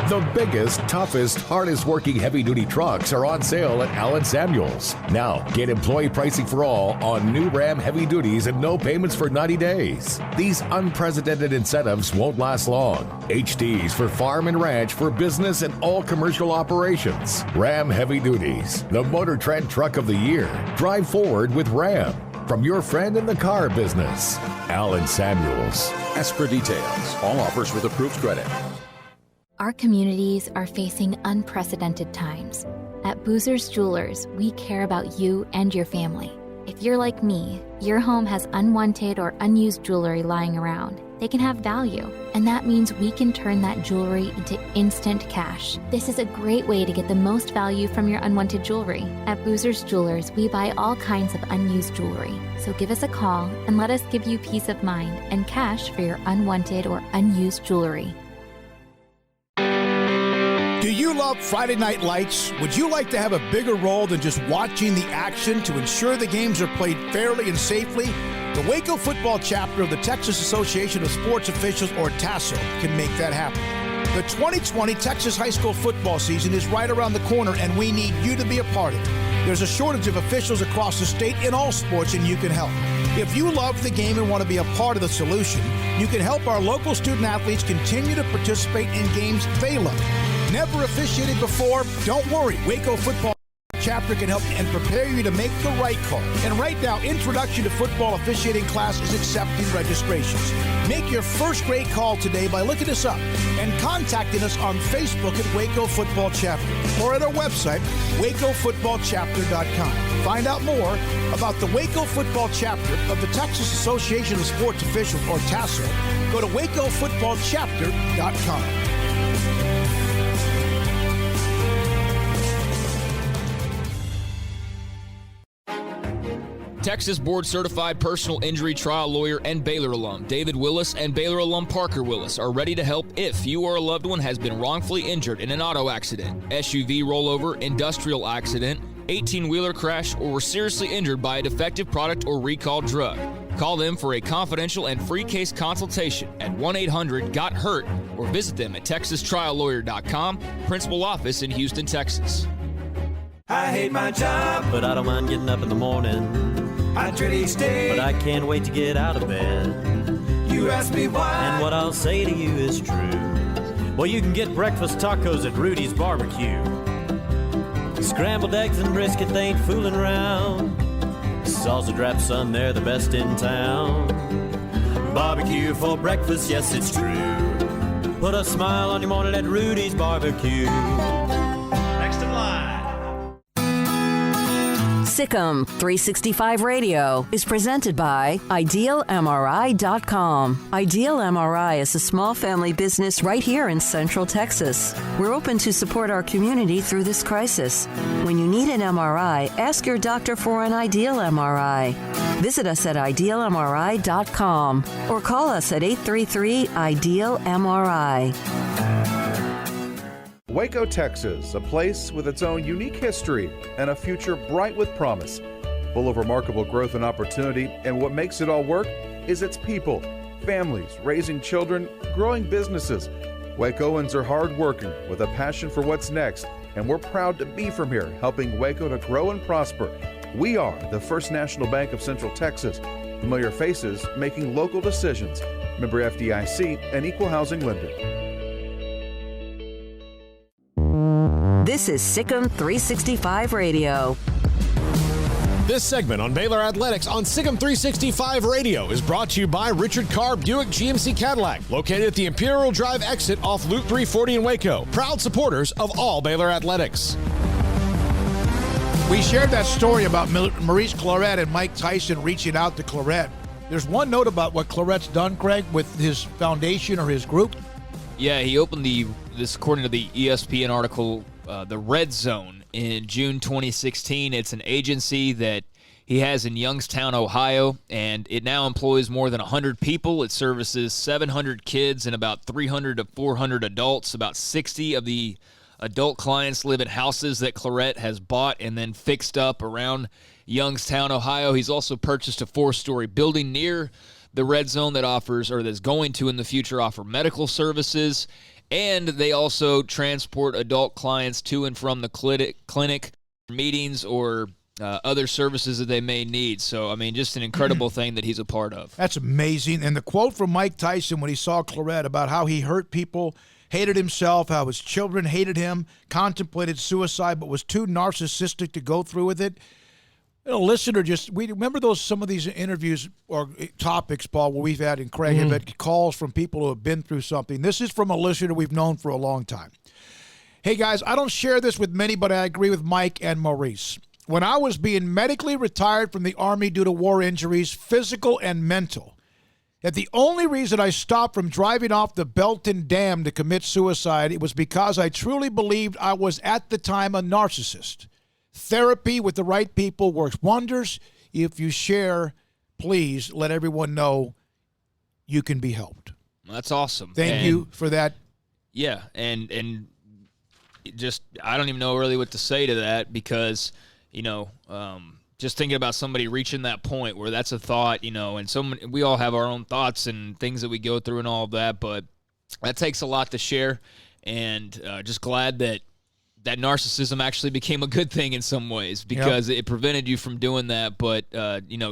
The biggest, toughest, hardest-working heavy-duty trucks are on sale at Allen Samuels. Now, get employee pricing for all on new Ram heavy duties and no payments for 90 days. These unprecedented incentives won't last long. HDs for farm and ranch, for business and all commercial operations. Ram Heavy Duties, the Motor Trend Truck of the Year. Drive forward with Ram. From your friend in the car business, Allen Samuels. Ask for details. All offers with approved credit. Our communities are facing unprecedented times. At Boozer's Jewelers, we care about you and your family. If you're like me, your home has unwanted or unused jewelry lying around. They can have value, and that means we can turn that jewelry into instant cash. This is a great way to get the most value from your unwanted jewelry. At Boozer's Jewelers, we buy all kinds of unused jewelry. So give us a call and let us give you peace of mind and cash for your unwanted or unused jewelry. Do you love Friday Night Lights? Would you like to have a bigger role than just watching the action to ensure the games are played fairly and safely? The Waco football chapter of the Texas Association of Sports Officials, or TASO, can make that happen. The 2020 Texas high school football season is right around the corner, and we need you to be a part of it. There's a shortage of officials across the state in all sports, and you can help. If you love the game and want to be a part of the solution, you can help our local student-athletes continue to participate in games they love. Never officiated before? Don't worry. Waco Football Chapter can help and prepare you to make the right call. And right now, Introduction to Football Officiating class is accepting registrations. Make your first grade call today by looking us up and contacting us on Facebook at Waco Football Chapter or at our website, wacofootballchapter.com. Find out more about the Waco Football Chapter of the Texas Association of Sports Officials, or TASO. Go to wacofootballchapter.com. Texas board-certified personal injury trial lawyer and Baylor alum David Willis and Baylor alum Parker Willis are ready to help if you or a loved one has been wrongfully injured in an auto accident, SUV rollover, industrial accident, 18-wheeler crash, or were seriously injured by a defective product or recalled drug. Call them for a confidential and free case consultation at 1-800-GOT-HURT or visit them at texastriallawyer.com, principal office in Houston, Texas. I hate my job, but I don't mind getting up in the morning. I dread each day, but I can't wait to get out of bed. You ask me why, and what I'll say to you is true. Well, you can get breakfast tacos at Rudy's Barbecue. Scrambled eggs and brisket, they ain't fooling around. Salsa drap, son, they're the best in town. Barbecue for breakfast, yes, it's true. Put a smile on your morning at Rudy's Barbecue. Next in line. SicEm365 Radio is presented by IdealMRI.com. Ideal MRI is a small family business right here in Central Texas. We're open to support our community through this crisis. When you need an MRI, ask your doctor for an Ideal MRI. Visit us at IdealMRI.com or call us at 833-IDEAL-MRI. Waco, Texas, a place with its own unique history and a future bright with promise. Full of remarkable growth and opportunity, and what makes it all work is its people, families, raising children, growing businesses. Wacoans are hardworking with a passion for what's next, and we're proud to be from here, helping Waco to grow and prosper. We are the First National Bank of Central Texas. Familiar faces making local decisions. Member FDIC and Equal Housing Lender. This is SicEm365 Radio. This segment on Baylor Athletics on SicEm365 Radio is brought to you by Richard Carr Buick GMC Cadillac, located at the Imperial Drive exit off Loop 340 in Waco. Proud supporters of all Baylor Athletics. We shared that story about Maurice Clarett and Mike Tyson reaching out to Clarett. There's one note about what Clarett's done, Craig, with his foundation or his group. Yeah, he opened this according to the ESPN article, the Red Zone in June 2016. It's an agency that he has in Youngstown, Ohio, and it now employs more than 100 people. It services 700 kids and about 300 to 400 adults. About 60 of the adult clients live in houses that Clarett has bought and then fixed up around Youngstown, Ohio. He's also purchased a 4-story building near the Red Zone that offers, or that's going to in the future, offer medical services. And they also transport adult clients to and from the clinic meetings or other services that they may need. So, I mean, just an incredible thing that he's a part of. That's amazing. And the quote from Mike Tyson when he saw Clarett about how he hurt people, hated himself, how his children hated him, contemplated suicide, but was too narcissistic to go through with it. A listener we remember some of these interviews or topics, Paul, where we've had, and Craig have had calls from people who have been through something. This is from a listener we've known for a long time. Hey, guys, I don't share this with many, but I agree with Mike and Maurice. When I was being medically retired from the Army due to war injuries, physical and mental, that the only reason I stopped from driving off the Belton Dam to commit suicide, it was because I truly believed I was at the time a narcissist. Therapy with the right people works wonders. If you share, please let everyone know you can be helped. That's awesome. Thank you for that. Yeah, and just I don't even know really what to say to that because, just thinking about somebody reaching that point where that's a thought, and we all have our own thoughts and things that we go through and all of that, but that takes a lot to share, and just glad that narcissism actually became a good thing in some ways, because it prevented you from doing that. But,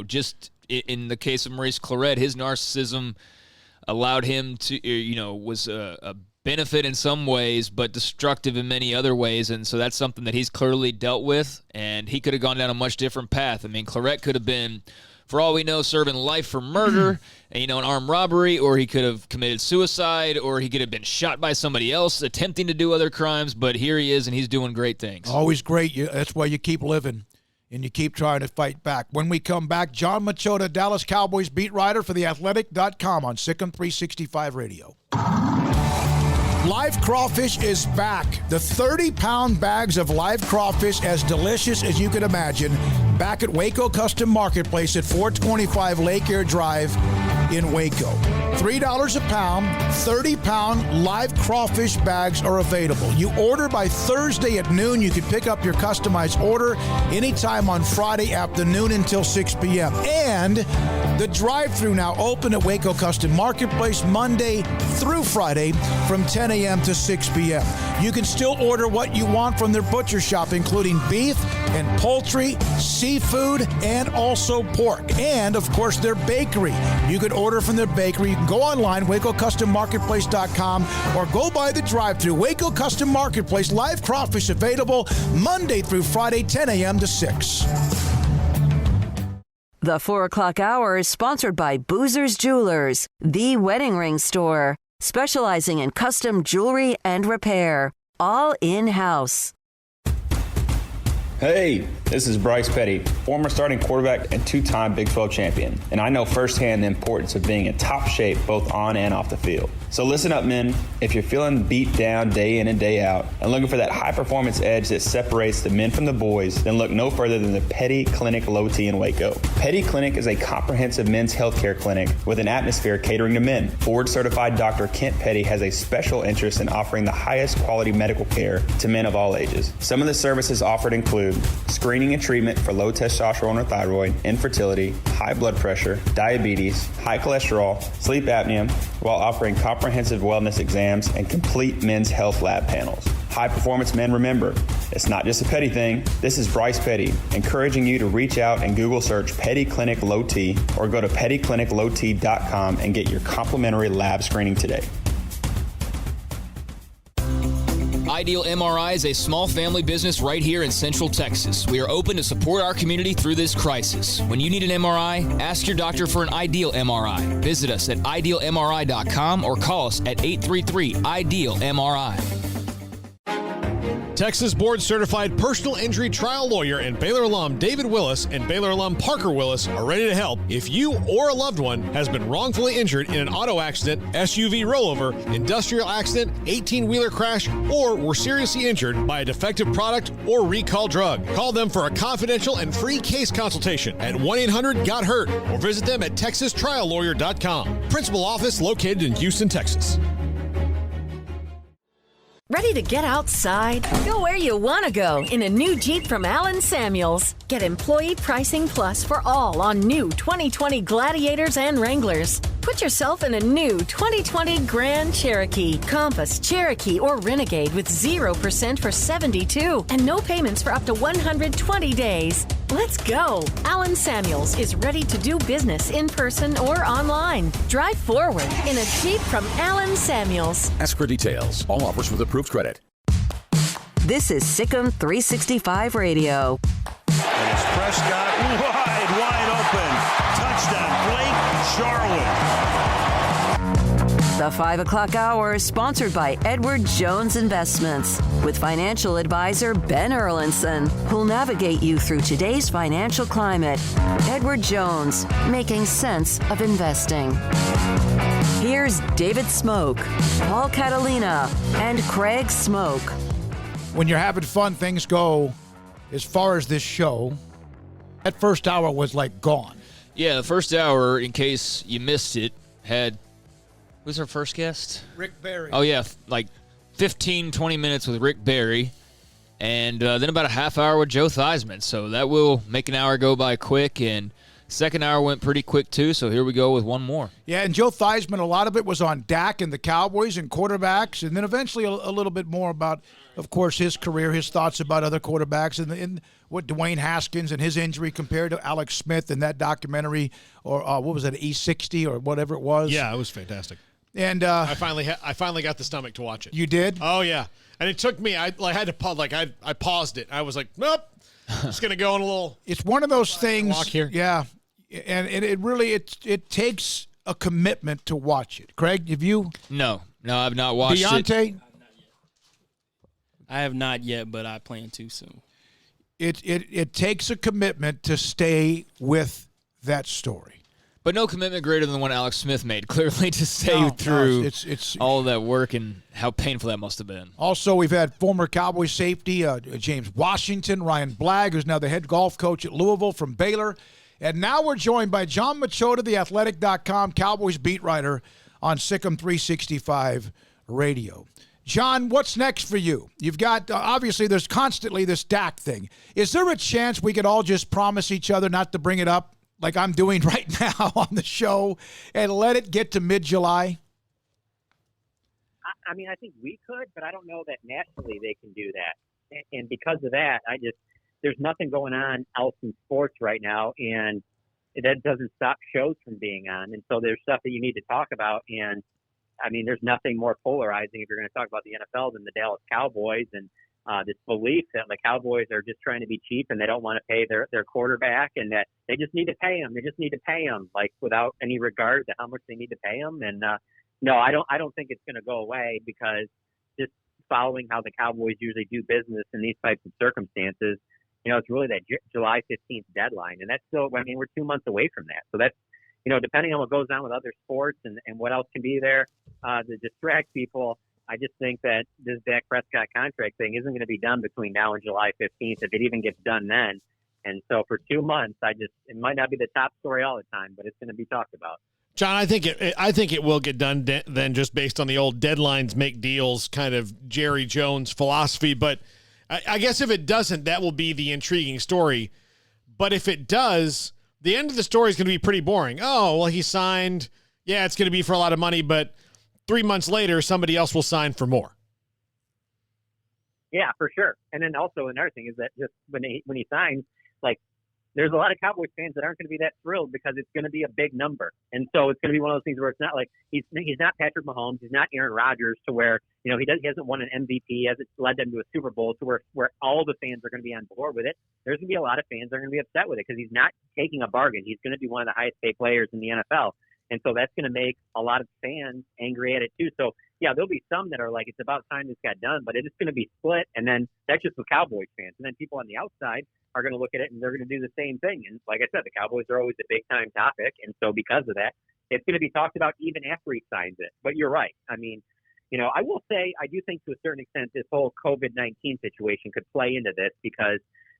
just in the case of Maurice Clarett, his narcissism allowed him to, was a benefit in some ways, but destructive in many other ways. And so that's something that he's clearly dealt with, and he could have gone down a much different path. I mean, Clarett could have been, for all we know, serving life for murder, and, an armed robbery, or he could have committed suicide, or he could have been shot by somebody else attempting to do other crimes. But here he is, and he's doing great things. Always great. That's why you keep living, and you keep trying to fight back. When we come back, John Machota, Dallas Cowboys beat writer for TheAthletic.com on SicEm365 Radio. Live crawfish is back. The 30-pound bags of live crawfish, as delicious as you can imagine, back at Waco Custom Marketplace at 425 Lake Air Drive in Waco. $3 a pound, 30-pound live crawfish bags are available. You order by Thursday at noon. You can pick up your customized order anytime on Friday afternoon until 6 p.m. And the drive-thru now open at Waco Custom Marketplace Monday through Friday from 10 a.m. to 6 p.m. You can still order what you want from their butcher shop, including beef and poultry, seafood, and also pork. And, of course, their bakery. You can order from their bakery. You can go online, WacoCustomMarketplace.com, or go by the drive-thru. Waco Custom Marketplace, live crawfish available Monday through Friday, 10 a.m. to 6. The 4 o'clock hour is sponsored by Boozer's Jewelers, the wedding ring store, specializing in custom jewelry and repair, all in-house. Hey, this is Bryce Petty, former starting quarterback and two-time Big 12 champion, and I know firsthand the importance of being in top shape both on and off the field. So listen up, men. If you're feeling beat down day in and day out and looking for that high-performance edge that separates the men from the boys, then look no further than the Petty Clinic Low T in Waco. Petty Clinic is a comprehensive men's healthcare clinic with an atmosphere catering to men. Board-certified Dr. Kent Petty has a special interest in offering the highest quality medical care to men of all ages. Some of the services offered include screening and treatment for low testosterone or thyroid, infertility, high blood pressure, diabetes, high cholesterol, sleep apnea, while offering comprehensive wellness exams and complete men's health lab panels. High performance men, remember, it's not just a Petty thing. This is Bryce Petty, encouraging you to reach out and Google search Petty Clinic Low T or go to pettycliniclowt.com and get your complimentary lab screening today. Ideal MRI is a small family business right here in Central Texas. We are open to support our community through this crisis. When you need an MRI, ask your doctor for an Ideal MRI. Visit us at idealmri.com or call us at 833-IDEAL-MRI. Texas Board Certified Personal Injury Trial Lawyer and Baylor alum David Willis and Baylor alum Parker Willis are ready to help if you or a loved one has been wrongfully injured in an auto accident, SUV rollover, industrial accident, 18-wheeler crash, or were seriously injured by a defective product or recall drug. Call them for a confidential and free case consultation at 1-800-GOT-HURT or visit them at TexasTrialLawyer.com. Principal office located in Houston, Texas. Ready to get outside? Go where you want to go in a new Jeep from Allen Samuels. Get employee pricing plus for all on new 2020 Gladiators and Wranglers. Put yourself in a new 2020 Grand Cherokee, Compass, Cherokee, or Renegade with 0% for 72 and no payments for up to 120 days. Let's go. Allen Samuels is ready to do business in person or online. Drive forward in a Jeep from Allen Samuels. Ask for details. All offers with approved credit. This is SicEm365 Radio. And it's Prescott wide open. Touchdown, Blake Jarwin. The 5 o'clock hour is sponsored by Edward Jones Investments with financial advisor Ben Erlinson, who'll navigate you through today's financial climate. Edward Jones, making sense of investing. Here's David Smoke, Paul Catalina, and Craig Smoke. When you're having fun, things go. As far as this show, that first hour was like gone. Yeah, the first hour, in case you missed it, had... Who's our first guest? Rick Barry. Oh, yeah, like 15, 20 minutes with Rick Barry, and then about a half hour with Joe Theismann. So that will make an hour go by quick. And Second hour went pretty quick, too, so here we go with one more. Yeah, and Joe Theismann, a lot of it was on Dak and the Cowboys and quarterbacks, and then eventually a little bit more about, of course, his career, his thoughts about other quarterbacks, and what Dwayne Haskins and his injury compared to Alex Smith in that documentary, or what was it, E60 or whatever it was. Yeah, it was fantastic. And I finally got the stomach to watch it. You did? Oh yeah, and it took me. I had to pause. I paused it. I was like, nope. Just gonna go on a little. It's one of those things. Walk here. Yeah, and it really it takes a commitment to watch it. Craig, have you? No, I've not watched it. Deontay? I have not yet, but I plan to soon. It takes a commitment to stay with that story. But no commitment greater than the one Alex Smith made, clearly, to stay through it's all of that work and how painful that must have been. Also, we've had former Cowboys safety James Washington, Ryan Blagg, who's now the head golf coach at Louisville from Baylor. And now we're joined by John Machota, the Athletic.com Cowboys beat writer on SicEm365 Radio. John, what's next for you? You've got, obviously, there's constantly this Dak thing. Is there a chance we could all just promise each other not to bring it up like I'm doing right now on the show and let it get to mid-July? I mean, I think we could, but I don't know that nationally they can do that. And because of that, there's nothing going on else in sports right now, and that doesn't stop shows from being on. And so there's stuff that you need to talk about. And I mean, there's nothing more polarizing if you're going to talk about the NFL than the Dallas Cowboys and this belief that the Cowboys are just trying to be cheap and they don't want to pay their quarterback and that they just need to pay him. They just need to pay him, like, without any regard to how much they need to pay him. And no, I don't think it's going to go away, because just following how the Cowboys usually do business in these types of circumstances, it's really that July 15th deadline. And that's still, I mean, we're 2 months away from that. So that's, depending on what goes on with other sports and what else can be there to distract people, I just think that this Dak Prescott contract thing isn't going to be done between now and July 15th, if it even gets done then. And so for 2 months, it might not be the top story all the time, but it's going to be talked about. John, I think it will get done then, just based on the old deadlines make deals kind of Jerry Jones philosophy. But I guess if it doesn't, that will be the intriguing story. But if it does, the end of the story is going to be pretty boring. Oh, well, he signed. Yeah, it's going to be for a lot of money, but 3 months later, somebody else will sign for more. Yeah, for sure. And then also another thing is that just when he signs, like, there's a lot of Cowboys fans that aren't going to be that thrilled because it's going to be a big number. And so it's going to be one of those things where it's not like he's not Patrick Mahomes, he's not Aaron Rodgers, to where, he hasn't won an MVP, he hasn't led them to a Super Bowl, to where all the fans are going to be on board with it. There's going to be a lot of fans that are going to be upset with it because he's not taking a bargain. He's going to be one of the highest paid players in the NFL. And so that's going to make a lot of fans angry at it too. So yeah, there'll be some that are like, it's about time this got done, but it is going to be split. And then that's just with Cowboys fans. And then people on the outside are going to look at it and they're going to do the same thing. And like I said, the Cowboys are always a big time topic. And so because of that, it's going to be talked about even after he signs it. But you're right. I mean, I will say, I do think to a certain extent, this whole COVID-19 situation could play into this, because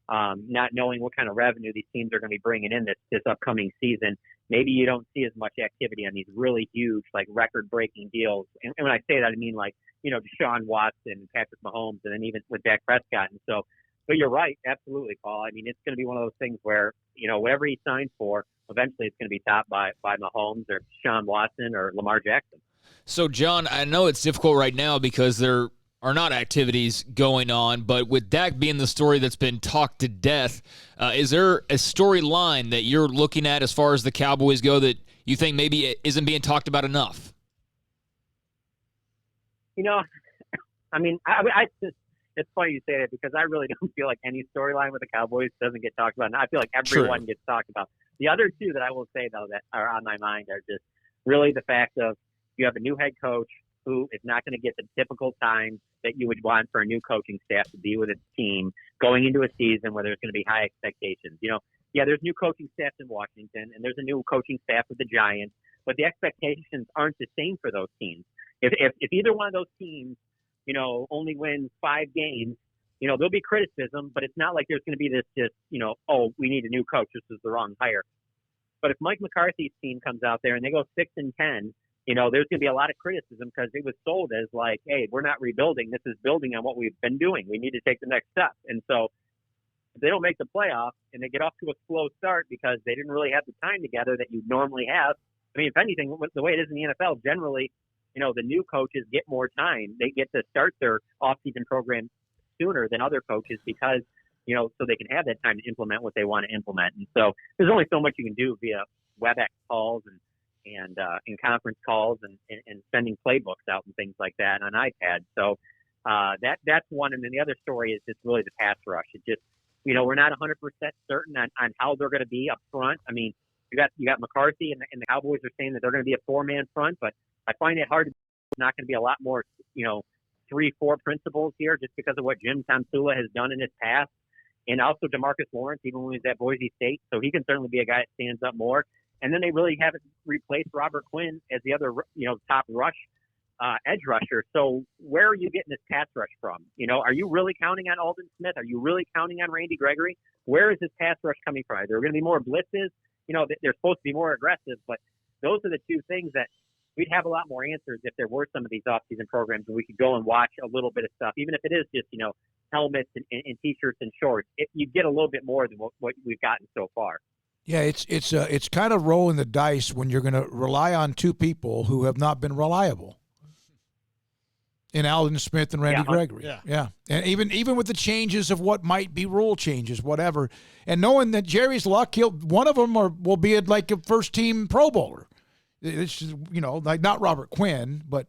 not knowing what kind of revenue these teams are going to be bringing in this upcoming season, maybe you don't see as much activity on these really huge, like, record-breaking deals. And when I say that, I mean, like, Deshaun Watson, Patrick Mahomes, and then even with Dak Prescott. And so, but you're right, absolutely, Paul. I mean, it's going to be one of those things where, whatever he signs for, eventually it's going to be topped by Mahomes or Deshaun Watson or Lamar Jackson. So, John, I know it's difficult right now because there are not activities going on, but with Dak being the story that's been talked to death, is there a storyline that you're looking at as far as the Cowboys go that you think maybe it isn't being talked about enough? I mean, it's funny you say that, because I really don't feel like any storyline with the Cowboys doesn't get talked about. And I feel like everyone gets talked about. The other two that I will say, though, that are on my mind are just really the fact of, you have a new head coach who is not going to get the typical time that you would want for a new coaching staff to be with its team going into a season where there's going to be high expectations. There's new coaching staffs in Washington, and there's a new coaching staff with the Giants, but the expectations aren't the same for those teams. If either one of those teams, only wins 5 games, there'll be criticism, but it's not like there's going to be this just, oh, we need a new coach, this is the wrong hire. But if Mike McCarthy's team comes out there and they go 6-10, there's going to be a lot of criticism, because it was sold as like, hey, we're not rebuilding. This is building on what we've been doing. We need to take the next step. And so if they don't make the playoffs and they get off to a slow start because they didn't really have the time together that you normally have. I mean, if anything, the way it is in the NFL, generally, the new coaches get more time. They get to start their off-season program sooner than other coaches because, so they can have that time to implement what they want to implement. And so there's only so much you can do via WebEx calls and in conference calls and sending playbooks out and things like that on iPad. So that's one. And then the other story is just really the pass rush. It just, we're not 100% certain on how they're going to be up front. I mean, you got McCarthy and the Cowboys are saying that they're going to be a 4-man front, but I find it hard. It's not going to be a lot more, 3-4 principles here just because of what Jim Tomsula has done in his past. And also DeMarcus Lawrence, even when he was at Boise State. So he can certainly be a guy that stands up more. And then they really haven't replaced Robert Quinn as the other, top edge rusher. So where are you getting this pass rush from? Are you really counting on Aldon Smith? Are you really counting on Randy Gregory? Where is this pass rush coming from? Are there going to be more blitzes? They're supposed to be more aggressive, but those are the two things that we'd have a lot more answers if there were some of these off-season programs and we could go and watch a little bit of stuff, even if it is just, helmets and T-shirts and shorts. You get a little bit more than what we've gotten so far. Yeah, it's kind of rolling the dice when you're going to rely on two people who have not been reliable. In Aldon Smith and Randy Gregory. Yeah. And even with the changes of what might be rule changes, whatever, and knowing that Jerry's luck, one of them will be like a first-team Pro Bowler. It's just, like not Robert Quinn, but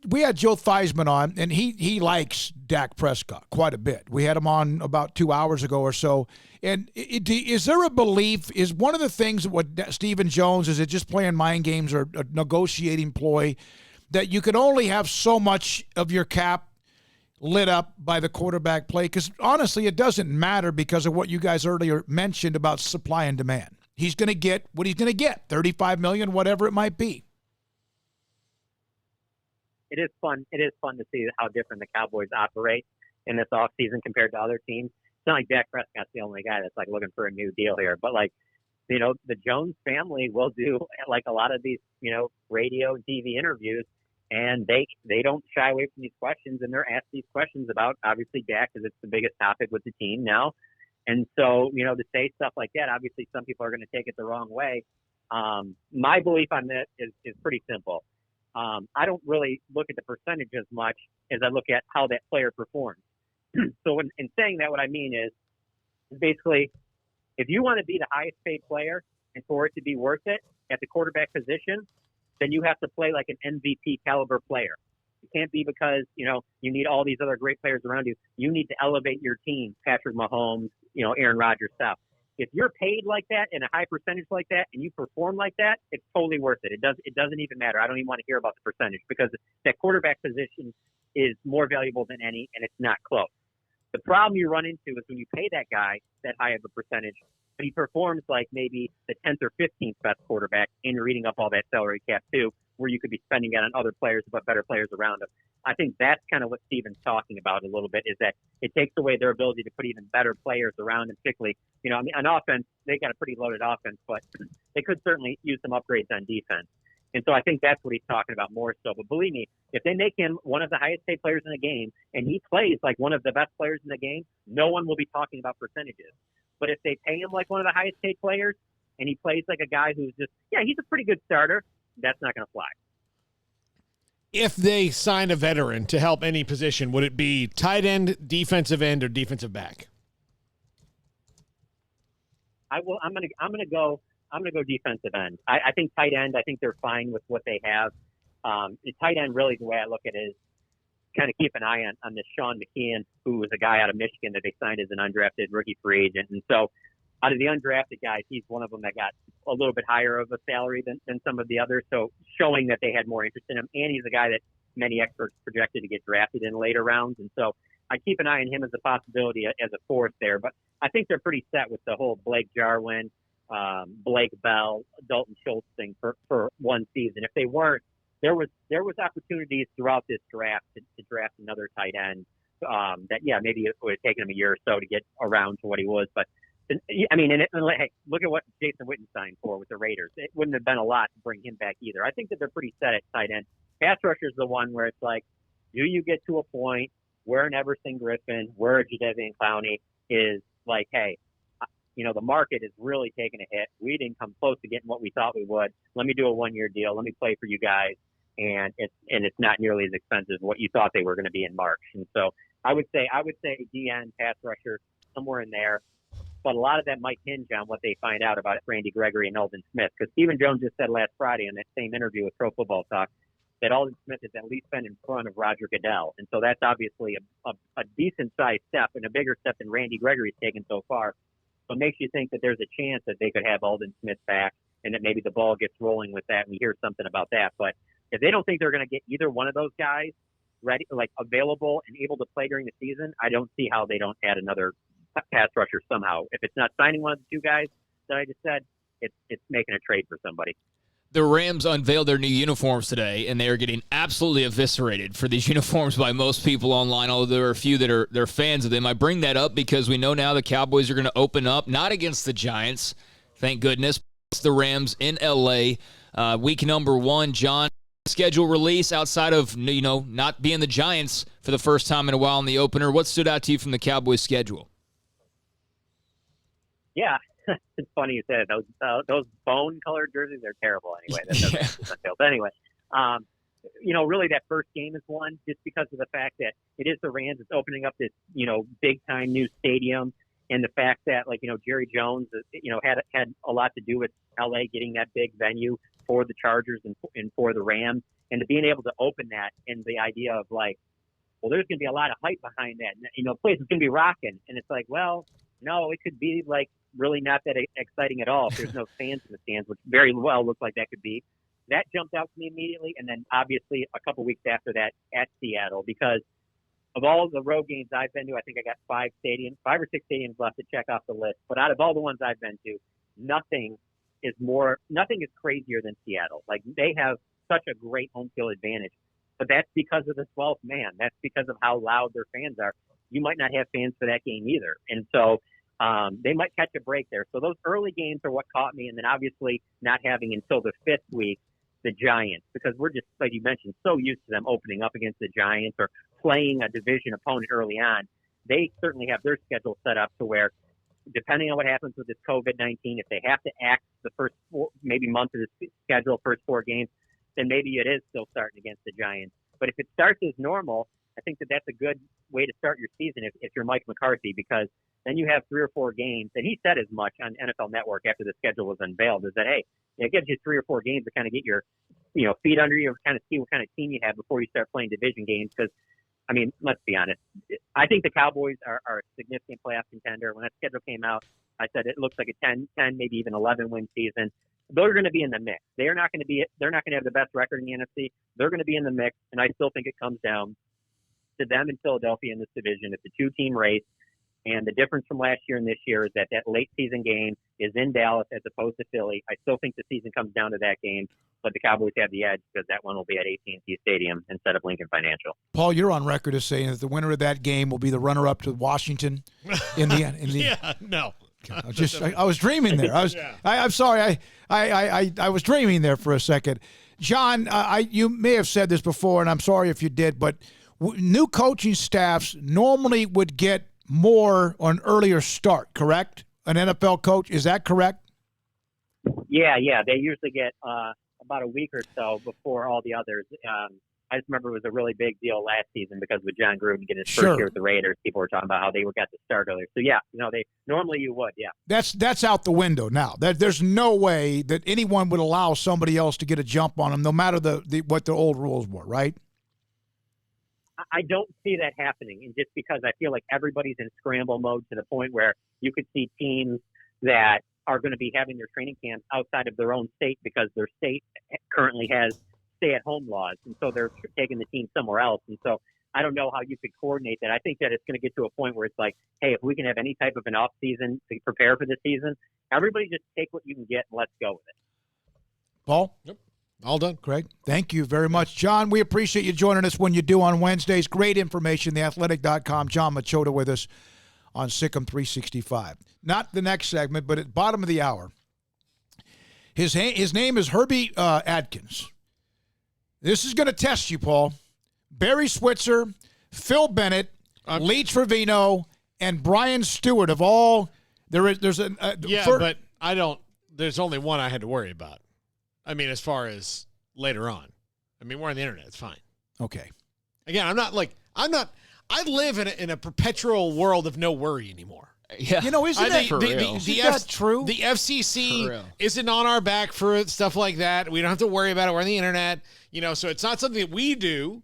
we had Joe Theismann on, and he likes Dak Prescott quite a bit. We had him on about 2 hours ago or so. And is there a belief, is one of the things what Stephen Jones, is it just playing mind games or a negotiating ploy, that you can only have so much of your cap lit up by the quarterback play? Because honestly, it doesn't matter because of what you guys earlier mentioned about supply and demand. He's going to get what he's going to get, $35 million, whatever it might be. It is fun. It is fun to see how different the Cowboys operate in this offseason compared to other teams. It's not like Dak Prescott's the only guy that's looking for a new deal here, but the Jones family will do a lot of these, radio and TV interviews, and they don't shy away from these questions, and they're asked these questions about obviously Dak because it's the biggest topic with the team now. And so, to say stuff like that, obviously some people are going to take it the wrong way. My belief on that is pretty simple. I don't really look at the percentage as much as I look at how that player performs. So in saying that, what I mean is basically, if you want to be the highest paid player and for it to be worth it at the quarterback position, then you have to play like an MVP caliber player. It can't be because, you need all these other great players around you. You need to elevate your team, Patrick Mahomes, Aaron Rodgers stuff. If you're paid like that in a high percentage like that and you perform like that, it's totally worth it. It doesn't even matter. I don't even want to hear about the percentage because that quarterback position is more valuable than any, and it's not close. The problem you run into is when you pay that guy that high of a percentage, but he performs like maybe the 10th or 15th best quarterback, and you're eating up all that salary cap too, where you could be spending it on other players but better players around him. I think that's kind of what Steven's talking about a little bit, is that it takes away their ability to put even better players around them, particularly, on offense, they got a pretty loaded offense, but they could certainly use some upgrades on defense. And so I think that's what he's talking about more so. But believe me, if they make him one of the highest paid players in the game and he plays like one of the best players in the game, no one will be talking about percentages. But if they pay him like one of the highest paid players and he plays like a guy who's just, he's a pretty good starter, that's not going to fly. If they sign a veteran to help any position, would it be tight end, defensive end, or defensive back? I'm gonna go defensive end. I think tight end. I think they're fine with what they have. The tight end, really, the way I look at it is kind of keep an eye on this Sean McKeon, who was a guy out of Michigan that they signed as an undrafted rookie free agent. And so, out of the undrafted guys, he's one of them that got a little bit higher of a salary than some of the others. So showing that they had more interest in him, and he's a guy that many experts projected to get drafted in later rounds. And so I keep an eye on him as a possibility as a fourth there. But I think they're pretty set with the whole Blake Jarwin, Blake Bell, Dalton Schultz thing for one season. If they weren't, there was opportunities throughout this draft to draft another tight end. Maybe it would have taken him a year or so to get around to what he was. But I mean, hey, look at what Jason Witten signed for with the Raiders. It wouldn't have been a lot to bring him back either. I think that they're pretty set at tight end. Pass rusher is the one where it's like, do you get to a point where an Everson Griffin, where a Jadeveon Clowney is like, hey, the market is really taking a hit. We didn't come close to getting what we thought we would. Let me do a 1-year deal. Let me play for you guys. And it's not nearly as expensive as what you thought they were going to be in March. And so I would say DN, pass rusher, somewhere in there. But a lot of that might hinge on what they find out about Randy Gregory and Alden Smith. Because Stephen Jones just said last Friday in that same interview with Pro Football Talk that Alden Smith has at least been in front of Roger Goodell. And so that's obviously a decent-sized step and a bigger step than Randy Gregory's taken so far. So it makes you think that there's a chance that they could have Alden Smith back and that maybe the ball gets rolling with that and we hear something about that. But if they don't think they're going to get either one of those guys ready, like available and able to play during the season, I don't see how they don't add another pass rusher somehow. If it's not signing one of the two guys that I just said, it's making a trade for somebody. The Rams unveiled their new uniforms today, and they are getting absolutely eviscerated for these uniforms by most people online, although there are a few that they're fans of them. I bring that up because we know now the Cowboys are going to open up, not against the Giants, thank goodness, the Rams in L.A. Week number 1, John, schedule release outside of, not being the Giants for the first time in a while in the opener. What stood out to you from the Cowboys schedule? Yeah, it's funny you said those bone-colored jerseys are terrible anyway. But anyway, really that first game is one just because of the fact that it is the Rams. It's opening up this, big-time new stadium, and the fact that, Jerry Jones, had a lot to do with L.A. getting that big venue for the Chargers and for the Rams, and to being able to open that and the idea of there's going to be a lot of hype behind that. And, the place is going to be rocking, and it's like, well, no, it could be really not that exciting at all if there's no fans in the stands, which very well looks like that could be. That jumped out to me immediately, and then obviously a couple weeks after that at Seattle, because of all the road games I've been to, I think I got 5 or 6 stadiums left to check off the list. But out of all the ones I've been to, nothing is crazier than Seattle. They have such a great home field advantage, but that's because of the 12th man. That's because of how loud their fans are. You might not have fans for that game either, and so they might catch a break there. So those early games are what caught me, and then obviously not having until the 5th week the Giants, because we're just, like you mentioned, so used to them opening up against the Giants or playing a division opponent early on. They certainly have their schedule set up to where, depending on what happens with this COVID-19, if they have to act the first month of the schedule, first 4 games, then maybe it is still starting against the Giants. But if it starts as normal, I think that's a good way to start your season if you're Mike McCarthy, because then you have 3 or 4 games. And he said as much on NFL Network after the schedule was unveiled, is that, hey, it gives you 3 or 4 games to kind of get your feet under you, or kind of see what kind of team you have before you start playing division games. Because, let's be honest, I think the Cowboys are a significant playoff contender. When that schedule came out, I said it looks like a 10, maybe even 11-win season. They're going to be in the mix. They're not going to have the best record in the NFC. They're going to be in the mix, and I still think it comes down to them in Philadelphia in this division. It's a 2-team race, and the difference from last year and this year is that late season game is in Dallas as opposed to Philly. I still think the season comes down to that game, but the Cowboys have the edge because that one will be at AT&T Stadium instead of Lincoln Financial. Paul, you're on record as saying that the winner of that game will be the runner-up to Washington in the end. Yeah, no. I was dreaming there. I'm sorry. I was dreaming there for a second. John, you may have said this before, and I'm sorry if you did, but new coaching staffs normally would get more or an earlier start, correct? An NFL coach, is that correct? Yeah. They usually get about a week or so before all the others. I just remember it was a really big deal last season because with John Gruden getting his first year with the Raiders, people were talking about how they got to start earlier. So yeah, they normally you would, yeah. That's out the window now. There's no way that anyone would allow somebody else to get a jump on them, no matter what the old rules were, right? I don't see that happening, and just because I feel like everybody's in scramble mode to the point where you could see teams that are going to be having their training camps outside of their own state because their state currently has stay-at-home laws, and so they're taking the team somewhere else. And so I don't know how you could coordinate that. I think that it's going to get to a point where it's like, hey, if we can have any type of an off season to prepare for the season, everybody just take what you can get and let's go with it. Paul? Yep. All done. Craig, thank you very much. John, we appreciate you joining us when you do on Wednesdays. Great information, theathletic.com. John Machota with us on SicEm365. Not the next segment, but at the bottom of the hour. His name is Herbie Adkins. This is going to test you, Paul. Barry Switzer, Phil Bennett, Lee Trevino, and Brian Stewart of all. There's but I don't. There's only one I had to worry about. I mean, as far as later on. I mean, we're on the internet. It's fine. Okay. Again, I'm not. I live in a perpetual world of no worry anymore. Yeah. You know, isn't that true? The FCC isn't on our back for stuff like that. We don't have to worry about it. We're on the internet. So it's not something that we do,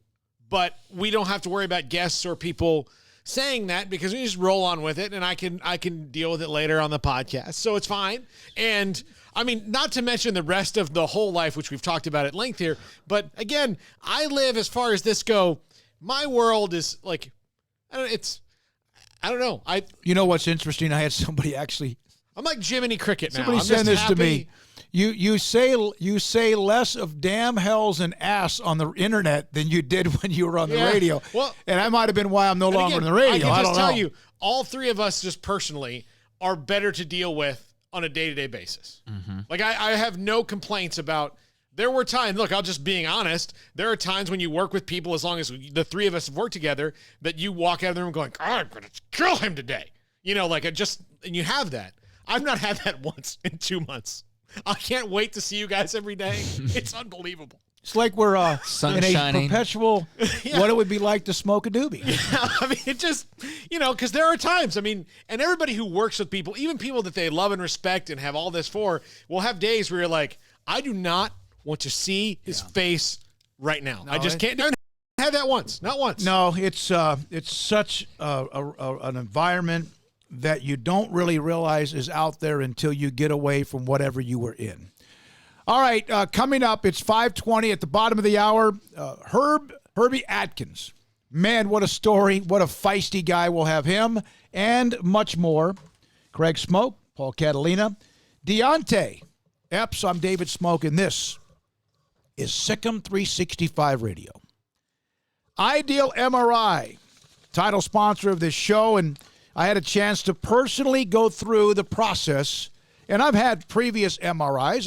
but we don't have to worry about guests or people saying that because we just roll on with it, and I can deal with it later on the podcast. So it's fine. And I mean, not to mention the rest of the whole life, which we've talked about at length here. But again, I live, as far as this go, my world is like, I don't know. You know what's interesting? I had somebody actually. I'm like Jiminy Cricket now. Somebody sent this to me. You say less of damn, hells, and ass on the internet than you did when you were on the radio. Well, and that might have been why I'm no longer on the radio. I can just tell you, all three of us just personally are better to deal with on a day-to-day basis. Mm-hmm. Like I have no complaints about. There were times, look, I'll just being honest, there are times when you work with people, as long as the three of us have worked together, that you walk out of the room going, I'm going to kill him today. And you have that. I've not had that once in 2 months. I can't wait to see you guys every day. It's unbelievable. It's like we're in shining. A perpetual, what it would be like to smoke a doobie. Yeah, I mean, it just, because there are times, and everybody who works with people, even people that they love and respect and have all this for, will have days where you're like, I do not want to see his face right now. No, I just can't. Never had that once. Not once. No, it's such an environment that you don't really realize is out there until you get away from whatever you were in. All right, coming up, it's 5:20 at the bottom of the hour. Herbie Atkins. Man, what a story. What a feisty guy. We'll have him and much more. Craig Smoke, Paul Catalina, Deontay Epps. I'm David Smoke, and this is SicEm365 Radio. Ideal MRI, title sponsor of this show, and I had a chance to personally go through the process, and I've had previous MRIs.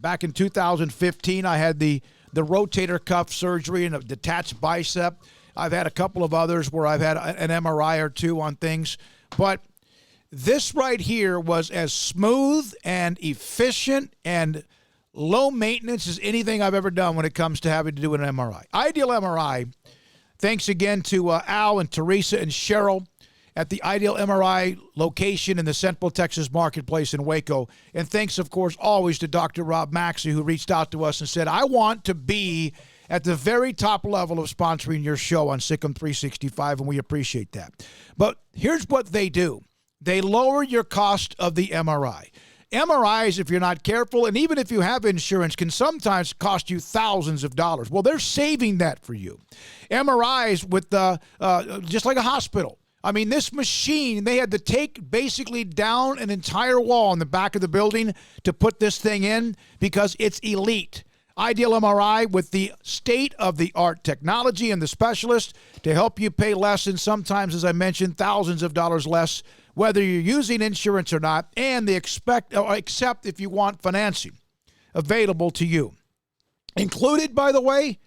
Back in 2015, I had the rotator cuff surgery and a detached bicep. I've had a couple of others where I've had an MRI or two on things, but this right here was as smooth and efficient and low maintenance as anything I've ever done when it comes to having to do an MRI. Ideal MRI, thanks again to Al and Teresa and Cheryl at the Ideal MRI location in the Central Texas Marketplace in Waco. And thanks, of course, always to Dr. Rob Maxey, who reached out to us and said, I want to be at the very top level of sponsoring your show on SicEm365, and we appreciate that. But here's what they do. They lower your cost of the MRI. MRIs, if you're not careful, and even if you have insurance, can sometimes cost you thousands of dollars. Well, they're saving that for you. MRIs with just like a hospital. I mean, this machine, they had to take basically down an entire wall in the back of the building to put this thing in because it's elite. Ideal MRI with the state-of-the-art technology and the specialist to help you pay less and sometimes, as I mentioned, thousands of dollars less, whether you're using insurance or not, and they except if you want financing available to you. Included, by the way,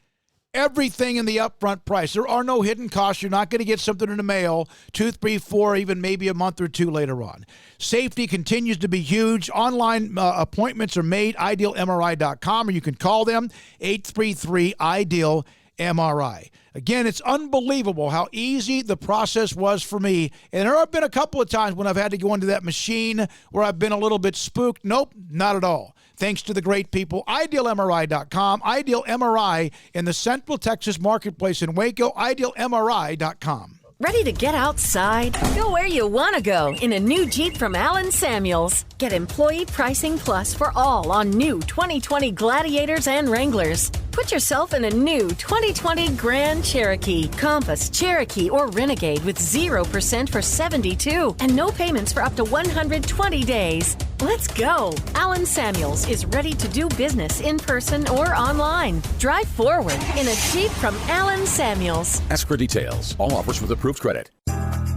everything in the upfront price. There are no hidden costs. You're not going to get something in the mail 2, 3, 4, even maybe a month or two later on. Safety continues to be huge. Online appointments are made, idealmri.com, or you can call them, 833-IDEAL-MRI. Again, it's unbelievable how easy the process was for me. And there have been a couple of times when I've had to go into that machine where I've been a little bit spooked. Nope, not at all. Thanks to the great people, idealmri.com, Ideal MRI in the Central Texas Marketplace in Waco, idealmri.com. Ready to get outside? Go where you want to go in a new Jeep from Allen Samuels. Get employee pricing plus for all on new 2020 Gladiators and Wranglers. Put yourself in a new 2020 Grand Cherokee, Compass, Cherokee, or Renegade with 0% for 72 and no payments for up to 120 days. Let's go. Allen Samuels is ready to do business in person or online. Drive forward in a Jeep from Allen Samuels. Ask for details. All offers with approved credit.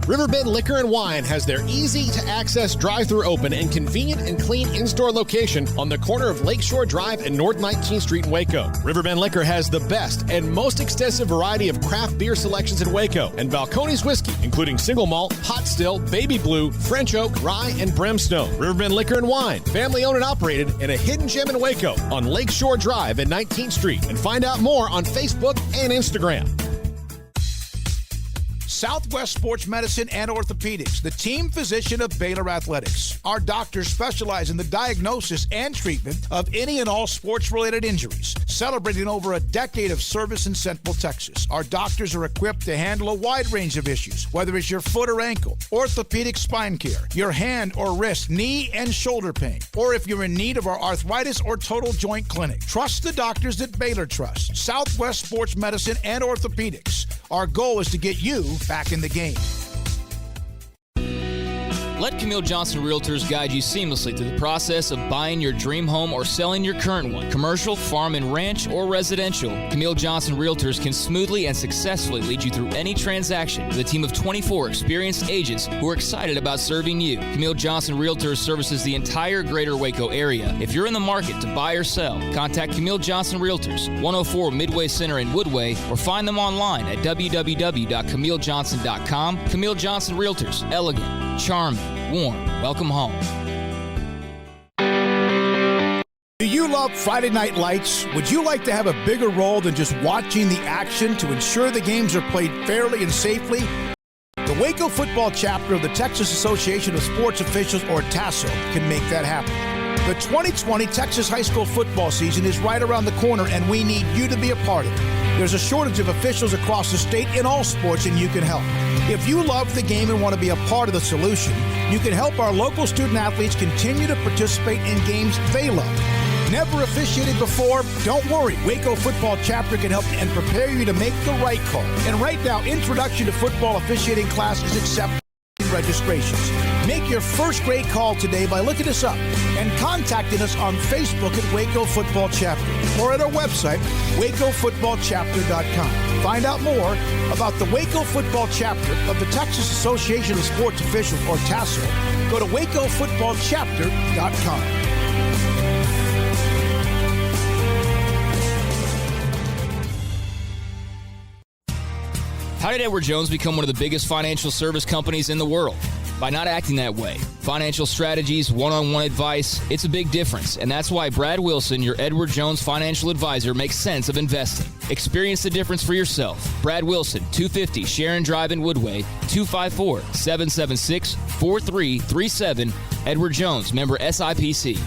Riverbend Liquor and Wine has their easy-to-access drive-thru open and convenient and clean in-store location on the corner of Lakeshore Drive and North 19th Street in Waco. Riverbend Liquor has the best and most extensive variety of craft beer selections in Waco and Balcones whiskey, including single malt, hot still, baby blue, French oak, rye, and brimstone. Riverbend Liquor and Wine, family-owned and operated, and a hidden gem in Waco on Lakeshore Drive and 19th Street. And find out more on Facebook and Instagram. Southwest Sports Medicine and Orthopedics, the team physician of Baylor Athletics. Our doctors specialize in the diagnosis and treatment of any and all sports-related injuries, celebrating over a decade of service in Central Texas. Our doctors are equipped to handle a wide range of issues, whether it's your foot or ankle, orthopedic spine care, your hand or wrist, knee and shoulder pain, or if you're in need of our arthritis or total joint clinic. Trust the doctors that Baylor trusts. Southwest Sports Medicine and Orthopedics. Our goal is to get you back in the game. Let Camille Johnson Realtors guide you seamlessly through the process of buying your dream home or selling your current one. Commercial, farm and ranch, or residential, Camille Johnson Realtors can smoothly and successfully lead you through any transaction with a team of 24 experienced agents who are excited about serving you. Camille Johnson Realtors services the entire greater Waco area. If you're in the market to buy or sell, contact Camille Johnson Realtors, 104 Midway Center in Woodway, or find them online at www.camillejohnson.com. Camille Johnson Realtors, elegant, charming, warm. Welcome home. Do you love Friday Night Lights? Would you like to have a bigger role than just watching the action to ensure the games are played fairly and safely? The Waco football chapter of the Texas Association of Sports Officials, or TASO, can make that happen. The 2020 Texas high school football season is right around the corner, and we need you to be a part of it. There's a shortage of officials across the state in all sports, and you can help. If you love the game and want to be a part of the solution, you can help our local student athletes continue to participate in games they love. Never officiated before? Don't worry. Waco Football Chapter can help and prepare you to make the right call. And right now, Introduction to Football Officiating class is accepting registrations. Make your first grade call today by looking us up and contacting us on Facebook at Waco Football Chapter or at our website, wacofootballchapter.com. Find out more about the Waco Football Chapter of the Texas Association of Sports Officials, or TASO. Go to wacofootballchapter.com. How did Edward Jones become one of the biggest financial service companies in the world? By not acting that way. Financial strategies, one-on-one advice, it's a big difference. And that's why Brad Wilson, your Edward Jones financial advisor, makes sense of investing. Experience the difference for yourself. Brad Wilson, 250 Sharon Drive in Woodway, 254-776-4337. Edward Jones, member SIPC.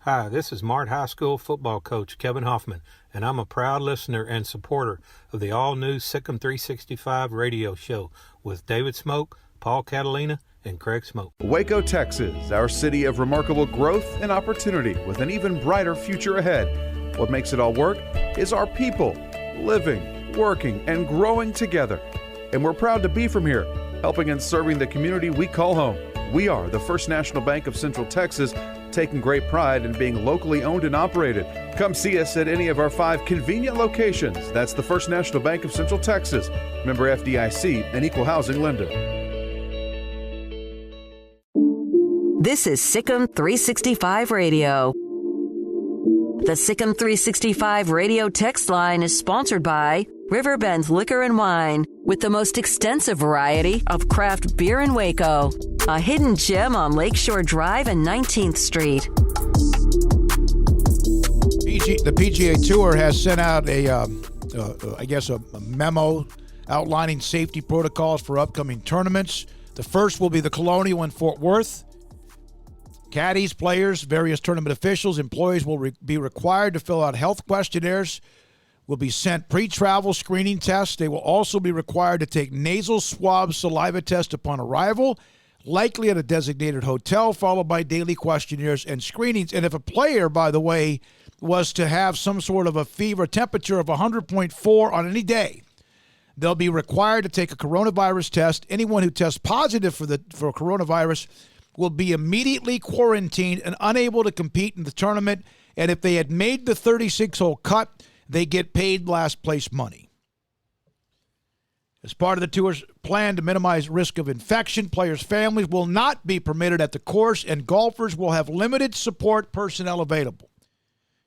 Hi, this is Mart High School football coach Kevin Hoffman, and I'm a proud listener and supporter of the all-new SicEm365 radio show with David Smoke, Paul Catalina, and Craig Smoke. Waco, Texas, our city of remarkable growth and opportunity with an even brighter future ahead. What makes it all work is our people living, working, and growing together. And we're proud to be from here, helping and serving the community we call home. We are the First National Bank of Central Texas, taking great pride in being locally owned and operated. Come see us at any of our 5 convenient locations. That's the First National Bank of Central Texas, member FDIC, and equal housing lender. This is SicEm365 Radio. The SicEm365 Radio text line is sponsored by Riverbend Liquor and Wine, with the most extensive variety of craft beer in Waco. A hidden gem on Lakeshore Drive and 19th Street. The PGA Tour has sent out a memo outlining safety protocols for upcoming tournaments. The first will be the Colonial in Fort Worth. Caddies, players, various tournament officials, employees will be required to fill out health questionnaires, will be sent pre-travel screening tests. They will also be required to take nasal swab saliva test upon arrival, likely at a designated hotel, followed by daily questionnaires and screenings. And if a player, by the way, was to have some sort of a fever temperature of 100.4 on any day, they'll be required to take a coronavirus test. Anyone who tests positive for coronavirus will be immediately quarantined and unable to compete in the tournament. And if they had made the 36-hole cut, they get paid last place money. As part of the tour's plan to minimize risk of infection, players' families will not be permitted at the course, and golfers will have limited support personnel available.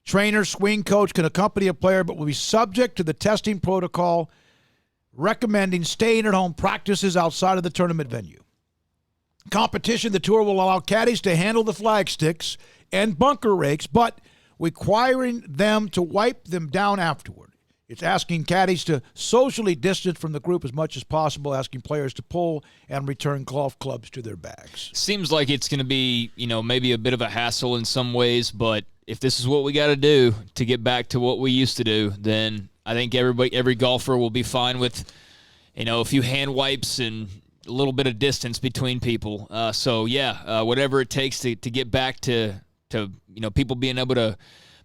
Trainer, swing coach can accompany a player, but will be subject to the testing protocol recommending staying at home practices outside of the tournament venue. Competition, the tour will allow caddies to handle the flag sticks and bunker rakes, but requiring them to wipe them down afterward. It's asking caddies to socially distance from the group as much as possible, asking players to pull and return golf clubs to their bags. Seems like it's going to be, maybe a bit of a hassle in some ways, but if this is what we got to do to get back to what we used to do, then I think every golfer will be fine with, a few hand wipes and a little bit of distance between people. Whatever it takes to get back to people being able to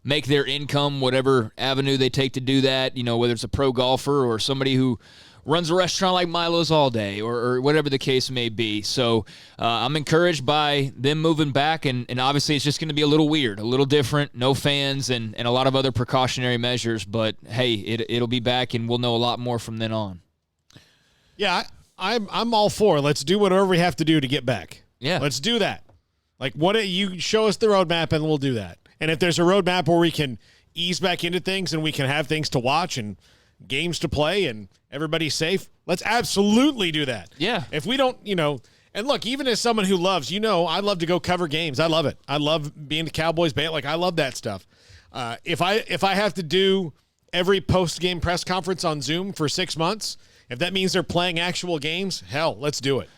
make their income, whatever avenue they take to do that, whether it's a pro golfer or somebody who runs a restaurant like Milo's all day or whatever the case may be. So I'm encouraged by them moving back, and obviously it's just going to be a little weird, a little different, no fans and a lot of other precautionary measures. But, hey, it'll be back, and we'll know a lot more from then on. Yeah, I'm all for. Let's do whatever we have to do to get back. Yeah. Let's do that. Like, you show us the roadmap, and we'll do that. And if there's a roadmap where we can ease back into things and we can have things to watch and games to play and everybody's safe, let's absolutely do that. Yeah. If we don't, and look, even as someone who loves, I love to go cover games. I love it. I love being the Cowboys band. Like, I love that stuff. If I have to do every post-game press conference on Zoom for 6 months, if that means they're playing actual games, hell, let's do it.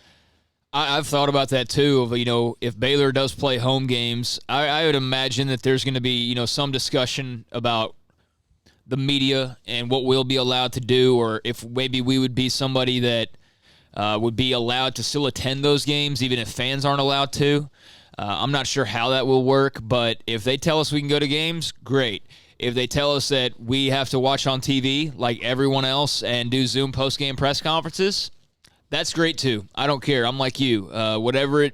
I've thought about that too. Of if Baylor does play home games, I would imagine that there's going to be some discussion about the media and what we'll be allowed to do, or if maybe we would be somebody that would be allowed to still attend those games even if fans aren't allowed to. I'm not sure how that will work, but if they tell us we can go to games, great. If they tell us that we have to watch on TV like everyone else and do Zoom post-game press conferences, that's great too. I don't care. I'm like you. Whatever it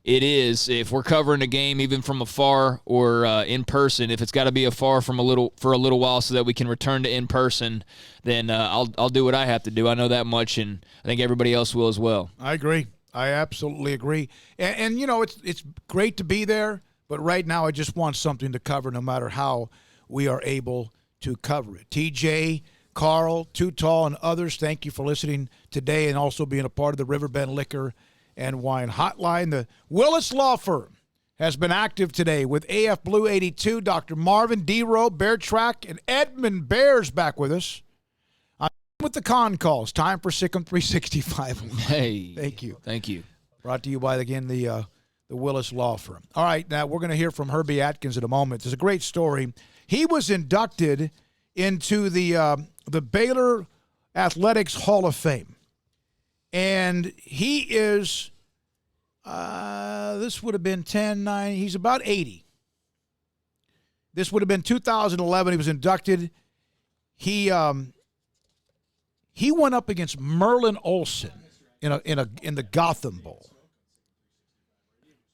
is, if we're covering a game even from afar or in person, if it's got to be for a little while so that we can return to in person, then I'll do what I have to do. I know that much, and I think everybody else will as well. I agree. I absolutely agree. And it's great to be there, but right now I just want something to cover no matter how we are able to cover it. TJ, Carl, Too Tall, and others, thank you for listening today and also being a part of the Riverbend Liquor and Wine Hotline. The Willis Law Firm has been active today with AF Blue 82, Dr. Marvin D-Row, Bear Track, and Edmund Bears back with us. I'm with the con calls. Time for SicEm365. Hey. Thank you. Thank you. Brought to you by, again, the Willis Law Firm. All right, now we're going to hear from Herbie Atkins in a moment. There's a great story. He was inducted into the Baylor Athletics Hall of Fame. And he is, this would have been 10, 9, he's about 80. This would have been 2011. He was inducted. He went up against Merlin Olsen in the Gotham Bowl.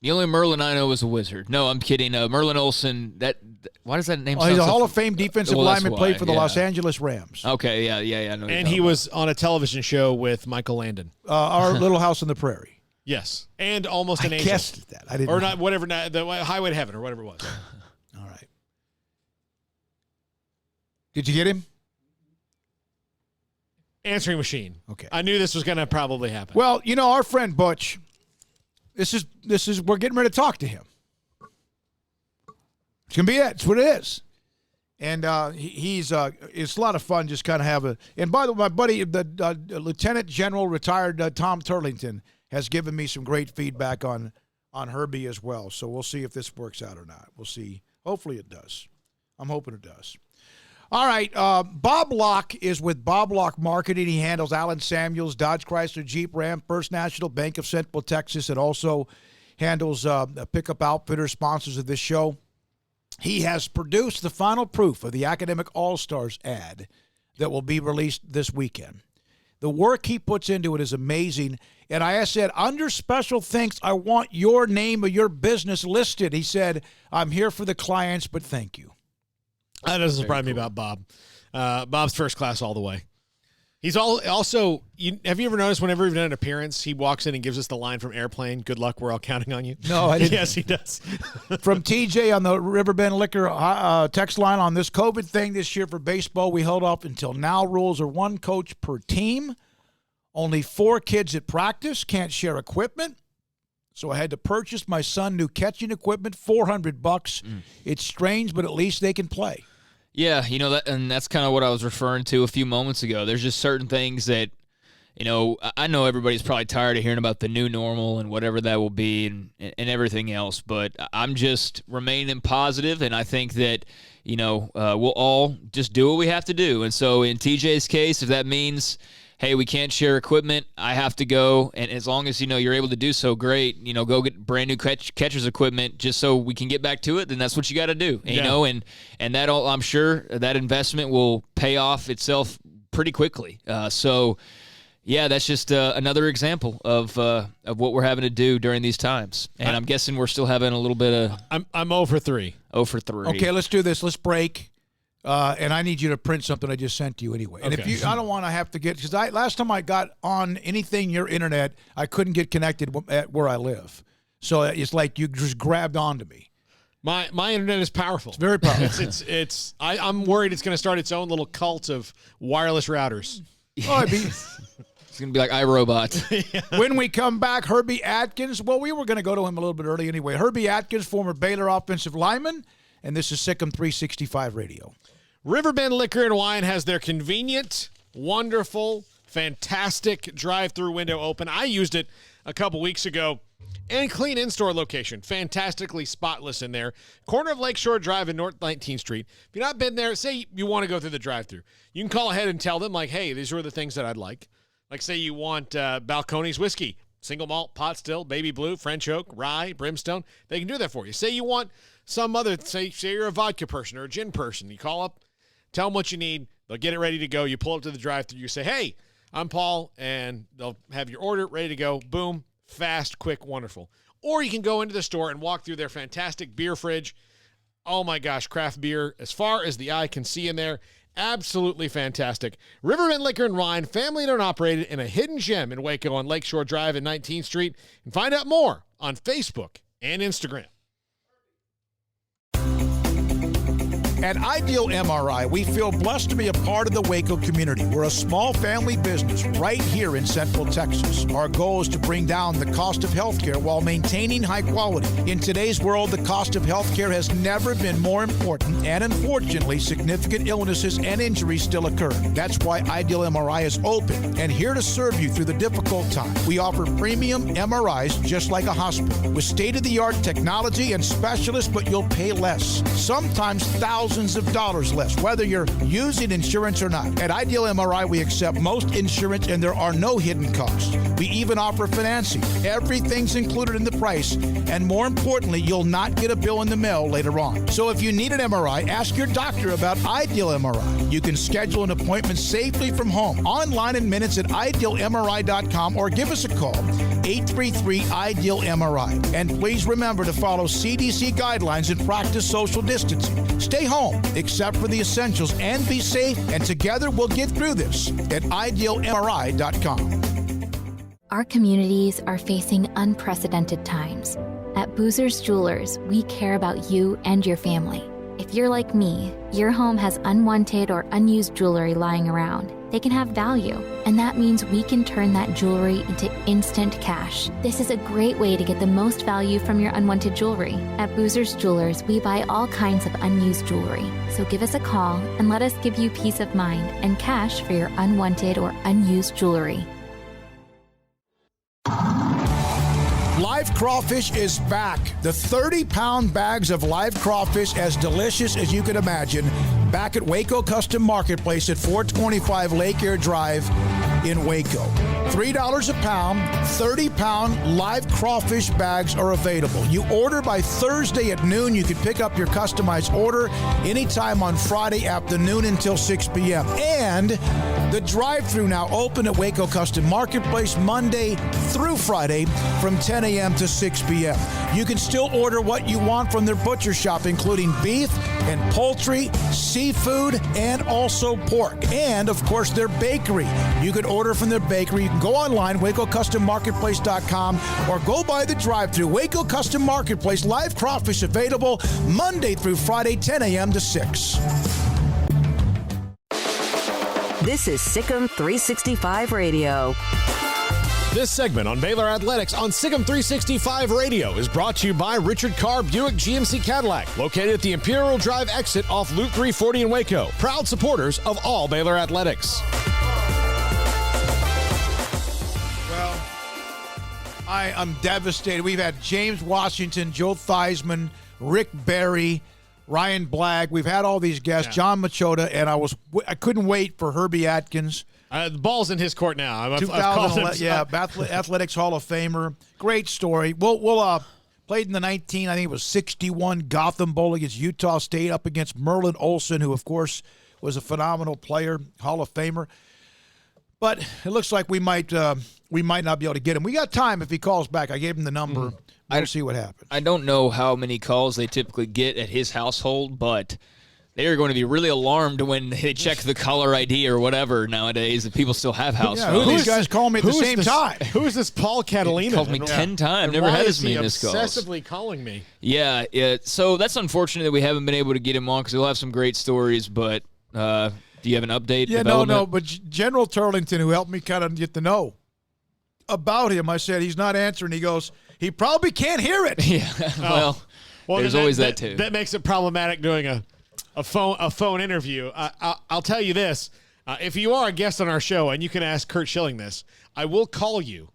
The only Merlin I know is a wizard. No, I'm kidding. Merlin Olsen, why does that name sound? He's a Hall of Fame defensive lineman, played for the Los Angeles Rams. Okay, yeah. I know and he was on a television show with Michael Landon. Our Little House on the Prairie. Yes, and Almost an Angel. I guessed that. I didn't. Or not, whatever, the Highway to Heaven or whatever it was. All right. Did you get him? Answering machine. Okay. I knew this was going to probably happen. Well, our friend Butch, this is we're getting ready to talk to him. It's going to be it. It's what it is. And it's a lot of fun just kind of have a, and by the way, my buddy, the Lieutenant General retired Tom Turlington has given me some great feedback on Herbie as well. So we'll see if this works out or not. We'll see. Hopefully it does. I'm hoping it does. All right, Bob Locke is with Bob Locke Marketing. He handles Allen Samuels, Dodge Chrysler, Jeep, Ram, First National, Bank of Central Texas, and also handles pickup outfitter sponsors of this show. He has produced the final proof of the Academic All-Stars ad that will be released this weekend. The work he puts into it is amazing. And I said, under special thanks, I want your name or your business listed. He said, I'm here for the clients, but thank you. That doesn't surprise me about Bob. Bob's first class all the way. He's also. Have you ever noticed whenever we've done an appearance, he walks in and gives us the line from Airplane? Good luck, we're all counting on you. No, I didn't. Yes, he does. From TJ on the Riverbend Liquor text line on this COVID thing this year for baseball, we held off until now. Rules are 1 coach per team. Only 4 kids at practice. Can't share equipment. So I had to purchase my son new catching equipment, $400. It's strange, but at least they can play. Yeah, that's kind of what I was referring to a few moments ago. There's just certain things that, I know everybody's probably tired of hearing about the new normal and whatever that will be and everything else, but I'm just remaining positive, and I think that, we'll all just do what we have to do. And so in TJ's case, if that means, hey, we can't share equipment, I have to go, and as long as, you're able to do so, great, go get brand new catcher's equipment just so we can get back to it, then that's what you got to do, and that I'm sure that investment will pay off itself pretty quickly. So, yeah, that's just another example of what we're having to do during these times, and I'm guessing we're still having a little bit of... I'm 0 for 3. 0 for 3. Okay, let's do this. Let's break. And I need you to print something I just sent to you anyway. And if I don't want to have to get, because last time I got on anything your internet, I couldn't get connected at where I live. So it's like you just grabbed onto me. My internet is powerful. It's very powerful. I'm worried it's going to start its own little cult of wireless routers. Oh, it's going to be like iRobot. Yeah. When we come back, Herbie Atkins. Well, we were going to go to him a little bit early anyway. Herbie Atkins, former Baylor offensive lineman, and this is SicEm365 Radio. Riverbend Liquor and Wine has their convenient, wonderful, fantastic drive-through window open. I used it a couple weeks ago. And clean in-store location. Fantastically spotless in there. Corner of Lakeshore Drive and North 19th Street. If you've not been there, say you want to go through the drive-through. You can call ahead and tell them, like, hey, these are the things that I'd like. Like, say you want Balcones whiskey. Single malt, pot still, baby blue, French oak, rye, brimstone. They can do that for you. Say you want some other, say you're a vodka person or a gin person. You call up, tell them what you need. They'll get it ready to go. You pull up to the drive-thru. You say, hey, I'm Paul, and they'll have your order ready to go. Boom, fast, quick, wonderful. Or you can go into the store and walk through their fantastic beer fridge. Oh, my gosh, craft beer as far as the eye can see in there. Absolutely fantastic. Riverbend Liquor and Wine, family-owned and operated in a hidden gem in Waco on Lakeshore Drive and 19th Street. And find out more on Facebook and Instagram. At Ideal MRI, we feel blessed to be a part of the Waco community. We're a small family business right here in Central Texas. Our goal is to bring down the cost of healthcare while maintaining high quality. In today's world, the cost of healthcare has never been more important, and unfortunately, significant illnesses and injuries still occur. That's why Ideal MRI is open and here to serve you through the difficult time. We offer premium MRIs just like a hospital with state-of-the-art technology and specialists, but you'll pay less. Sometimes thousands of dollars less, whether you're using insurance or not. At Ideal MRI, we accept most insurance and there are no hidden costs. We even offer financing. Everything's included in the price, and more importantly, you'll not get a bill in the mail later on. So if you need an MRI, ask your doctor about Ideal MRI. You can schedule an appointment safely from home, online in minutes at idealmri.com, or give us a call, 833-IDEAL-MRI. And please remember to follow CDC guidelines and practice social distancing. Stay home, except for the essentials, and be safe, and together we'll get through this at idealmri.com. Our communities are facing unprecedented times. At Boozer's Jewelers, we care about you and your family. If you're like me, your home has unwanted or unused jewelry lying around. They can have value, and that means we can turn that jewelry into instant cash. This is a great way to get the most value from your unwanted jewelry. At Boozer's Jewelers, we buy all kinds of unused jewelry. So give us a call and let us give you peace of mind and cash for your unwanted or unused jewelry. Live crawfish is back. The 30-pound bags of live crawfish, as delicious as you could imagine, back at Waco Custom Marketplace at 425 Lake Air Drive in Waco. $3 a pound, 30-pound live crawfish bags are available. You order by Thursday at noon. You can pick up your customized order anytime on Friday afternoon until 6 p.m. And the drive-thru now open at Waco Custom Marketplace Monday through Friday from 10 a.m. to 6 p.m. You can still order what you want from their butcher shop, including beef and poultry, seafood, and also pork. And, of course, their bakery. You can order from their bakery. You can go online, WacoCustomMarketplace.com, or go by the drive-thru. Waco Custom Marketplace, live crawfish available Monday through Friday, 10 a.m. to 6. This is SicEm365 Radio. This segment on Baylor Athletics on SicEm365 Radio is brought to you by Richard Carr Buick GMC Cadillac, located at the Imperial Drive exit off Loop 340 in Waco. Proud supporters of all Baylor Athletics. Well, I'm devastated. We've had James Washington, Joe Theismann, Rick Barry, Ryan Blagg. We've had all these guests, John Machota, and I couldn't wait for Herbie Atkins. The ball's in his court now. I've called him. Athletics Hall of Famer. Great story. We'll played in the I think it was 61 Gotham Bowl against Utah State, up against Merlin Olsen, who, of course, was a phenomenal player, Hall of Famer. But it looks like we might not be able to get him. We got time if he calls back. I gave him the number. We'll see what happens. I don't know how many calls they typically get at his household, but they are going to be really alarmed when they check the caller ID or whatever nowadays. If people still have house phones. Who these guys call me at the same time? Who is this Paul Catalina? He called me 10 times. And never why had is as he many missed calls. obsessively calling me? Yeah. So that's unfortunate that we haven't been able to get him on because he'll have some great stories. But do you have an update? Yeah, no. But General Turlington, who helped me kind of get to know about him, I said he's not answering. He goes, he probably can't hear it. Yeah. Well, there's always that too. That makes it problematic doing a phone interview. I'll tell you this: if you are a guest on our show, and you can ask Kurt Schilling this, I will call you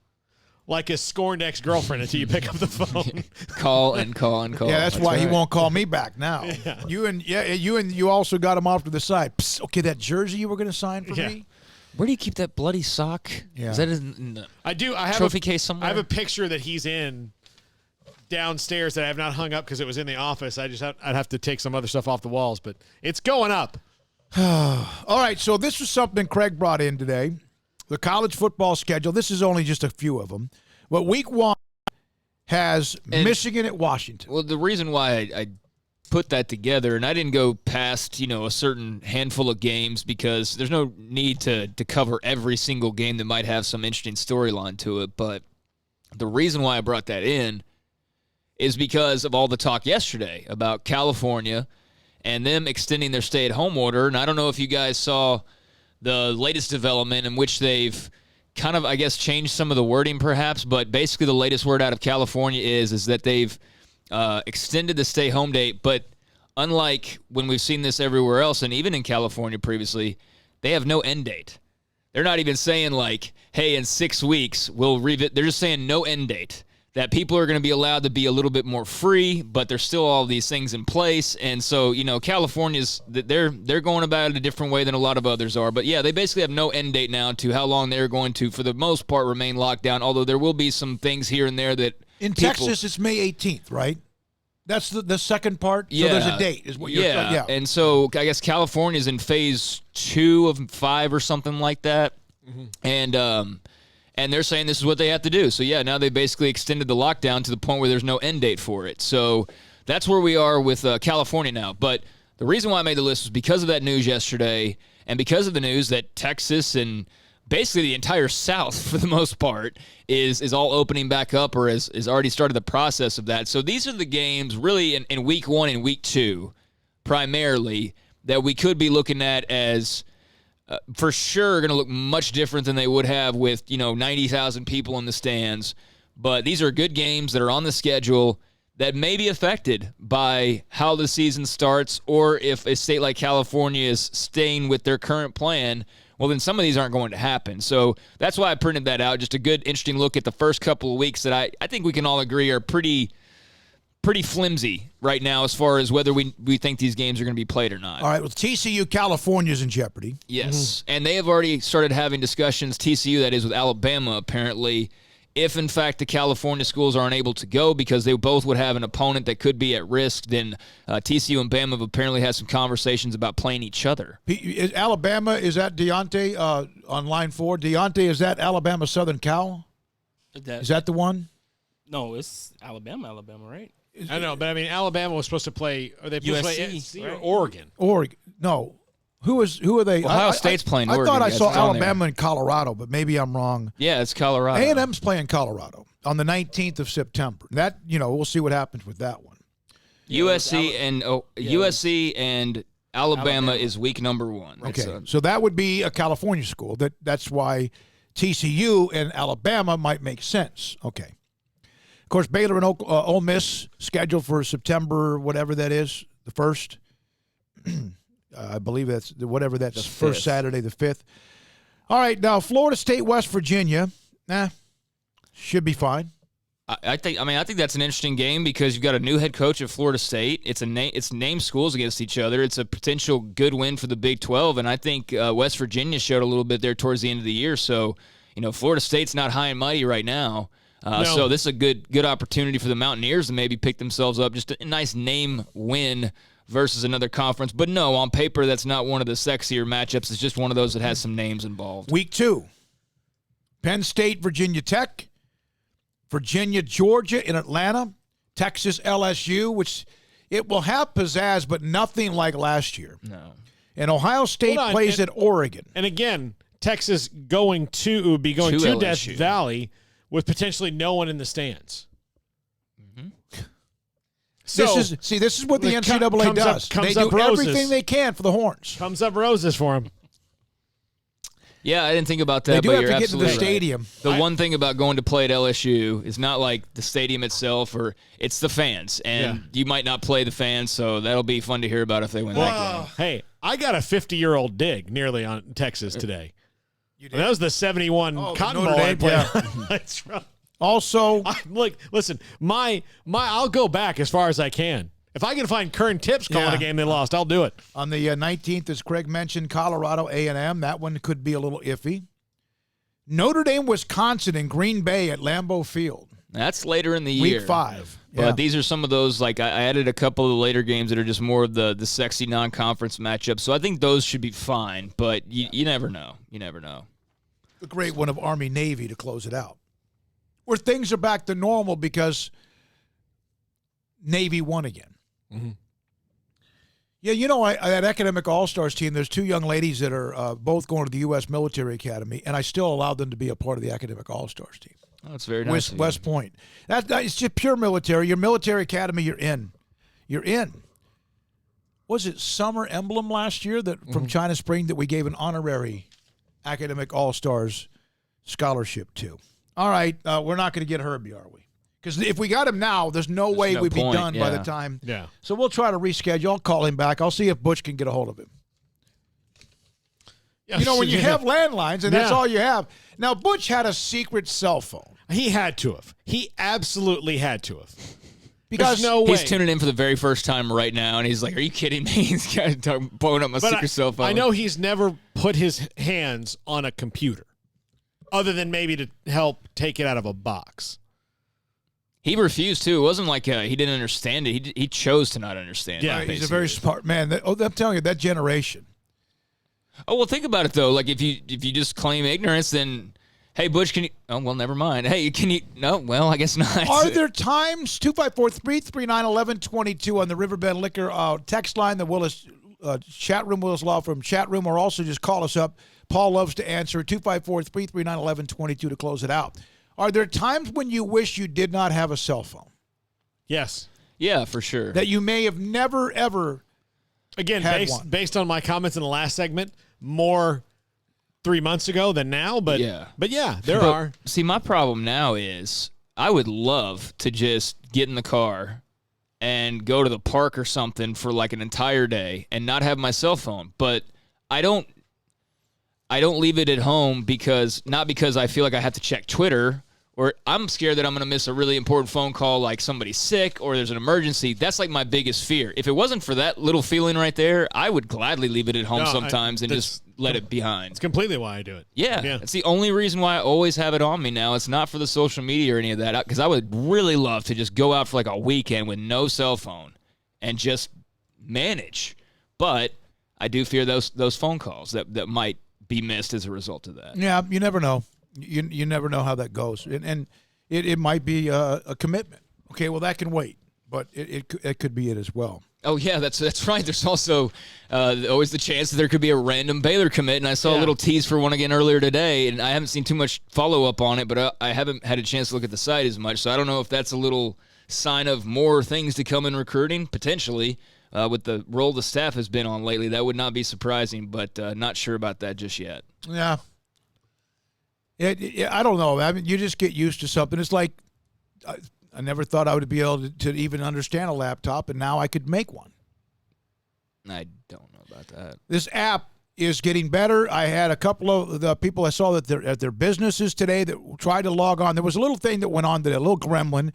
like a scorned ex-girlfriend until you pick up the phone. Call and call and call. Yeah, that's why right. he won't call me back now. Yeah. You also got him off to the side. Psst, okay, that jersey you were going to sign for me. Where do you keep that bloody sock? Yeah. Is that in the I have trophy case somewhere? I have a picture that he's in downstairs that I have not hung up because it was in the office. I'd have to take some other stuff off the walls, but it's going up. All right, so this was something Craig brought in today. The college football schedule. This is only just a few of them. But week 1 has Michigan at Washington. Well, the reason why I put that together, and I didn't go past, a certain handful of games because there's no need to cover every single game that might have some interesting storyline to it. But the reason why I brought that in is because of all the talk yesterday about California and them extending their stay-at-home order. And I don't know if you guys saw the latest development in which they've kind of, I guess, changed some of the wording perhaps, but basically the latest word out of California is that they've extended the stay-home date, but unlike when we've seen this everywhere else, and even in California previously, they have no end date. They're not even saying like, hey, in 6 weeks, we'll revisit. They're just saying no end date. That people are going to be allowed to be a little bit more free, but there's still all these things in place. And so, California's, they're going about it a different way than a lot of others are. But yeah, they basically have no end date now to how long they're going to, for the most part, remain locked down, although there will be some things here and there that in Texas, it's May 18th, right? That's the second part? Yeah. So there's a date, is what you're saying. Yeah. And so I guess California's in phase 2 of 5 or something like that. Mm-hmm. And they're saying this is what they have to do. So, yeah, now they basically extended the lockdown to the point where there's no end date for it. So that's where we are with California now. But the reason why I made the list was because of that news yesterday and because of the news that Texas and basically the entire South, for the most part, is all opening back up or has already started the process of that. So these are the games really in week 1 and week 2 primarily that we could be looking at as for sure going to look much different than they would have with 90,000 people in the stands. But these are good games that are on the schedule that may be affected by how the season starts, or if a state like California is staying with their current plan, well, then some of these aren't going to happen. So that's why I printed that out. Just a good, interesting look at the first couple of weeks that I think we can all agree are pretty flimsy right now as far as whether we think these games are going to be played or not. All right, well, TCU, California's in jeopardy. Yes, and they have already started having discussions, TCU, that is, with Alabama, apparently, if, in fact, the California schools are unable to go because they both would have an opponent that could be at risk, then TCU and Bama have apparently had some conversations about playing each other. Is Alabama, is that Deontay on line 4? Deontay, is that Alabama Southern Cal? Is that the one? No, it's Alabama, right? I know, but I mean, Alabama was supposed to play. Are they supposed to play USC, or right? Oregon? Oregon. No. Who are they? Ohio State's playing I Oregon. thought I Yes, saw it's on Alabama and Colorado, but maybe I'm wrong. Yeah, it's Colorado. A&M's playing Colorado on the 19th of September. That, we'll see what happens with that one. USC and Alabama is week number 1. Okay, so that would be a California school. That's why TCU and Alabama might make sense. Okay. Of course, Baylor and Ole Miss scheduled for September, whatever that is, the 1st. I believe that's whatever that's the first Saturday, the 5th. All right, now Florida State, West Virginia. Should be fine. I think that's an interesting game because you've got a new head coach at Florida State. It's named schools against each other. It's a potential good win for the Big 12, and I think West Virginia showed a little bit there towards the end of the year. So, Florida State's not high and mighty right now. No. So this is a good opportunity for the Mountaineers to maybe pick themselves up. Just a nice name win versus another conference. But no, on paper, that's not one of the sexier matchups. It's just one of those that has some names involved. Week 2, Penn State, Virginia Tech, Virginia, Georgia in Atlanta, Texas, LSU, which it will have pizzazz, but nothing like last year. No. And Ohio State plays at Oregon. And again, Texas would be going to Death Valley with potentially no one in the stands. So, this is what the NCAA does. They do everything they can for the horns. Comes up roses for them. Yeah, I didn't think about that. They do but have you're to get to the absolutely right. stadium. The one thing about going to play at LSU is not like the stadium itself, or it's the fans, and you might not play the fans, so that'll be fun to hear about if they win that game. Hey, I got a 50-year-old dig nearly on Texas today. That was the 71 Cotton Bowl I played. That's right. Also, listen, I'll go back as far as I can. If I can find current tips calling a game they lost, I'll do it. On the 19th, as Craig mentioned, Colorado A&M. That one could be a little iffy. Notre Dame, Wisconsin in Green Bay at Lambeau Field. That's later in the year. Week 5. But these are some of those, like I added a couple of the later games that are just more of the sexy non-conference matchups. So I think those should be fine, but you never know. You never know. A great one of Army-Navy to close it out. Where things are back to normal because Navy won again. Mm-hmm. Yeah, that Academic All-Stars team, there's 2 young ladies that are both going to the U.S. Military Academy, and I still allowed them to be a part of the Academic All-Stars team. Oh, that's very nice. West Point. It's just pure military. Your military academy, you're in. You're in. Was it Summer Emblem last year that from China Spring that we gave an honorary Academic All-Stars scholarship to? All right, we're not going to get Herbie, are we? Because if we got him now, there's no way we'd be done by the time. Yeah. So we'll try to reschedule. I'll call him back. I'll see if Butch can get a hold of him. When you have landlines and that's all you have. Now, Butch had a secret cell phone. He had to have. He absolutely had to have. Because no way. He's tuning in for the very first time right now, and he's like, "Are you kidding me?" He's blowing up my secret cell phone. I know he's never put his hands on a computer, other than maybe to help take it out of a box. He refused to. It wasn't like he didn't understand it. He chose to not understand it. Yeah, he's a very smart man. I'm telling you, that generation. Oh, well, think about it, though. Like, if you just claim ignorance, then, hey, Butch, can you... Oh, well, never mind. Hey, can you... No, well, I guess not. Are there times, 254-339-1122 on the Riverbend Liquor text line, the Willis chat room, Willis Law Firm chat room, or also just call us up. Paul loves to answer, 254-339-1122 to close it out. Are there times when you wish you did not have a cell phone? Yes. Yeah, for sure. That you may have never, ever based on my comments in the last segment, more 3 months ago than now, but there are. See, my problem now is I would love to just get in the car and go to the park or something for like an entire day and not have my cell phone, but I don't leave it at home not because I feel like I have to check Twitter, or I'm scared that I'm going to miss a really important phone call, like somebody's sick or there's an emergency. That's like my biggest fear. If it wasn't for that little feeling right there, I would gladly leave it at home sometimes and just let it behind. It's completely why I do it. Yeah, it's the only reason why I always have it on me now. It's not for the social media or any of that, because I would really love to just go out for like a weekend with no cell phone and just manage. But I do fear those phone calls that might be missed as a result of that. Yeah, you never know. You never know how that goes. And it might be a commitment. Okay, well, that can wait, but it could be it as well. Oh, yeah, that's right. There's also always the chance that there could be a random Baylor commit, and I saw a little tease for one again earlier today, and I haven't seen too much follow-up on it, but I haven't had a chance to look at the site as much, so I don't know if that's a little sign of more things to come in recruiting, potentially, with the role the staff has been on lately. That would not be surprising, but not sure about that just yet. Yeah. I don't know. I mean, you just get used to something. It's like I never thought I would be able to even understand a laptop, and now I could make one. I don't know about that. This app is getting better. I had a couple of the people I saw that they're at their businesses today that tried to log on. There was a little thing that went on today, a little gremlin.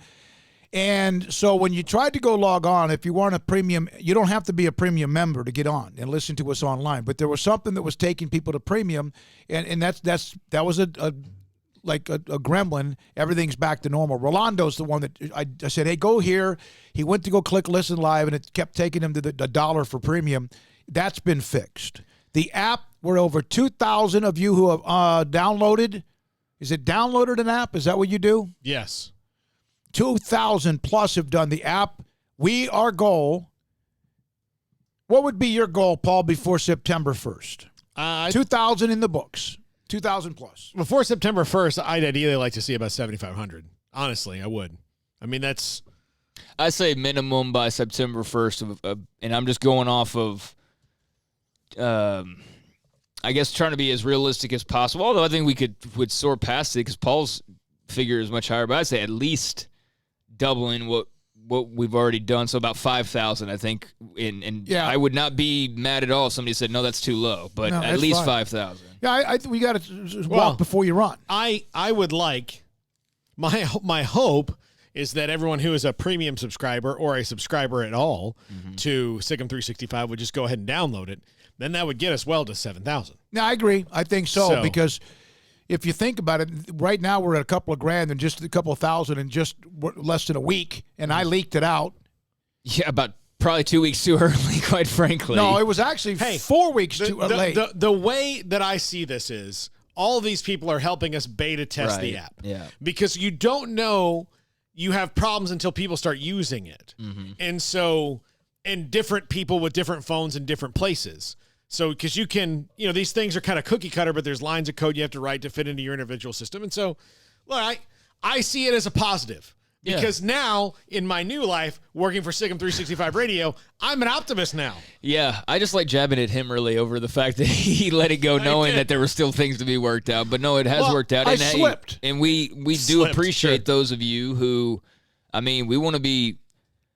And so when you tried to go log on, if you weren't a premium, you don't have to be a premium member to get on and listen to us online. But there was something that was taking people to premium, and that was a gremlin. Everything's back to normal. Rolando's the one that I said, hey, go here. He went to go click listen live, and it kept taking him to the $1 for premium. That's been fixed. The app, we're over 2,000 of you who have downloaded. Is it downloaded an app? Is that what you do? Yes. 2,000 plus have done the app. Our goal. What would be your goal, Paul, before September 1st? 2,000 in the books. 2,000 plus. Before September 1st, I'd ideally like to see about 7,500. Honestly, I would. I mean, that's... I say minimum by September 1st, and I'm just going off of, I guess, trying to be as realistic as possible, although I think we would soar past it because Paul's figure is much higher, but I'd say at least doubling what we've already done, so about 5,000, I think. And I would not be mad at all if somebody said, no, that's too low, but no, at least 5,000. Yeah, I think we got to walk before you run. I would like, my hope is that everyone who is a premium subscriber or a subscriber at all to SicEm365 would just go ahead and download it. Then that would get us well to 7,000. Yeah, I agree. I think so because if you think about it, right now we're at a couple of grand and just a couple of thousand in just less than a week, and I leaked it out. Yeah, about probably 2 weeks too early, quite frankly. No, it was actually 4 weeks too late. The way that I see this is all of these people are helping us beta test the app. Yeah. Because you don't know you have problems until people start using it. And so, and different people with different phones in different places. So, because you can, these things are kind of cookie cutter, but there's lines of code you have to write to fit into your individual system. And so, look, I see it as a positive because now in my new life, working for SicEm365 Radio, I'm an optimist now. Yeah, I just like jabbing at him really over the fact that he let it go knowing that there were still things to be worked out. But no, it has worked out. I slipped. And we do appreciate those of you who, we want to be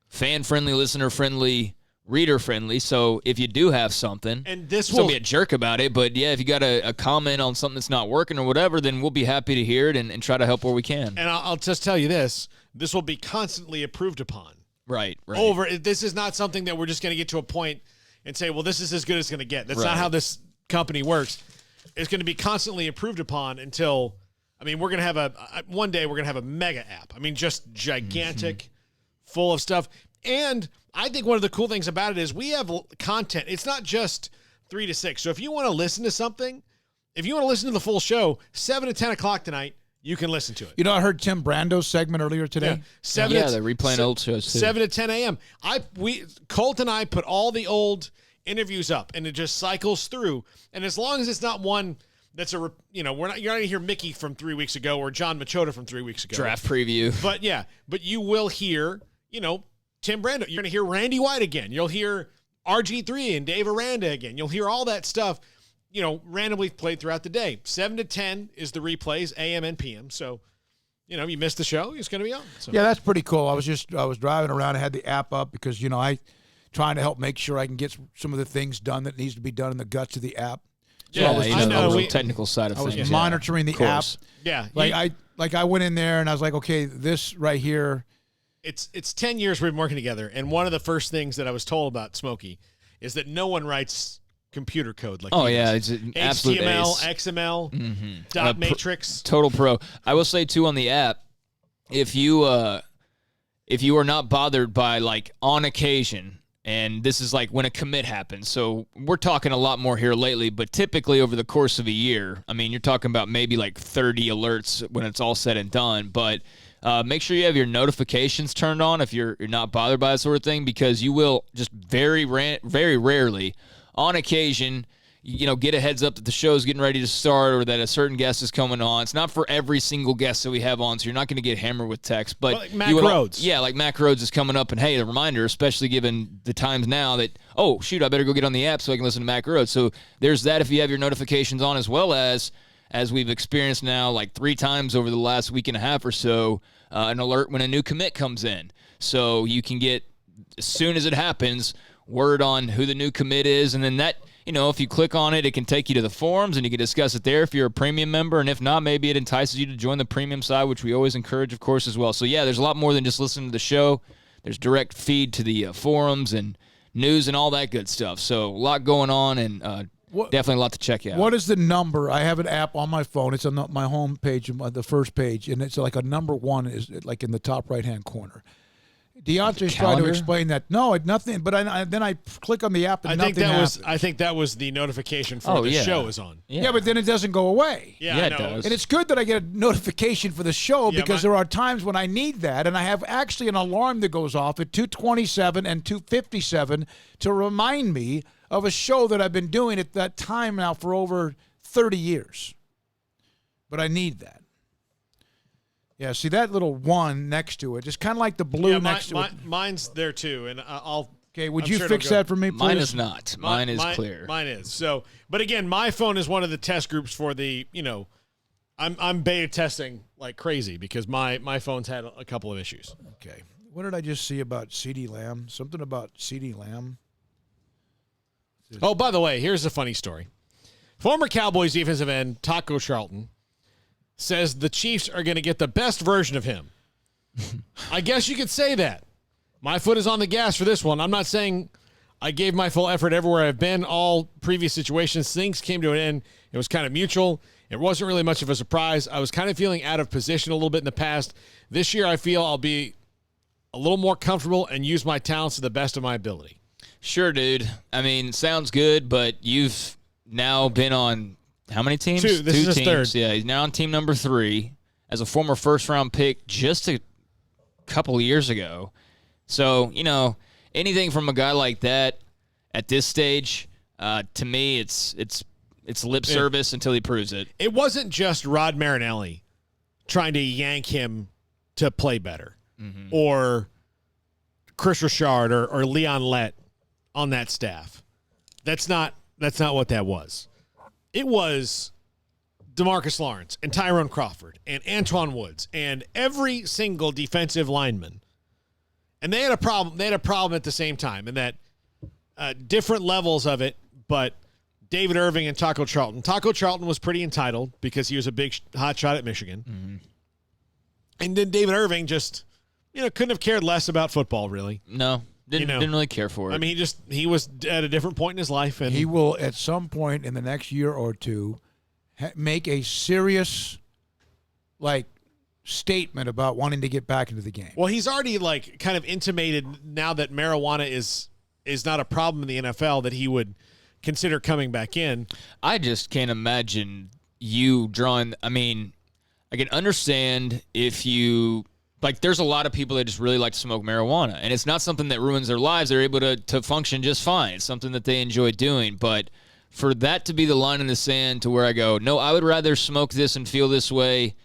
fan-friendly, listener-friendly, reader-friendly, so if you do have something, and this don't be a jerk about it, but if you got a comment on something that's not working or whatever, then we'll be happy to hear it and try to help where we can. And I'll just tell you this will be constantly improved upon. Right. This is not something that we're just going to get to a point and say, well, this is as good as it's going to get. That's not how this company works. It's going to be constantly improved upon until, we're going to have one day we're going to have a mega app. Just gigantic, full of stuff. And I think one of the cool things about it is we have content. It's not just 3 to 6. So if you want to listen to something, if you want to listen to the full show, 7 to 10 o'clock tonight, you can listen to it. I heard Tim Brando's segment earlier today. They're replaying old shows too. 7 to 10 a.m. Colt and I put all the old interviews up, and it just cycles through. And as long as it's not one that's you're not going to hear Mickey from 3 weeks ago or John Machota from 3 weeks ago. Draft preview. But you will hear, Tim Brando. You're going to hear Randy White again. You'll hear RG3 and Dave Aranda again. You'll hear all that stuff, randomly played throughout the day. 7 to 10 is the replays, AM and PM. So, you missed the show, it's going to be on. So. Yeah, that's pretty cool. I was driving around. I had the app up because, I trying to help make sure I can get some of the things done that needs to be done in the guts of the app. So I know the technical side of things. I was monitoring the app. Yeah. I went in there and I was like, okay, this right here. It's 10 years we've been working together, and one of the first things that I was told about Smokey is that no one writes computer code like it's an absolute HTML, ace. XML, dot matrix. Total pro. I will say too on the app, if you are not bothered by on occasion, and this is when a commit happens. So we're talking a lot more here lately, but typically over the course of a year, you're talking about maybe 30 alerts when it's all said and done, but make sure you have your notifications turned on if you're not bothered by that sort of thing, because you will just very rarely, on occasion, get a heads up that the show's getting ready to start or that a certain guest is coming on. It's not for every single guest that we have on, so you're not going to get hammered with text. But like Mac Rhodes. Yeah, like Mac Rhodes is coming up, and hey, a reminder, especially given the times now that, oh, shoot, I better go get on the app so I can listen to Mac Rhodes. So there's that if you have your notifications on, as well as we've experienced now like 3 times over the last week and a half or so, an alert when a new commit comes in. So you can get, as soon as it happens, word on who the new commit is, and then that, if you click on it, it can take you to the forums, and you can discuss it there if you're a premium member, and if not, maybe it entices you to join the premium side, which we always encourage, of course, as well. So, yeah, there's a lot more than just listening to the show. There's direct feed to the forums and news and all that good stuff. So, a lot going on, and definitely a lot to check out. What is the number? I have an app on my phone. It's on my home page, the first page, and it's like a number 1 is like in the top right-hand corner. Deontay's trying to explain that. No, nothing. But then I click on the app and nothing happens. I think that was the notification for the show is on. Yeah, but then it doesn't go away. Yeah, it does. And it's good that I get a notification for the show because there are times when I need that, and I have actually an alarm that goes off at 2:27 and 2:57 to remind me of a show that I've been doing at that time now for over 30 years. But I need that. Yeah, see that little 1 next to it, just kind of like the blue next to it. Mine's there too, and I'll. Okay, would you fix that for me, please? Mine is not. Mine is clear. Mine is. So, but again, my phone is one of the test groups for the. I'm beta testing like crazy because my phone's had a couple of issues. Okay, what did I just see about CeeDee Lamb? Something about CeeDee Lamb. Oh, by the way, here's a funny story. Former Cowboys defensive end Taco Charlton says the Chiefs are going to get the best version of him. I guess you could say that. My foot is on the gas for this one. I'm not saying I gave my full effort everywhere I've been. All previous situations, things came to an end. It was kind of mutual. It wasn't really much of a surprise. I was kind of feeling out of position a little bit in the past. This year, I feel I'll be a little more comfortable and use my talents to the best of my ability. Sure, dude. I mean, sounds good, but you've now been on how many teams? 2. This is his teams. third. Yeah, he's now on team number 3 as a former first-round pick just a couple of years ago. So, anything from a guy like that at this stage, to me, it's lip service until he proves it. It wasn't just Rod Marinelli trying to yank him to play better, or Chris Richard or Leon Lett on that staff. That's not what that was. It was DeMarcus Lawrence and Tyrone Crawford and Antoine Woods and every single defensive lineman. And they had a problem. They had a problem at the same time, and that different levels of it. But David Irving and Taco Charlton. Taco Charlton was pretty entitled because he was a big hot shot at Michigan. And then David Irving just, couldn't have cared less about football, really. No. Didn't really care for it. I mean, he was at a different point in his life, and he will at some point in the next year or two make a serious, statement about wanting to get back into the game. Well, he's already kind of intimated now that marijuana is not a problem in the NFL that he would consider coming back in. I just can't imagine you drawing. I mean, I can understand if you. There's a lot of people that just really like to smoke marijuana, and it's not something that ruins their lives. They're able to function just fine. It's something that they enjoy doing. But for that to be the line in the sand to where I go, no, I would rather smoke this and feel this way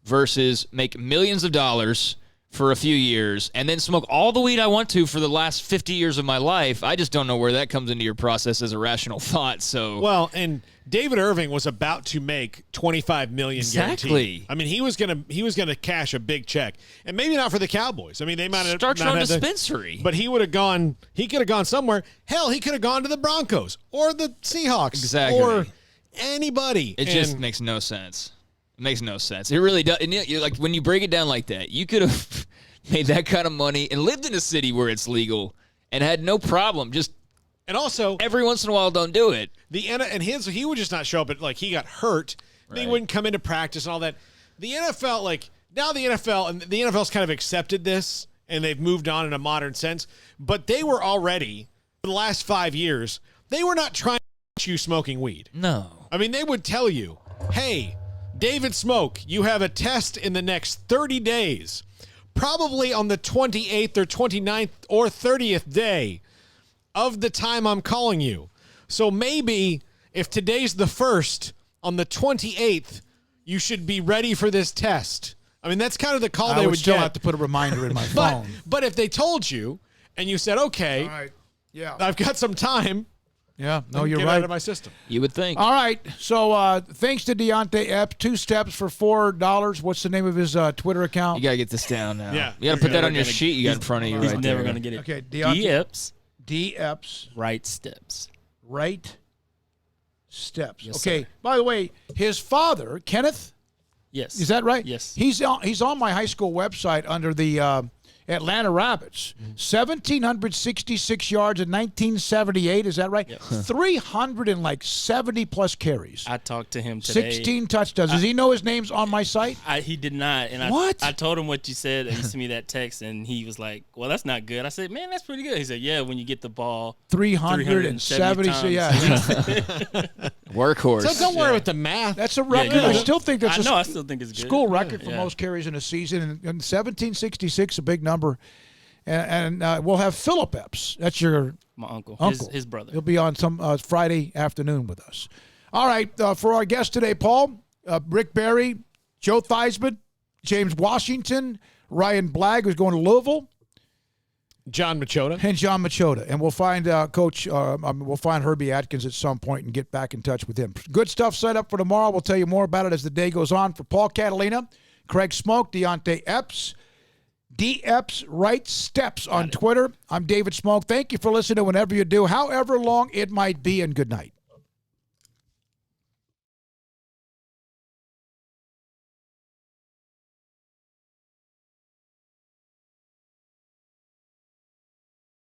versus make millions of dollars for a few years and then smoke all the weed I want to for the last 50 years of my life. I just don't know where that comes into your process as a rational thought. So well, and David Irving was about to make $25 million exactly. Guaranteed. I mean, he was gonna cash a big check, and maybe not for the Cowboys. I mean, they might have start your own dispensary, but he would have gone. He could have gone somewhere. Hell, he could have gone to the Broncos or the Seahawks, exactly, or anybody. It just makes no sense. It makes no sense. It really does. And when you break it down like that, you could have made that kind of money and lived in a city where it's legal and had no problem. And also, every once in a while, don't do it. He would just not show up. But he got hurt. Right. He wouldn't come into practice and all that. The NFL, now the NFL's kind of accepted this and they've moved on in a modern sense. But they were already, for the last 5 years, they were not trying to get you smoking weed. No. I mean, they would tell you, hey, David Smoke, you have a test in the next 30 days, probably on the 28th or 29th or 30th day of the time I'm calling you. So maybe if today's the 1st, on the 28th, you should be ready for this test. I mean, that's kind of the call they would still get. have to put a reminder in my phone. But if they told you and you said, okay, all right. Yeah, I've got some time. Yeah, no, you're get right. out of my system. You would think. All right, so thanks to Deontay Epps, 2 steps for $4. What's the name of his Twitter account? You got to get this down now. Yeah. You got to put that on your sheet you got in front of you He's right never there. going to get it. Okay, D. Epps. Right steps. Right steps. Yes, okay, sir. by the way, his father, Kenneth, Yes. is that right? Yes. He's on my high school website under the Atlanta Rabbits. 1,766 yards in 1978. Is that right? Yep. 370-plus carries. I talked to him today. 16 touchdowns. Does he know his name's on my site? He did not. And What? I told him what you said, and he sent me that text, and he was like, well, that's not good. I said, man, that's pretty good. He said, yeah, when you get the ball 370. times. Yeah. Workhorse. So don't worry with the math. That's a record. you know, I still think that's I know, I still think it's good. school record for Yeah. most carries in a season. And 1766, a big number. And we'll have Philip Epps. That's your My uncle. uncle. His brother. He'll be on some Friday afternoon with us. All right, for our guest today, Paul, Rick Barry, Joe Theismann, James Washington, Ryan Blagg, who's going to Louisville, John Machota. and John Machota. And we'll find Coach, we'll find Herbie Atkins at some point and get back in touch with him. Good stuff set up for tomorrow. We'll tell you more about it as the day goes on. For Paul Catalina, Craig Smoke, Deontay Epps, D. Epps Right Steps on Twitter. I'm David Smoke. Thank you for listening whenever you do, however long it might be, and good night.